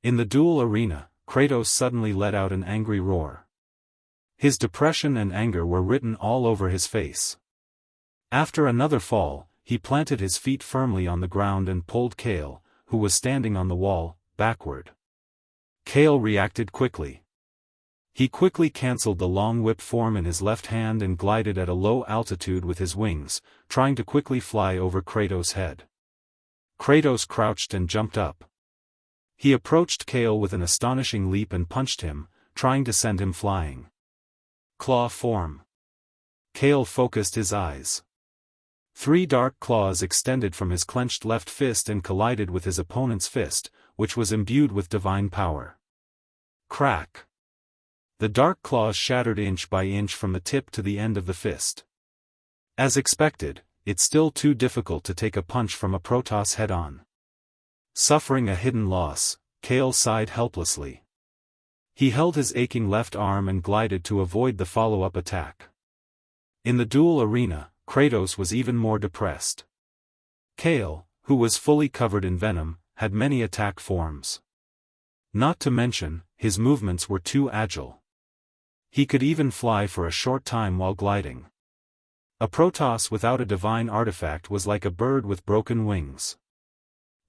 In the duel arena, Kratos suddenly let out an angry roar. His depression and anger were written all over his face. After another fall, he planted his feet firmly on the ground and pulled Kale, who was standing on the wall, backward. Kale reacted quickly. He quickly cancelled the long whip form in his left hand and glided at a low altitude with his wings, trying to quickly fly over Kratos' head. Kratos crouched and jumped up. He approached Kale with an astonishing leap and punched him, trying to send him flying. Claw form. Kale focused his eyes. 3 dark claws extended from his clenched left fist and collided with his opponent's fist, which was imbued with divine power. Crack! The dark claws shattered inch by inch from the tip to the end of the fist. As expected, it's still too difficult to take a punch from a Protoss head-on. Suffering a hidden loss, Kale sighed helplessly. He held his aching left arm and glided to avoid the follow-up attack. In the duel arena, Kratos was even more depressed. Kale, who was fully covered in venom, had many attack forms. Not to mention, his movements were too agile. He could even fly for a short time while gliding. A Protoss without a divine artifact was like a bird with broken wings.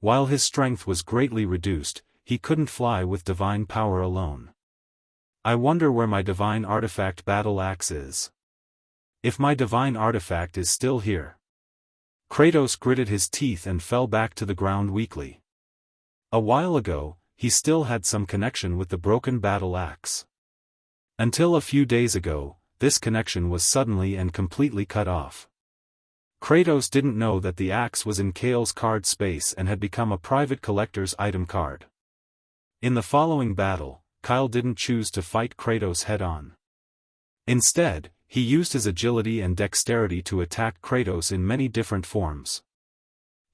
While his strength was greatly reduced, he couldn't fly with divine power alone. I wonder where my divine artifact battle axe is. If my divine artifact is still here. Kratos gritted his teeth and fell back to the ground weakly. A while ago, he still had some connection with the broken battle axe. Until a few days ago, this connection was suddenly and completely cut off. Kratos didn't know that the axe was in Kale's card space and had become a private collector's item card. In the following battle, Kyle didn't choose to fight Kratos head-on. Instead, he used his agility and dexterity to attack Kratos in many different forms.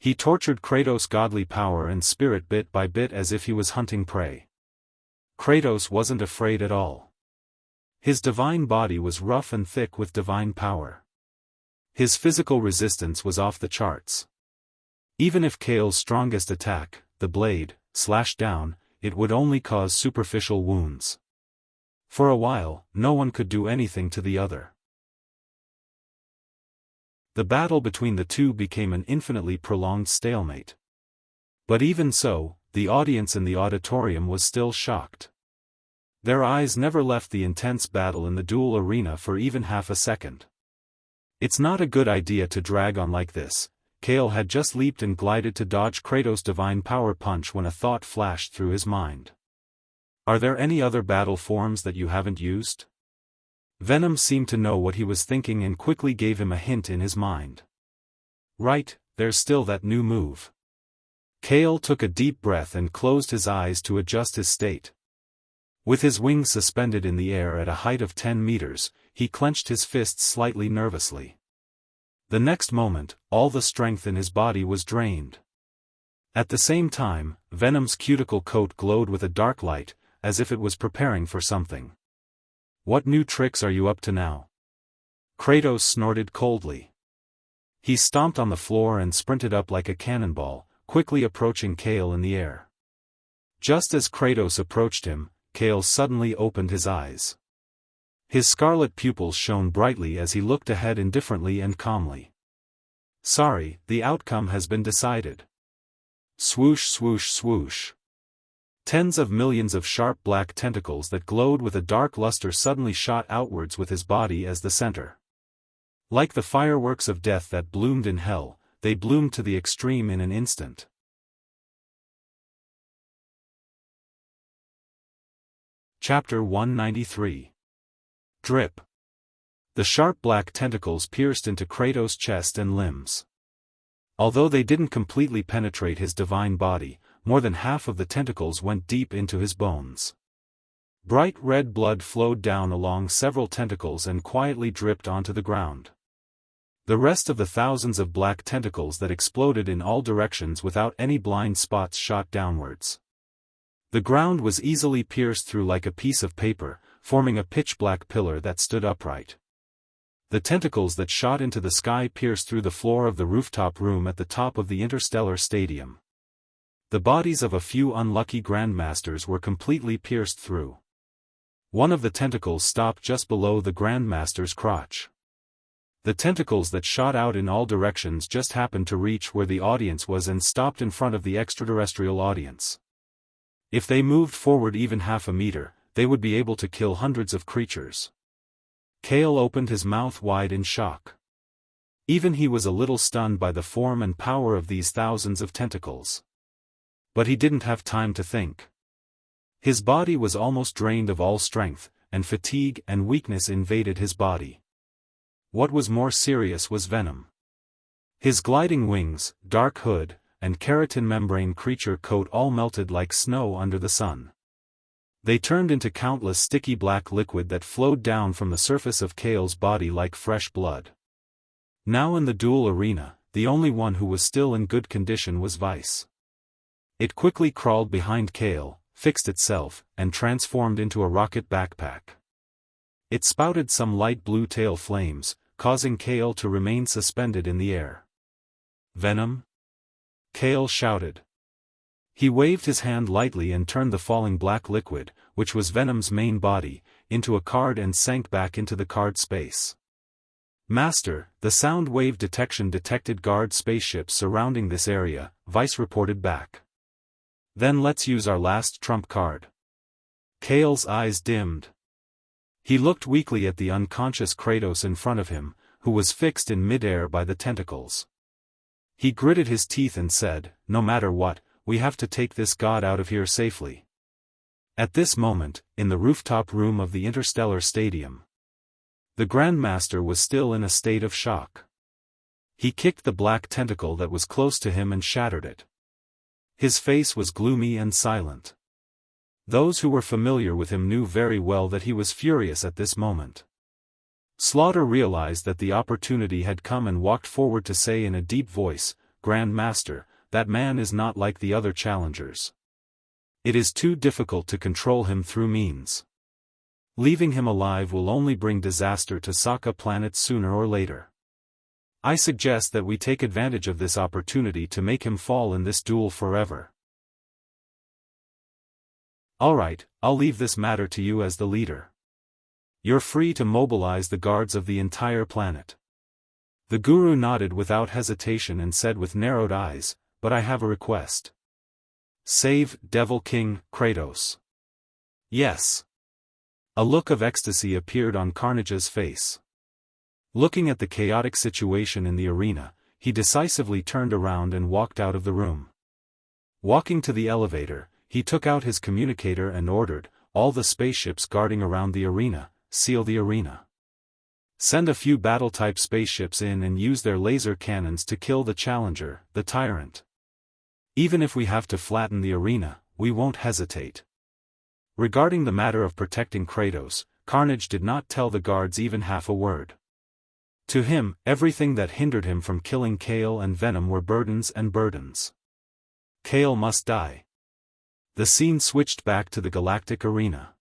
He tortured Kratos' godly power and spirit bit by bit as if he was hunting prey. Kratos wasn't afraid at all. His divine body was rough and thick with divine power. His physical resistance was off the charts. Even if Kale's strongest attack, the blade, slashed down, it would only cause superficial wounds. For a while, no one could do anything to the other. The battle between the two became an infinitely prolonged stalemate. But even so, the audience in the auditorium was still shocked. Their eyes never left the intense battle in the duel arena for even half a second. It's not a good idea to drag on like this. Kale had just leaped and glided to dodge Kratos' divine power punch when a thought flashed through his mind. Are there any other battle forms that you haven't used? Venom seemed to know what he was thinking and quickly gave him a hint in his mind. Right, there's still that new move. Kale took a deep breath and closed his eyes to adjust his state. With his wings suspended in the air at a height of 10 meters, he clenched his fists slightly nervously. The next moment, all the strength in his body was drained. At the same time, Venom's cuticle coat glowed with a dark light, as if it was preparing for something. What new tricks are you up to now? Kratos snorted coldly. He stomped on the floor and sprinted up like a cannonball, quickly approaching Kale in the air. Just as Kratos approached him, Kale suddenly opened his eyes. His scarlet pupils shone brightly as he looked ahead indifferently and calmly. "Sorry, the outcome has been decided." Swoosh swoosh swoosh. Tens of millions of sharp black tentacles that glowed with a dark luster suddenly shot outwards with his body as the center. Like the fireworks of death that bloomed in hell, they bloomed to the extreme in an instant. Chapter 193. Drip. The sharp black tentacles pierced into Kratos' chest and limbs. Although they didn't completely penetrate his divine body, more than half of the tentacles went deep into his bones. Bright red blood flowed down along several tentacles and quietly dripped onto the ground. The rest of the thousands of black tentacles that exploded in all directions without any blind spots shot downwards. The ground was easily pierced through like a piece of paper, forming a pitch-black pillar that stood upright. The tentacles that shot into the sky pierced through the floor of the rooftop room at the top of the interstellar stadium. The bodies of a few unlucky grandmasters were completely pierced through. One of the tentacles stopped just below the grandmaster's crotch. The tentacles that shot out in all directions just happened to reach where the audience was and stopped in front of the extraterrestrial audience. If they moved forward even half a meter, they would be able to kill hundreds of creatures. Kale opened his mouth wide in shock. Even he was a little stunned by the form and power of these thousands of tentacles. But he didn't have time to think. His body was almost drained of all strength, and fatigue and weakness invaded his body. What was more serious was venom. His gliding wings, dark hood, and keratin membrane creature coat all melted like snow under the sun. They turned into countless sticky black liquid that flowed down from the surface of Kale's body like fresh blood. Now in the duel arena, the only one who was still in good condition was Vice. It quickly crawled behind Kale, fixed itself, and transformed into a rocket backpack. It spouted some light blue tail flames, causing Kale to remain suspended in the air. "Venom?" Kale shouted. He waved his hand lightly and turned the falling black liquid, which was Venom's main body, into a card and sank back into the card space. "Master, the sound wave detection detected guard spaceships surrounding this area," Vice reported back. "Then let's use our last trump card." Kale's eyes dimmed. He looked weakly at the unconscious Kratos in front of him, who was fixed in midair by the tentacles. He gritted his teeth and said, "No matter what, we have to take this god out of here safely." At this moment, in the rooftop room of the interstellar stadium, the Grandmaster was still in a state of shock. He kicked the black tentacle that was close to him and shattered it. His face was gloomy and silent. Those who were familiar with him knew very well that he was furious at this moment. Slaughter realized that the opportunity had come and walked forward to say in a deep voice, "Grand Master, that man is not like the other challengers. It is too difficult to control him through means. Leaving him alive will only bring disaster to Sokka planet sooner or later. I suggest that we take advantage of this opportunity to make him fall in this duel forever." "Alright, I'll leave this matter to you as the leader. You're free to mobilize the guards of the entire planet." The guru nodded without hesitation and said with narrowed eyes, "But I have a request." "Save Devil King Kratos." "Yes." A look of ecstasy appeared on Carnage's face. Looking at the chaotic situation in the arena, he decisively turned around and walked out of the room. Walking to the elevator, he took out his communicator and ordered, "All the spaceships guarding around the arena, seal the arena. Send a few battle-type spaceships in and use their laser cannons to kill the challenger, the tyrant. Even if we have to flatten the arena, we won't hesitate." Regarding the matter of protecting Kratos, Carnage did not tell the guards even half a word. To him, everything that hindered him from killing Kale and Venom were burdens and burdens. Kale must die. The scene switched back to the galactic arena.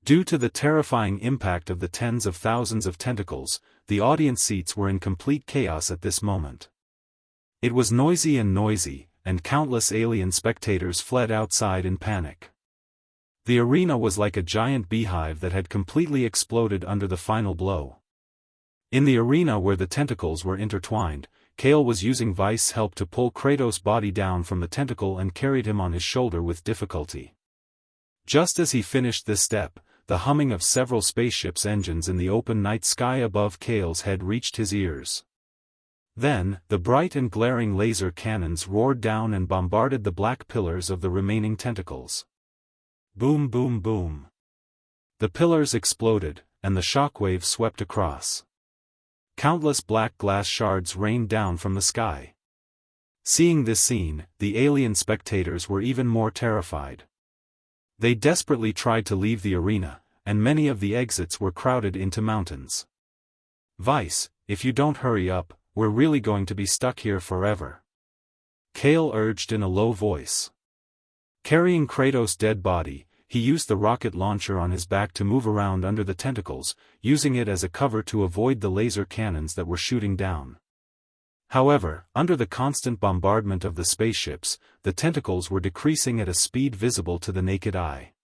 Due to the terrifying impact of the tens of thousands of tentacles, the audience seats were in complete chaos at this moment. It was noisy, and countless alien spectators fled outside in panic. The arena was like a giant beehive that had completely exploded under the final blow. In the arena where the tentacles were intertwined, Kale was using Vice's help to pull Kratos' body down from the tentacle and carried him on his shoulder with difficulty. Just as he finished this step, the humming of several spaceships' engines in the open night sky above Kale's head reached his ears. Then, the bright and glaring laser cannons roared down and bombarded the black pillars of the remaining tentacles. Boom, boom, boom. The pillars exploded, and the shockwave swept across. Countless black glass shards rained down from the sky. Seeing this scene, the alien spectators were even more terrified. They desperately tried to leave the arena, and many of the exits were crowded into mountains. Vice, if you don't hurry up, we're really going to be stuck here forever. Kale urged in a low voice. Carrying Kratos' dead body, he used the rocket launcher on his back to move around under the tentacles, using it as a cover to avoid the laser cannons that were shooting down. However, under the constant bombardment of the spaceships, the tentacles were decreasing at a speed visible to the naked eye.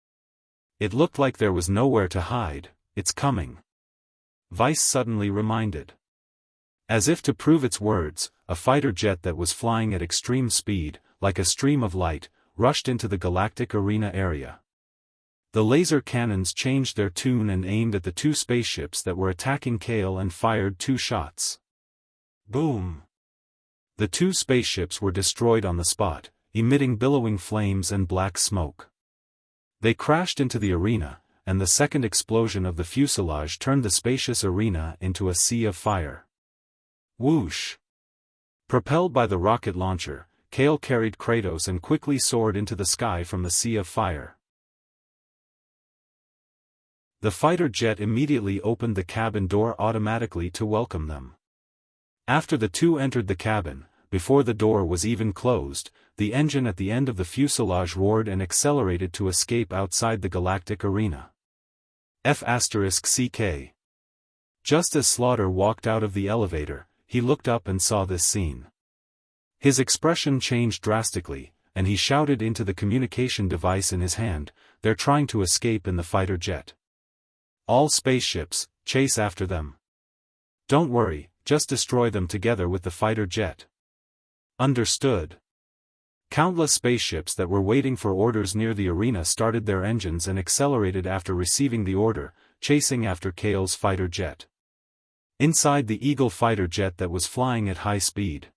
It looked like there was nowhere to hide. It's coming. Vice suddenly reminded. As if to prove its words, a fighter jet that was flying at extreme speed, like a stream of light, rushed into the galactic arena area. The laser cannons changed their tune and aimed at the two spaceships that were attacking Kale and fired 2 shots. Boom! The 2 spaceships were destroyed on the spot, emitting billowing flames and black smoke. They crashed into the arena, and the second explosion of the fuselage turned the spacious arena into a sea of fire. Whoosh! Propelled by the rocket launcher, Kale carried Kratos and quickly soared into the sky from the sea of fire. The fighter jet immediately opened the cabin door automatically to welcome them. After the two entered the cabin, before the door was even closed, the engine at the end of the fuselage roared and accelerated to escape outside the galactic arena. F***CK. Just as Slaughter walked out of the elevator, he looked up and saw this scene. His expression changed drastically, and he shouted into the communication device in his hand, "They're trying to escape in the fighter jet. All spaceships, chase after them. Don't worry, just destroy them together with the fighter jet." Understood. Countless spaceships that were waiting for orders near the arena started their engines and accelerated after receiving the order, chasing after Kale's fighter jet. Inside the Eagle fighter jet that was flying at high speed,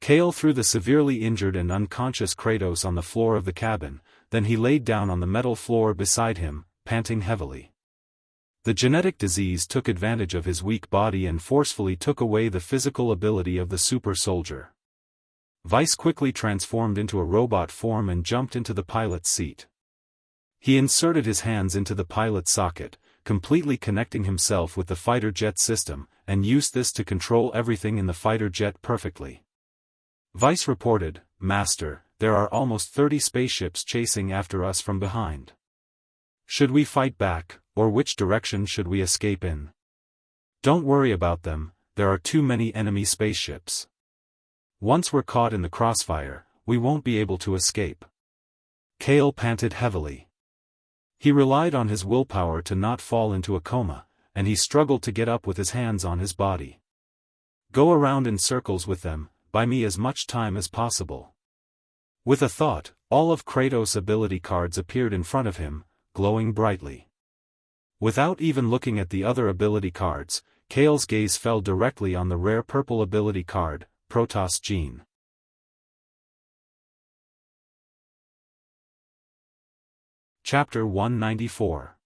Kale threw the severely injured and unconscious Kratos on the floor of the cabin, then he laid down on the metal floor beside him, panting heavily. The genetic disease took advantage of his weak body and forcefully took away the physical ability of the super soldier. Vice quickly transformed into a robot form and jumped into the pilot's seat. He inserted his hands into the pilot's socket, completely connecting himself with the fighter jet system, and used this to control everything in the fighter jet perfectly. Vice reported, "Master, there are almost 30 spaceships chasing after us from behind. Should we fight back, or which direction should we escape in?" "Don't worry about them, there are too many enemy spaceships. Once we're caught in the crossfire, we won't be able to escape." Kale panted heavily. He relied on his willpower to not fall into a coma, and he struggled to get up with his hands on his body. "Go around in circles with them, buy me as much time as possible." With a thought, all of Kratos' ability cards appeared in front of him, glowing brightly. Without even looking at the other ability cards, Kale's gaze fell directly on the rare purple ability card, Protoss Gene. Chapter 194.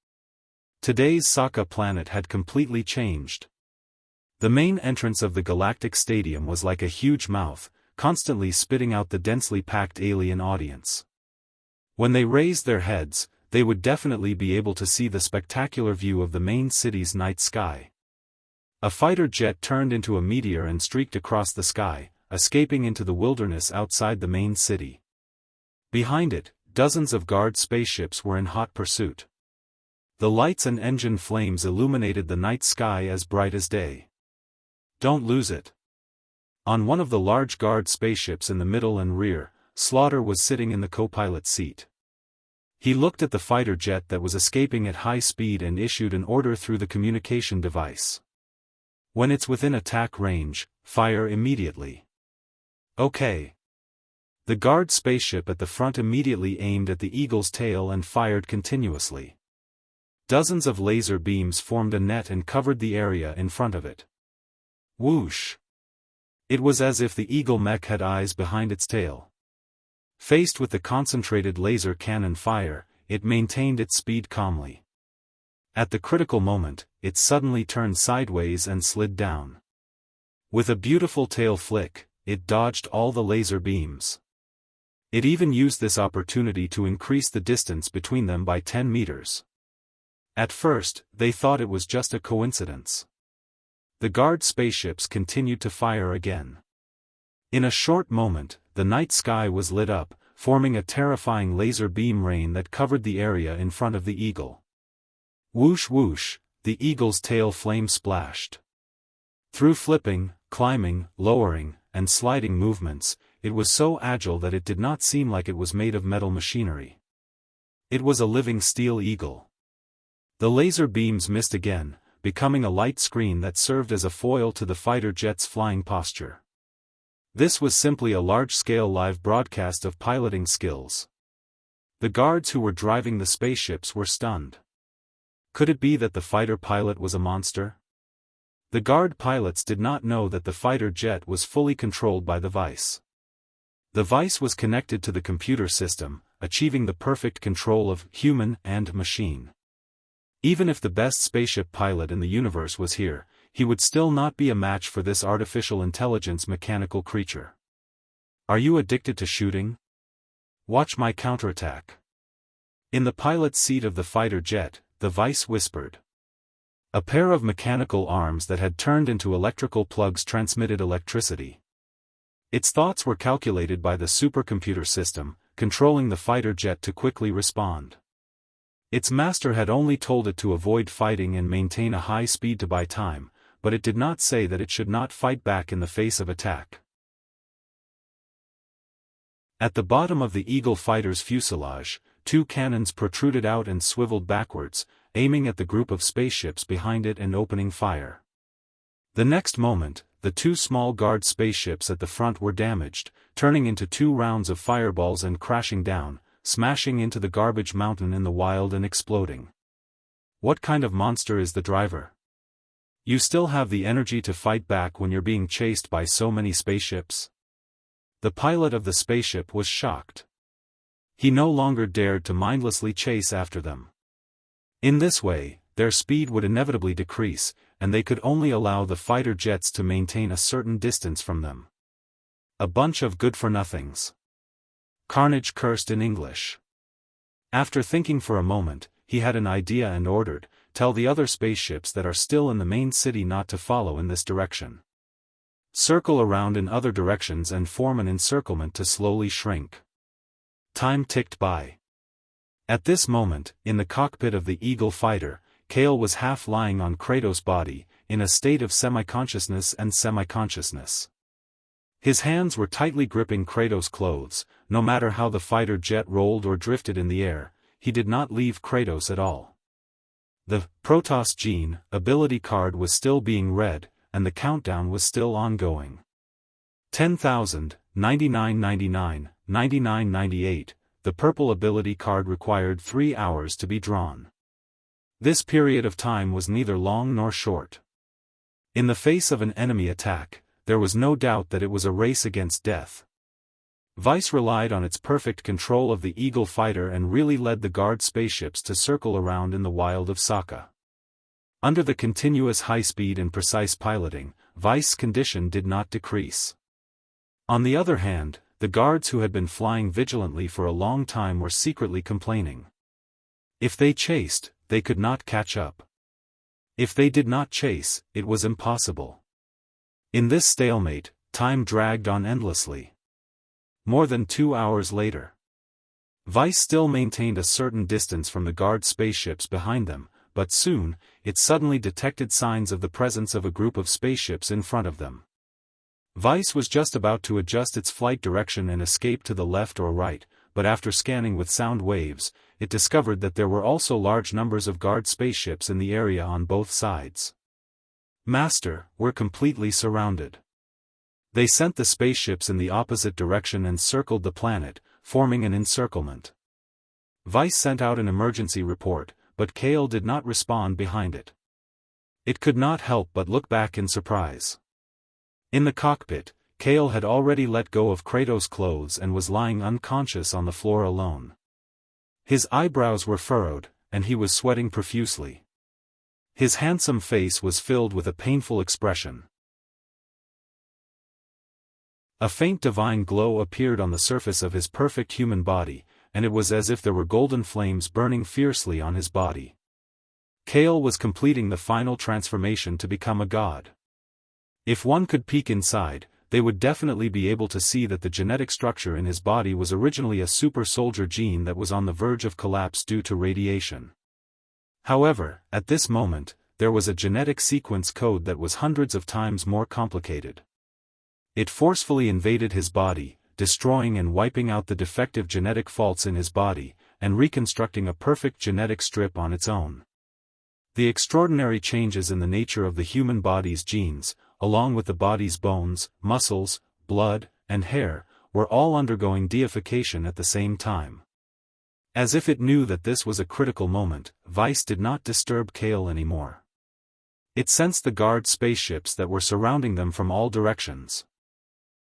Today's Sokka planet had completely changed. The main entrance of the galactic stadium was like a huge mouth, constantly spitting out the densely packed alien audience. When they raised their heads, they would definitely be able to see the spectacular view of the main city's night sky. A fighter jet turned into a meteor and streaked across the sky, escaping into the wilderness outside the main city. Behind it, dozens of guard spaceships were in hot pursuit. The lights and engine flames illuminated the night sky as bright as day. "Don't lose it." On one of the large guard spaceships in the middle and rear, Slaughter was sitting in the co-pilot seat. He looked at the fighter jet that was escaping at high speed and issued an order through the communication device. When it's within attack range, fire immediately. Okay. The guard spaceship at the front immediately aimed at the eagle's tail and fired continuously. Dozens of laser beams formed a net and covered the area in front of it. Whoosh! It was as if the eagle mech had eyes behind its tail. Faced with the concentrated laser cannon fire, it maintained its speed calmly. At the critical moment, it suddenly turned sideways and slid down. With a beautiful tail flick, it dodged all the laser beams. It even used this opportunity to increase the distance between them by 10 meters. At first, they thought it was just a coincidence. The guard spaceships continued to fire again. In a short moment, the night sky was lit up, forming a terrifying laser beam rain that covered the area in front of the eagle. Whoosh whoosh, the eagle's tail flame splashed. Through flipping, climbing, lowering, and sliding movements, it was so agile that it did not seem like it was made of metal machinery. It was a living steel eagle. The laser beams missed again, becoming a light screen that served as a foil to the fighter jet's flying posture. This was simply a large-scale live broadcast of piloting skills. The guards who were driving the spaceships were stunned. Could it be that the fighter pilot was a monster? The guard pilots did not know that the fighter jet was fully controlled by the Vice. The Vice was connected to the computer system, achieving the perfect control of human and machine. Even if the best spaceship pilot in the universe was here, he would still not be a match for this artificial intelligence mechanical creature. Are you addicted to shooting? Watch my counterattack. In the pilot's seat of the fighter jet, the Vice whispered. A pair of mechanical arms that had turned into electrical plugs transmitted electricity. Its thoughts were calculated by the supercomputer system, controlling the fighter jet to quickly respond. Its master had only told it to avoid fighting and maintain a high speed to buy time, but it did not say that it should not fight back in the face of attack. At the bottom of the Eagle fighter's fuselage, two cannons protruded out and swiveled backwards, aiming at the group of spaceships behind it and opening fire. The next moment, the two small guard spaceships at the front were damaged, turning into two rounds of fireballs and crashing down, smashing into the garbage mountain in the wild and exploding. What kind of monster is the driver? You still have the energy to fight back when you're being chased by so many spaceships? The pilot of the spaceship was shocked. He no longer dared to mindlessly chase after them. In this way, their speed would inevitably decrease, and they could only allow the fighter jets to maintain a certain distance from them. A bunch of good-for-nothings. Carnage cursed in English. After thinking for a moment, he had an idea and ordered, "Tell the other spaceships that are still in the main city not to follow in this direction. Circle around in other directions and form an encirclement to slowly shrink." Time ticked by. At this moment, in the cockpit of the Eagle fighter, Kale was half lying on Kratos' body, in a state of semi-consciousness and semi-consciousness. His hands were tightly gripping Kratos' clothes. No matter how the fighter jet rolled or drifted in the air, he did not leave Kratos at all. The Protoss gene ability card was still being read, and the countdown was still ongoing. 10,000, 9999, 9998, the purple ability card required 3 hours to be drawn. This period of time was neither long nor short. In the face of an enemy attack, there was no doubt that it was a race against death. Vice relied on its perfect control of the Eagle fighter and really led the guard spaceships to circle around in the wild of Sokka. Under the continuous high speed and precise piloting, Vice's condition did not decrease. On the other hand, the guards who had been flying vigilantly for a long time were secretly complaining. If they chased, they could not catch up. If they did not chase, it was impossible. In this stalemate, time dragged on endlessly. More than 2 hours later, Vice still maintained a certain distance from the guard spaceships behind them, but soon, it suddenly detected signs of the presence of a group of spaceships in front of them. Vice was just about to adjust its flight direction and escape to the left or right, but after scanning with sound waves, it discovered that there were also large numbers of guard spaceships in the area on both sides. "Master, we're completely surrounded." They sent the spaceships in the opposite direction and circled the planet, forming an encirclement. Vice sent out an emergency report, but Kale did not respond behind it. It could not help but look back in surprise. In the cockpit, Kale had already let go of Kratos' clothes and was lying unconscious on the floor alone. His eyebrows were furrowed, and he was sweating profusely. His handsome face was filled with a painful expression. A faint divine glow appeared on the surface of his perfect human body, and it was as if there were golden flames burning fiercely on his body. Kale was completing the final transformation to become a god. If one could peek inside, they would definitely be able to see that the genetic structure in his body was originally a super soldier gene that was on the verge of collapse due to radiation. However, at this moment, there was a genetic sequence code that was hundreds of times more complicated. It forcefully invaded his body, destroying and wiping out the defective genetic faults in his body, and reconstructing a perfect genetic strip on its own. The extraordinary changes in the nature of the human body's genes, along with the body's bones, muscles, blood, and hair, were all undergoing deification at the same time. As if it knew that this was a critical moment, Vice did not disturb Kale anymore. It sensed the guard spaceships that were surrounding them from all directions.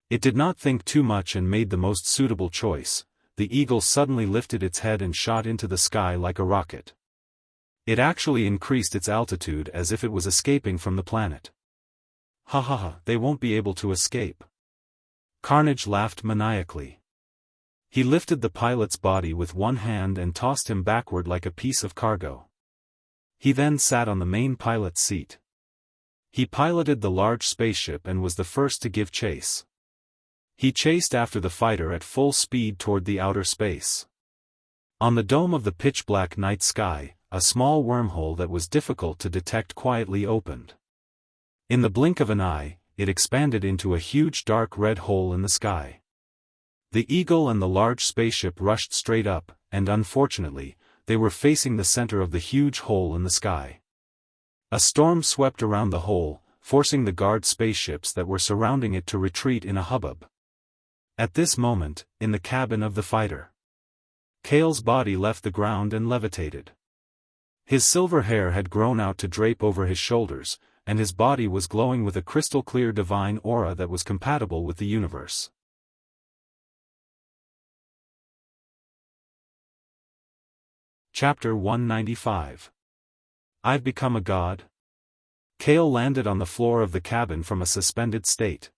It did not think too much and made the most suitable choice. The eagle suddenly lifted its head and shot into the sky like a rocket. It actually increased its altitude as if it was escaping from the planet. "Ha ha ha, they won't be able to escape." Carnage laughed maniacally. He lifted the pilot's body with one hand and tossed him backward like a piece of cargo. He then sat on the main pilot's seat. He piloted the large spaceship and was the first to give chase. He chased after the fighter at full speed toward the outer space. On the dome of the pitch-black night sky, a small wormhole that was difficult to detect quietly opened. In the blink of an eye, it expanded into a huge dark red hole in the sky. The Eagle and the large spaceship rushed straight up, and unfortunately, they were facing the center of the huge hole in the sky. A storm swept around the hole, forcing the guard spaceships that were surrounding it to retreat in a hubbub. At this moment, in the cabin of the fighter, Kale's body left the ground and levitated. His silver hair had grown out to drape over his shoulders, and his body was glowing with a crystal-clear divine aura that was compatible with the universe. Chapter 195. I've become a god? Kale landed on the floor of the cabin from a suspended state.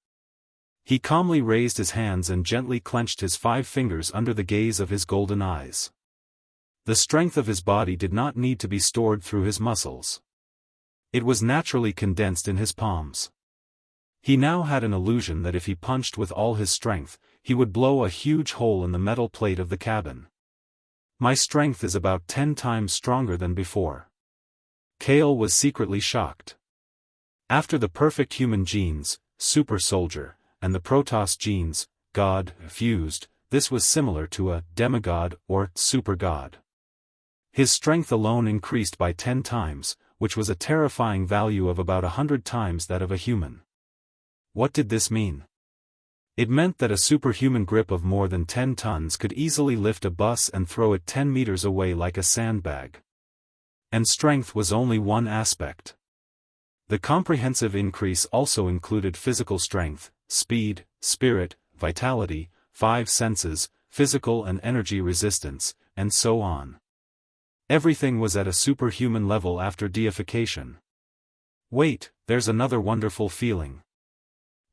He calmly raised his hands and gently clenched his 5 fingers under the gaze of his golden eyes. The strength of his body did not need to be stored through his muscles. It was naturally condensed in his palms. He now had an illusion that if he punched with all his strength, he would blow a huge hole in the metal plate of the cabin. My strength is about 10 times stronger than before. Kale was secretly shocked. After the perfect human genes, super soldier, and the Protoss genes, god, fused, this was similar to a demigod or super god. His strength alone increased by 10 times, which was a terrifying value of about 100 times that of a human. What did this mean? It meant that a superhuman grip of more than 10 tons could easily lift a bus and throw it 10 meters away like a sandbag. And strength was only one aspect. The comprehensive increase also included physical strength, speed, spirit, vitality, 5 senses, physical and energy resistance, and so on. Everything was at a superhuman level after deification. Wait, there's another wonderful feeling.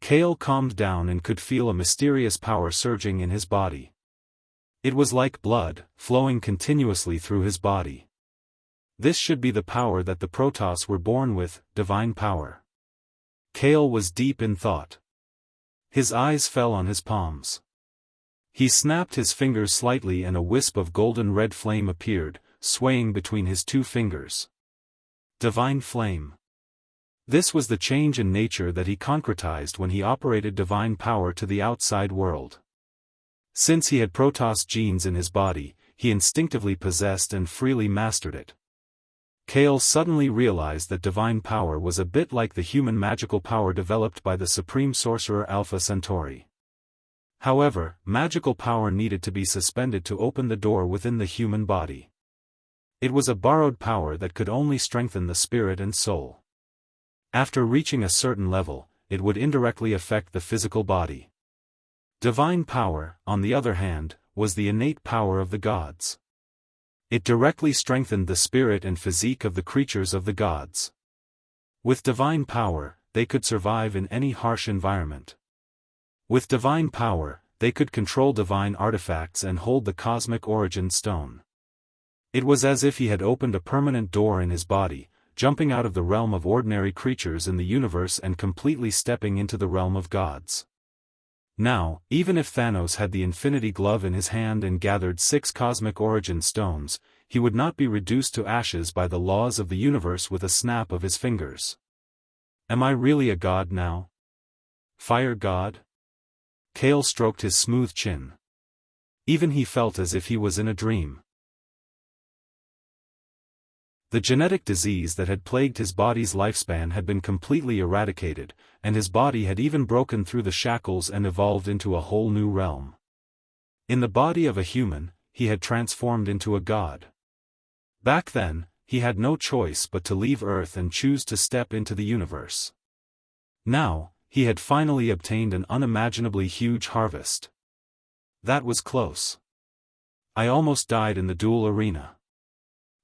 Kale calmed down and could feel a mysterious power surging in his body. It was like blood, flowing continuously through his body. This should be the power that the Protoss were born with, divine power. Kale was deep in thought. His eyes fell on his palms. He snapped his fingers slightly and a wisp of golden red flame appeared, swaying between his 2 fingers. Divine flame. This was the change in nature that he concretized when he operated divine power to the outside world. Since he had Protoss genes in his body, he instinctively possessed and freely mastered it. Kale suddenly realized that divine power was a bit like the human magical power developed by the supreme sorcerer Alpha Centauri. However, magical power needed to be suspended to open the door within the human body. It was a borrowed power that could only strengthen the spirit and soul. After reaching a certain level, it would indirectly affect the physical body. Divine power, on the other hand, was the innate power of the gods. It directly strengthened the spirit and physique of the creatures of the gods. With divine power, they could survive in any harsh environment. With divine power, they could control divine artifacts and hold the cosmic origin stone. It was as if he had opened a permanent door in his body, jumping out of the realm of ordinary creatures in the universe and completely stepping into the realm of gods. Now, even if Thanos had the Infinity Glove in his hand and gathered 6 cosmic origin stones, he would not be reduced to ashes by the laws of the universe with a snap of his fingers. Am I really a god now? Fire god? Kale stroked his smooth chin. Even he felt as if he was in a dream. The genetic disease that had plagued his body's lifespan had been completely eradicated, and his body had even broken through the shackles and evolved into a whole new realm. In the body of a human, he had transformed into a god. Back then, he had no choice but to leave Earth and choose to step into the universe. Now, he had finally obtained an unimaginably huge harvest. That was close. I almost died in the duel arena.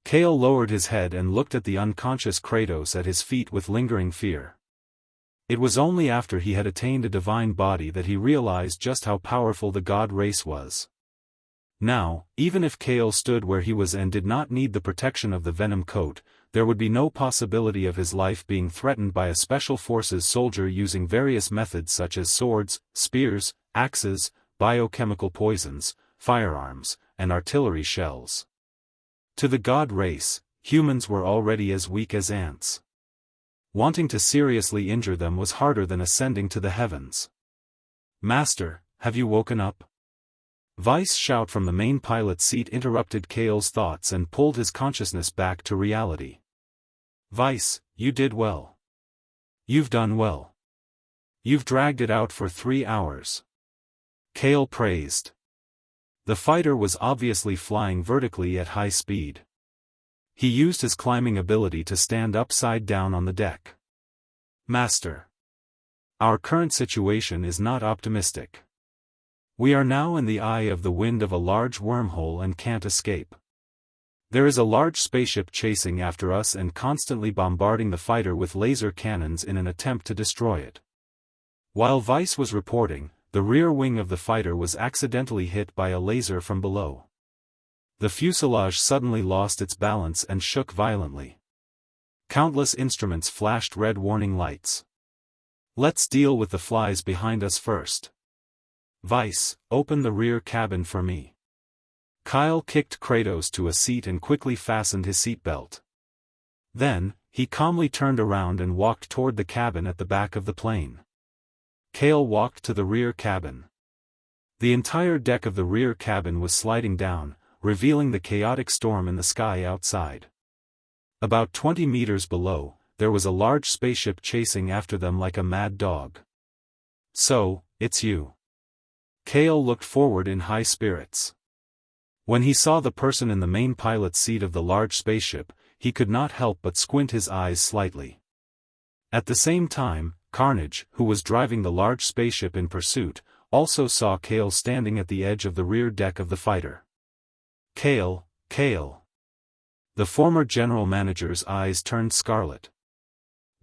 Kale lowered his head and looked at the unconscious Kratos at his feet with lingering fear. It was only after he had attained a divine body that he realized just how powerful the god race was. Now, even if Kale stood where he was and did not need the protection of the venom coat, there would be no possibility of his life being threatened by a special forces soldier using various methods such as swords, spears, axes, biochemical poisons, firearms, and artillery shells. To the god race, humans were already as weak as ants. Wanting to seriously injure them was harder than ascending to the heavens. Master, have you woken up? Vice's shout from the main pilot's seat interrupted Kale's thoughts and pulled his consciousness back to reality. Vice, you did well. You've done well. You've dragged it out for 3 hours. Kale praised. The fighter was obviously flying vertically at high speed. He used his climbing ability to stand upside down on the deck. Master. Our current situation is not optimistic. We are now in the eye of the wind of a large wormhole and can't escape. There is a large spaceship chasing after us and constantly bombarding the fighter with laser cannons in an attempt to destroy it. While Vice was reporting, the rear wing of the fighter was accidentally hit by a laser from below. The fuselage suddenly lost its balance and shook violently. Countless instruments flashed red warning lights. Let's deal with the flies behind us first. Vice, open the rear cabin for me. Kyle kicked Kratos to a seat and quickly fastened his seatbelt. Then, he calmly turned around and walked toward the cabin at the back of the plane. Kale walked to the rear cabin. The entire deck of the rear cabin was sliding down, revealing the chaotic storm in the sky outside. About 20 meters below, there was a large spaceship chasing after them like a mad dog. So, it's you. Kale looked forward in high spirits. When he saw the person in the main pilot's seat of the large spaceship, he could not help but squint his eyes slightly. At the same time, Carnage, who was driving the large spaceship in pursuit, also saw Kale standing at the edge of the rear deck of the fighter. Kale, Kale. The former general manager's eyes turned scarlet.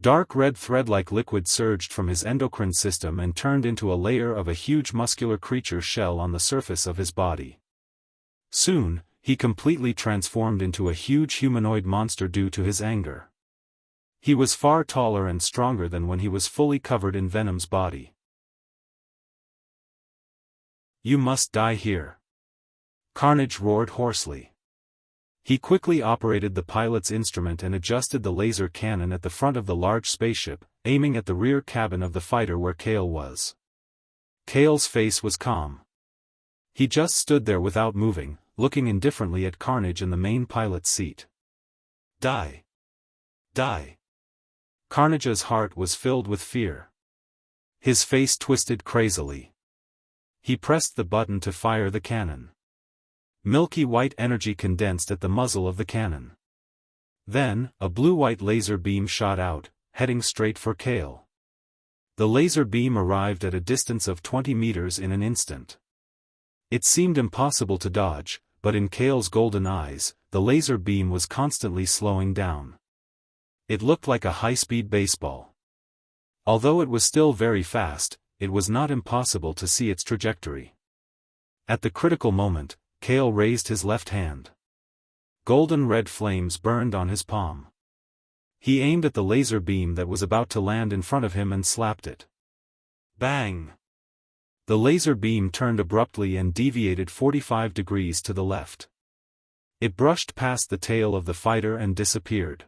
Dark red thread-like liquid surged from his endocrine system and turned into a layer of a huge muscular creature shell on the surface of his body. Soon, he completely transformed into a huge humanoid monster due to his anger. He was far taller and stronger than when he was fully covered in Venom's body. You must die here. Carnage roared hoarsely. He quickly operated the pilot's instrument and adjusted the laser cannon at the front of the large spaceship, aiming at the rear cabin of the fighter where Kale was. Kale's face was calm. He just stood there without moving, looking indifferently at Carnage in the main pilot's seat. Die! Die! Carnage's heart was filled with fear. His face twisted crazily. He pressed the button to fire the cannon. Milky white energy condensed at the muzzle of the cannon. Then, a blue-white laser beam shot out, heading straight for Kale. The laser beam arrived at a distance of 20 meters in an instant. It seemed impossible to dodge, but in Kale's golden eyes, the laser beam was constantly slowing down. It looked like a high-speed baseball. Although it was still very fast, it was not impossible to see its trajectory. At the critical moment, Kale raised his left hand. Golden red flames burned on his palm. He aimed at the laser beam that was about to land in front of him and slapped it. Bang! The laser beam turned abruptly and deviated 45 degrees to the left. It brushed past the tail of the fighter and disappeared.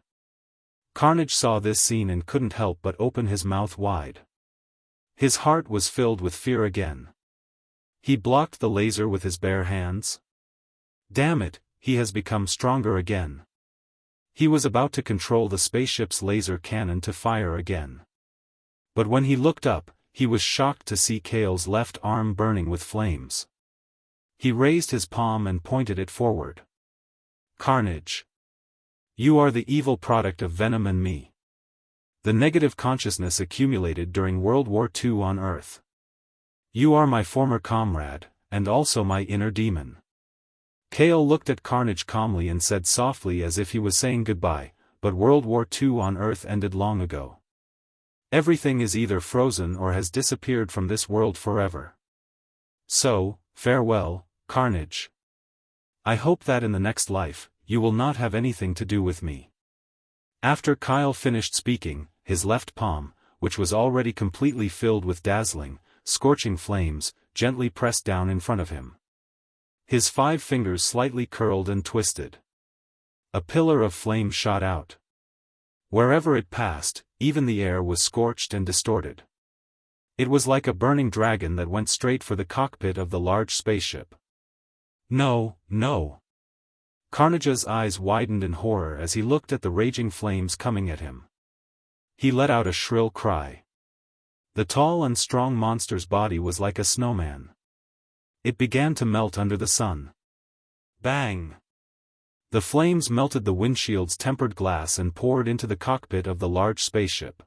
Carnage saw this scene and couldn't help but open his mouth wide. His heart was filled with fear again. He blocked the laser with his bare hands. Damn it, he has become stronger again. He was about to control the spaceship's laser cannon to fire again. But when he looked up, he was shocked to see Kale's left arm burning with flames. He raised his palm and pointed it forward. Carnage. You are the evil product of Venom and me. The negative consciousness accumulated during World War II on Earth. You are my former comrade, and also my inner demon. Kale looked at Carnage calmly and said softly as if he was saying goodbye, but World War II on Earth ended long ago. Everything is either frozen or has disappeared from this world forever. So, farewell, Carnage. I hope that in the next life, you will not have anything to do with me. After Kyle finished speaking, his left palm, which was already completely filled with dazzling, scorching flames, gently pressed down in front of him. His 5 fingers slightly curled and twisted. A pillar of flame shot out. Wherever it passed, even the air was scorched and distorted. It was like a burning dragon that went straight for the cockpit of the large spaceship. No, no. Carnage's eyes widened in horror as he looked at the raging flames coming at him. He let out a shrill cry. The tall and strong monster's body was like a snowman. It began to melt under the sun. Bang! The flames melted the windshield's tempered glass and poured into the cockpit of the large spaceship.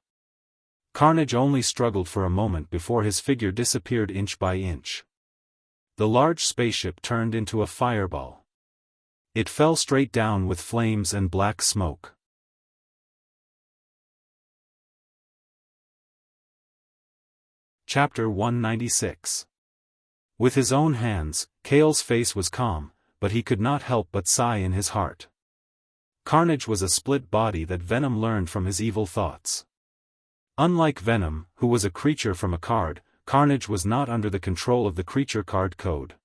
Carnage only struggled for a moment before his figure disappeared inch by inch. The large spaceship turned into a fireball. It fell straight down with flames and black smoke. Chapter 196. With his own hands, Kale's face was calm, but he could not help but sigh in his heart. Carnage was a split body that Venom learned from his evil thoughts. Unlike Venom, who was a creature from a card, Carnage was not under the control of the creature card code.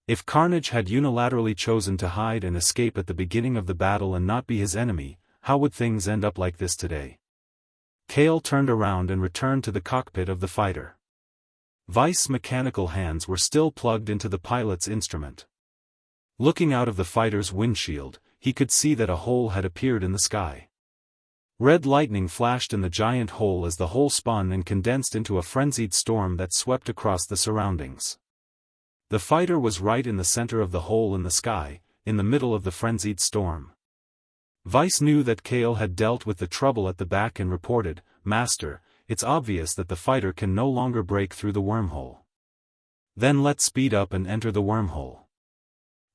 If Carnage had unilaterally chosen to hide and escape at the beginning of the battle and not be his enemy, how would things end up like this today? Kale turned around and returned to the cockpit of the fighter. Vice's mechanical hands were still plugged into the pilot's instrument. Looking out of the fighter's windshield, he could see that a hole had appeared in the sky. Red lightning flashed in the giant hole as the hole spun and condensed into a frenzied storm that swept across the surroundings. The fighter was right in the center of the hole in the sky, in the middle of the frenzied storm. Vice knew that Kale had dealt with the trouble at the back and reported, "Master, it's obvious that the fighter can no longer break through the wormhole. Then let's speed up and enter the wormhole.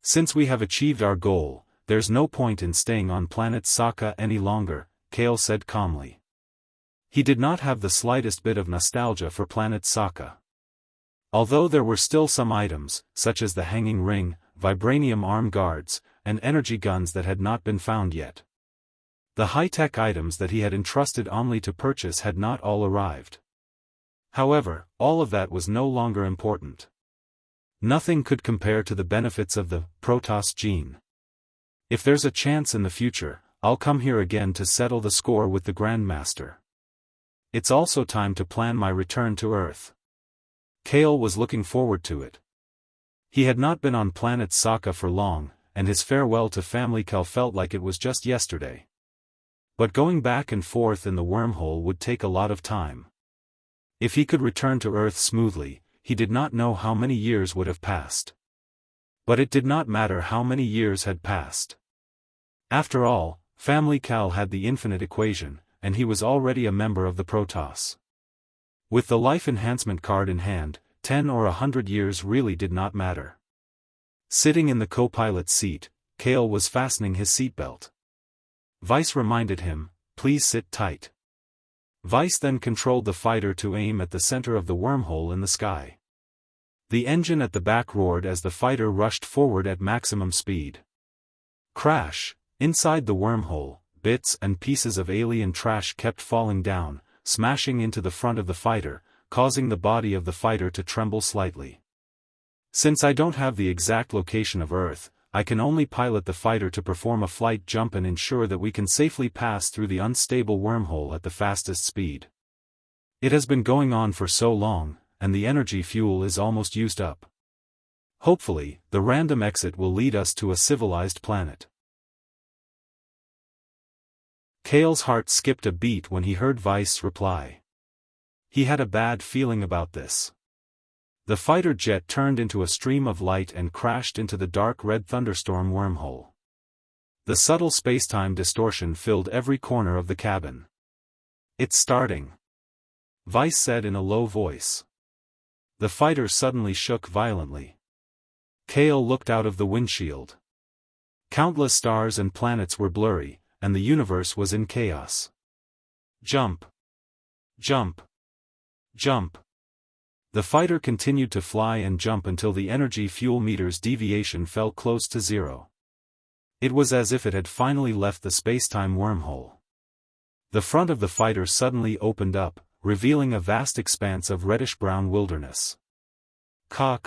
Since we have achieved our goal, there's no point in staying on planet Sokka any longer," Kale said calmly. He did not have the slightest bit of nostalgia for planet Sokka. Although there were still some items, such as the hanging ring, vibranium arm guards, and energy guns that had not been found yet. The high-tech items that he had entrusted Omni to purchase had not all arrived. However, all of that was no longer important. Nothing could compare to the benefits of the Protoss gene. If there's a chance in the future, I'll come here again to settle the score with the Grandmaster. It's also time to plan my return to Earth. Kale was looking forward to it. He had not been on planet Sokka for long, and his farewell to family Cal felt like it was just yesterday. But going back and forth in the wormhole would take a lot of time. If he could return to Earth smoothly, he did not know how many years would have passed. But it did not matter how many years had passed. After all, family Cal had the infinite equation, and he was already a member of the Protoss. With the life enhancement card in hand, 10 or 100 years really did not matter. Sitting in the co-pilot seat, Kale was fastening his seatbelt. Vice reminded him, "Please sit tight." Vice then controlled the fighter to aim at the center of the wormhole in the sky. The engine at the back roared as the fighter rushed forward at maximum speed. Crash! Inside the wormhole, bits and pieces of alien trash kept falling down, smashing into the front of the fighter, causing the body of the fighter to tremble slightly. Since I don't have the exact location of Earth, I can only pilot the fighter to perform a flight jump and ensure that we can safely pass through the unstable wormhole at the fastest speed. It has been going on for so long, and the energy fuel is almost used up. Hopefully, the random exit will lead us to a civilized planet. Kale's heart skipped a beat when he heard Vice reply. He had a bad feeling about this. The fighter jet turned into a stream of light and crashed into the dark red thunderstorm wormhole. The subtle spacetime distortion filled every corner of the cabin. "It's starting," Vice said in a low voice. The fighter suddenly shook violently. Kale looked out of the windshield. Countless stars and planets were blurry, and the universe was in chaos. Jump! Jump! Jump! The fighter continued to fly and jump until the energy fuel meter's deviation fell close to zero. It was as if it had finally left the spacetime wormhole. The front of the fighter suddenly opened up, revealing a vast expanse of reddish-brown wilderness. Ka.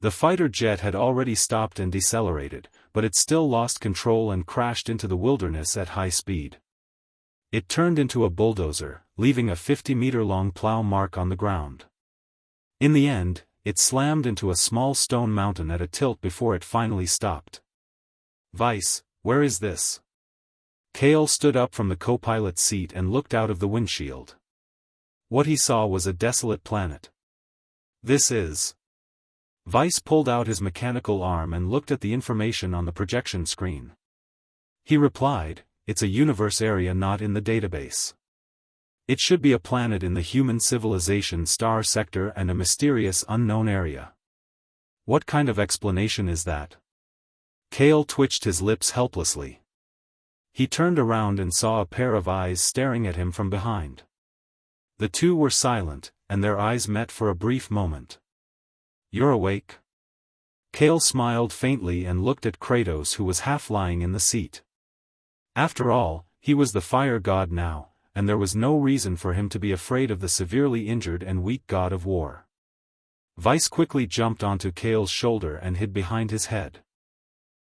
The fighter jet had already stopped and decelerated, but it still lost control and crashed into the wilderness at high speed. It turned into a bulldozer, leaving a 50-meter-long plow mark on the ground. In the end, it slammed into a small stone mountain at a tilt before it finally stopped. "Vice, where is this?" Kale stood up from the co-pilot seat and looked out of the windshield. What he saw was a desolate planet. "This is..." Vice pulled out his mechanical arm and looked at the information on the projection screen. He replied, "It's a universe area not in the database. It should be a planet in the human civilization star sector and a mysterious unknown area." "What kind of explanation is that?" Kale twitched his lips helplessly. He turned around and saw a pair of eyes staring at him from behind. The two were silent, and their eyes met for a brief moment. "You're awake?" Kale smiled faintly and looked at Kratos, who was half lying in the seat. After all, he was the fire god now, and there was no reason for him to be afraid of the severely injured and weak god of war. Vice quickly jumped onto Kale's shoulder and hid behind his head.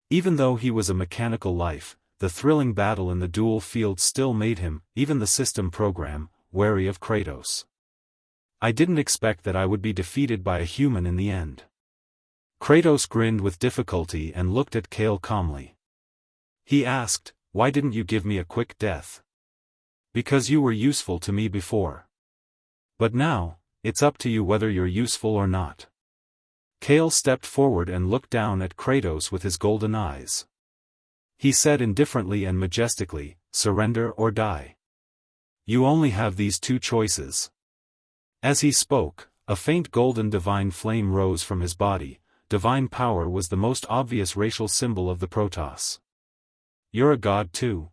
Even though he was a mechanical life, the thrilling battle in the dual field still made him, even the system program, wary of Kratos. "I didn't expect that I would be defeated by a human in the end." Kratos grinned with difficulty and looked at Kale calmly. He asked, "Why didn't you give me a quick death?" "Because you were useful to me before. But now, it's up to you whether you're useful or not." Kale stepped forward and looked down at Kratos with his golden eyes. He said indifferently and majestically, "Surrender or die. You only have these two choices." As he spoke, a faint golden divine flame rose from his body. Divine power was the most obvious racial symbol of the Protoss. "You're a god too?"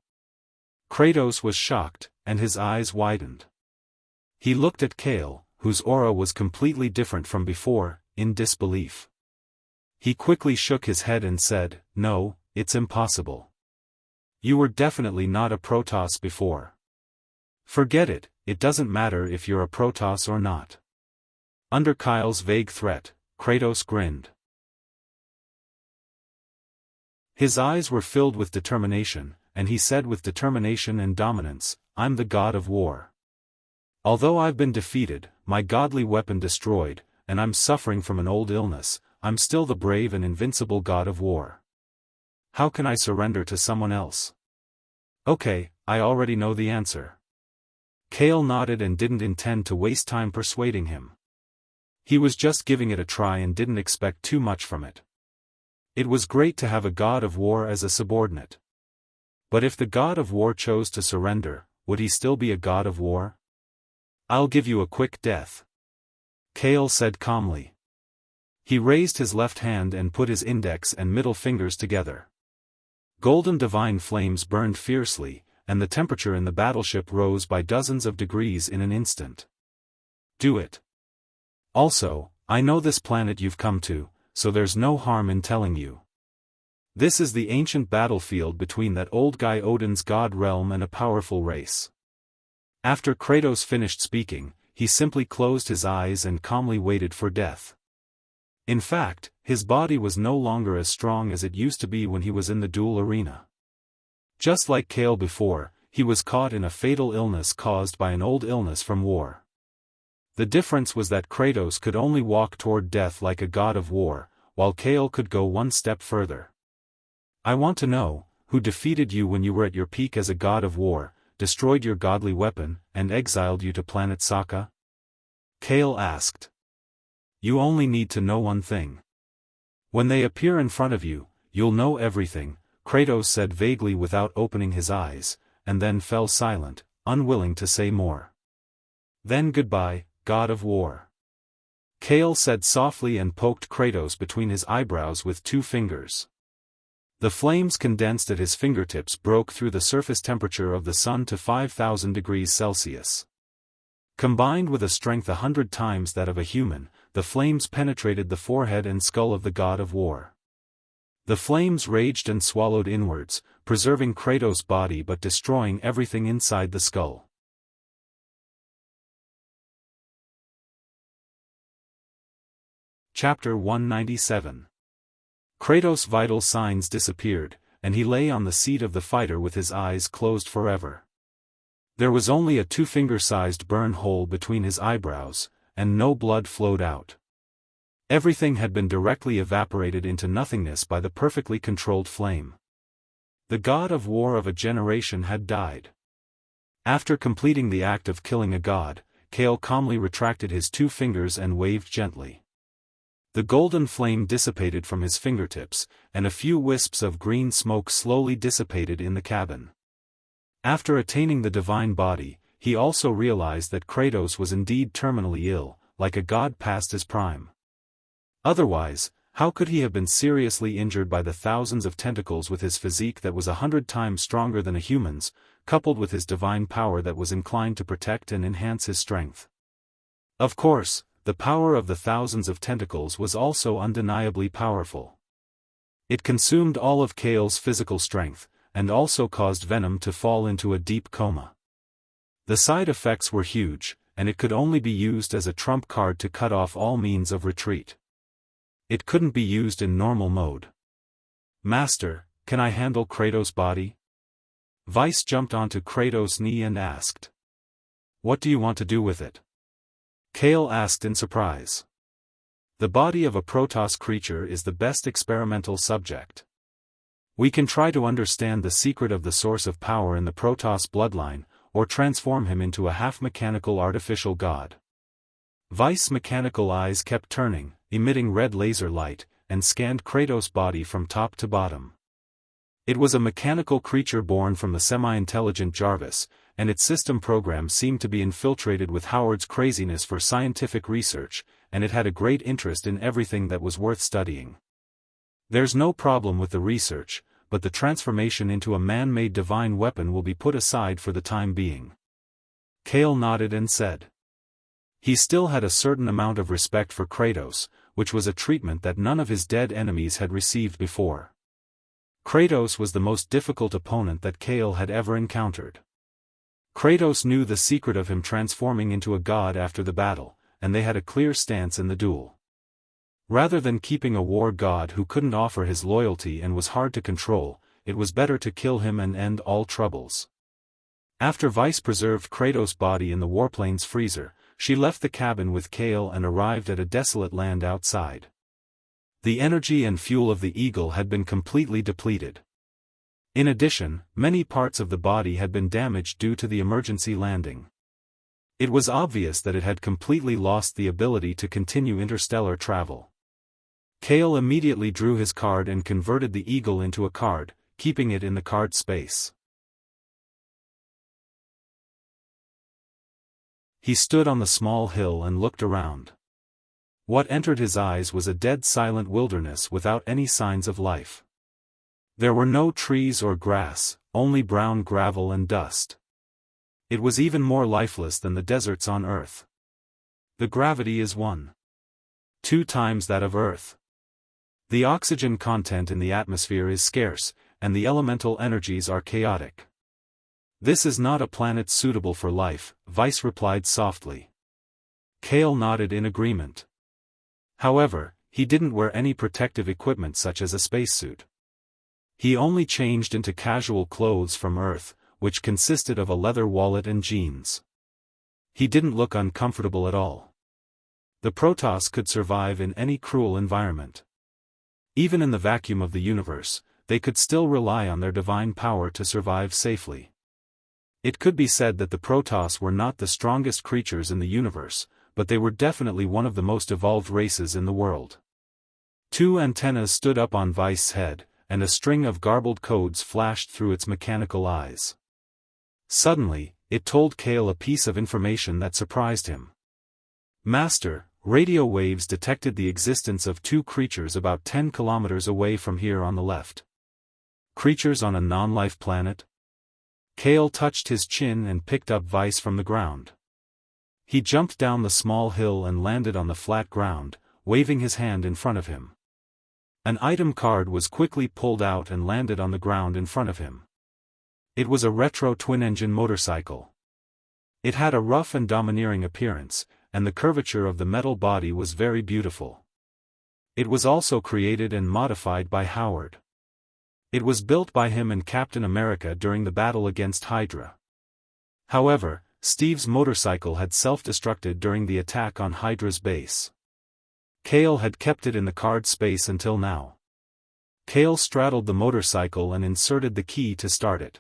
Kratos was shocked, and his eyes widened. He looked at Kale, whose aura was completely different from before, in disbelief. He quickly shook his head and said, "No, it's impossible. You were definitely not a Protoss before. Forget it, it doesn't matter if you're a Protoss or not." Under Kyle's vague threat, Kratos grinned. His eyes were filled with determination, and he said with determination and dominance, "I'm the god of war. Although I've been defeated, my godly weapon destroyed, and I'm suffering from an old illness, I'm still the brave and invincible god of war. How can I surrender to someone else?" "Okay, I already know the answer." Kale nodded and didn't intend to waste time persuading him. He was just giving it a try and didn't expect too much from it. It was great to have a god of war as a subordinate. But if the god of war chose to surrender, would he still be a god of war? "I'll give you a quick death," Kale said calmly. He raised his left hand and put his index and middle fingers together. Golden divine flames burned fiercely, and the temperature in the battleship rose by dozens of degrees in an instant. "Do it. Also, I know this planet you've come to, so there's no harm in telling you. This is the ancient battlefield between that old guy Odin's god realm and a powerful race." After Kratos finished speaking, he simply closed his eyes and calmly waited for death. In fact, his body was no longer as strong as it used to be when he was in the duel arena. Just like Kale before, he was caught in a fatal illness caused by an old illness from war. The difference was that Kratos could only walk toward death like a god of war, while Kale could go one step further. "I want to know, who defeated you when you were at your peak as a god of war, destroyed your godly weapon, and exiled you to planet Sokka?" Kale asked. "You only need to know one thing. When they appear in front of you, you'll know everything," Kratos said vaguely without opening his eyes, and then fell silent, unwilling to say more. "Then goodbye, god of war," Kale said softly and poked Kratos between his eyebrows with 2 fingers. The flames condensed at his fingertips broke through the surface temperature of the sun to 5,000 degrees Celsius. Combined with a strength 100 times that of a human, the flames penetrated the forehead and skull of the god of war. The flames raged and swallowed inwards, preserving Kratos' body but destroying everything inside the skull. Chapter 197. Kratos' vital signs disappeared, and he lay on the seat of the fighter with his eyes closed forever. There was only a 2-finger-sized burn hole between his eyebrows, and no blood flowed out. Everything had been directly evaporated into nothingness by the perfectly controlled flame. The god of war of a generation had died. After completing the act of killing a god, Kale calmly retracted his 2 fingers and waved gently. The golden flame dissipated from his fingertips, and a few wisps of green smoke slowly dissipated in the cabin. After attaining the divine body, he also realized that Kratos was indeed terminally ill, like a god past his prime. Otherwise, how could he have been seriously injured by the thousands of tentacles with his physique that was 100 times stronger than a human's, coupled with his divine power that was inclined to protect and enhance his strength? Of course, the power of the thousands of tentacles was also undeniably powerful. It consumed all of Kale's physical strength, and also caused Venom to fall into a deep coma. The side effects were huge, and it could only be used as a trump card to cut off all means of retreat. It couldn't be used in normal mode. "Master, can I handle Kratos' body?" Vice jumped onto Kratos' knee and asked. "What do you want to do with it?" Kale asked in surprise. "The body of a Protoss creature is the best experimental subject. We can try to understand the secret of the source of power in the Protoss bloodline, or transform him into a half-mechanical artificial god." Vice's mechanical eyes kept turning, emitting red laser light, and scanned Kratos' body from top to bottom. It was a mechanical creature born from the semi-intelligent Jarvis, and its system program seemed to be infiltrated with Howard's craziness for scientific research, and it had a great interest in everything that was worth studying. "There's no problem with the research, but the transformation into a man-made divine weapon will be put aside for the time being." Kale nodded and said. He still had a certain amount of respect for Kratos, which was a treatment that none of his dead enemies had received before. Kratos was the most difficult opponent that Kale had ever encountered. Kratos knew the secret of him transforming into a god after the battle, and they had a clear stance in the duel. Rather than keeping a war god who couldn't offer his loyalty and was hard to control, it was better to kill him and end all troubles. After Vice preserved Kratos' body in the warplane's freezer, she left the cabin with Kale and arrived at a desolate land outside. The energy and fuel of the Eagle had been completely depleted. In addition, many parts of the body had been damaged due to the emergency landing. It was obvious that it had completely lost the ability to continue interstellar travel. Kale immediately drew his card and converted the Eagle into a card, keeping it in the card space. He stood on the small hill and looked around. What entered his eyes was a dead silent wilderness without any signs of life. There were no trees or grass, only brown gravel and dust. It was even more lifeless than the deserts on Earth. The gravity is 1.2 times that of Earth. The oxygen content in the atmosphere is scarce, and the elemental energies are chaotic. This is not a planet suitable for life, Vice replied softly. Kale nodded in agreement. However, he didn't wear any protective equipment such as a spacesuit. He only changed into casual clothes from Earth, which consisted of a leather wallet and jeans. He didn't look uncomfortable at all. The Protoss could survive in any cruel environment. Even in the vacuum of the universe, they could still rely on their divine power to survive safely. It could be said that the Protoss were not the strongest creatures in the universe, but they were definitely one of the most evolved races in the world. Two antennas stood up on Vice's head, and a string of garbled codes flashed through its mechanical eyes. Suddenly, it told Kale a piece of information that surprised him. Master, radio waves detected the existence of two creatures about 10 kilometers away from here on the left. Creatures on a non-life planet? Kale touched his chin and picked up Vice from the ground. He jumped down the small hill and landed on the flat ground, waving his hand in front of him. An item card was quickly pulled out and landed on the ground in front of him. It was a retro twin-engine motorcycle. It had a rough and domineering appearance, and the curvature of the metal body was very beautiful. It was also created and modified by Howard. It was built by him and Captain America during the battle against Hydra. However, Steve's motorcycle had self-destructed during the attack on Hydra's base. Kale had kept it in the card space until now. Kale straddled the motorcycle and inserted the key to start it.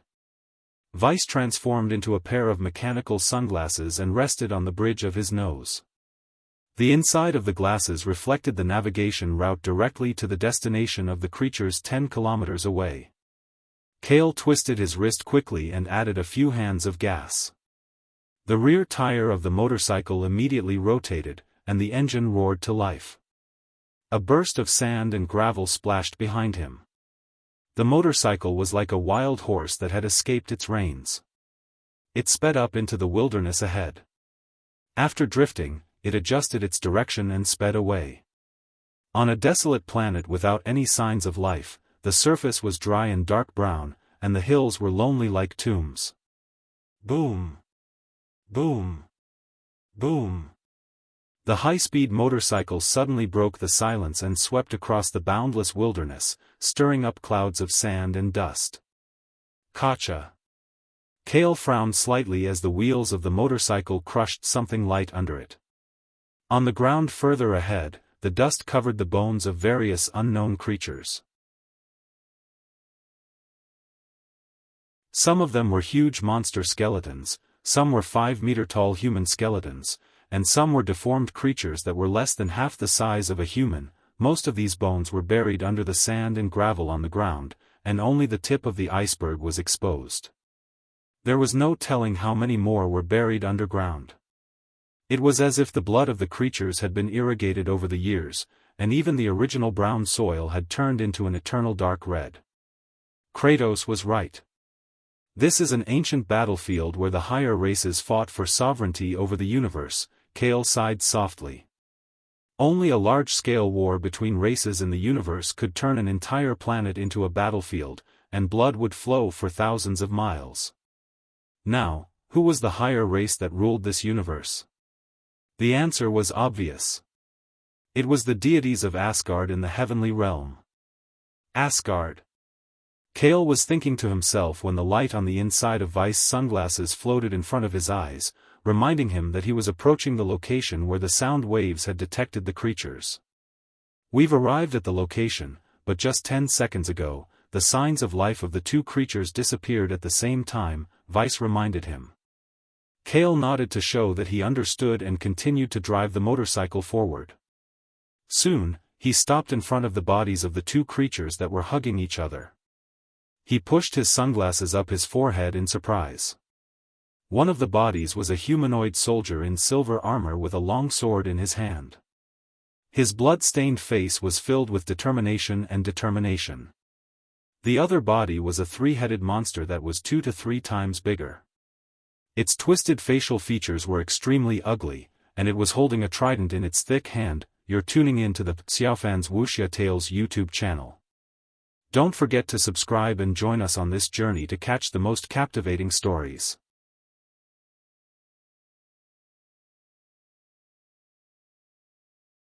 Vice transformed into a pair of mechanical sunglasses and rested on the bridge of his nose. The inside of the glasses reflected the navigation route directly to the destination of the creatures 10 kilometers away. Kale twisted his wrist quickly and added a few hands of gas. The rear tire of the motorcycle immediately rotated, and the engine roared to life. A burst of sand and gravel splashed behind him. The motorcycle was like a wild horse that had escaped its reins. It sped up into the wilderness ahead. After drifting, it adjusted its direction and sped away. On a desolate planet without any signs of life, the surface was dry and dark brown, and the hills were lonely like tombs. Boom! Boom! Boom! The high-speed motorcycle suddenly broke the silence and swept across the boundless wilderness, stirring up clouds of sand and dust. Gotcha! Kale frowned slightly as the wheels of the motorcycle crushed something light under it. On the ground further ahead, the dust covered the bones of various unknown creatures. Some of them were huge monster skeletons, some were 5-meter-tall human skeletons, and some were deformed creatures that were less than half the size of a human. Most of these bones were buried under the sand and gravel on the ground, and only the tip of the iceberg was exposed. There was no telling how many more were buried underground. It was as if the blood of the creatures had been irrigated over the years, and even the original brown soil had turned into an eternal dark red. Kratos was right. This is an ancient battlefield where the higher races fought for sovereignty over the universe, Kale sighed softly. Only a large-scale war between races in the universe could turn an entire planet into a battlefield, and blood would flow for thousands of miles. Now, who was the higher race that ruled this universe? The answer was obvious. It was the deities of Asgard in the heavenly realm. Asgard. Kale was thinking to himself when the light on the inside of Vice's sunglasses floated in front of his eyes, reminding him that he was approaching the location where the sound waves had detected the creatures. We've arrived at the location, but just 10 seconds ago, the signs of life of the two creatures disappeared at the same time, Vice reminded him. Kale nodded to show that he understood and continued to drive the motorcycle forward. Soon, he stopped in front of the bodies of the two creatures that were hugging each other. He pushed his sunglasses up his forehead in surprise. One of the bodies was a humanoid soldier in silver armor with a long sword in his hand. His blood-stained face was filled with determination. The other body was a three-headed monster that was 2 to 3 times bigger. Its twisted facial features were extremely ugly, and it was holding a trident in its thick hand. You're tuning in to the Xiaofan's Wuxia Tales YouTube channel. Don't forget to subscribe and join us on this journey to catch the most captivating stories.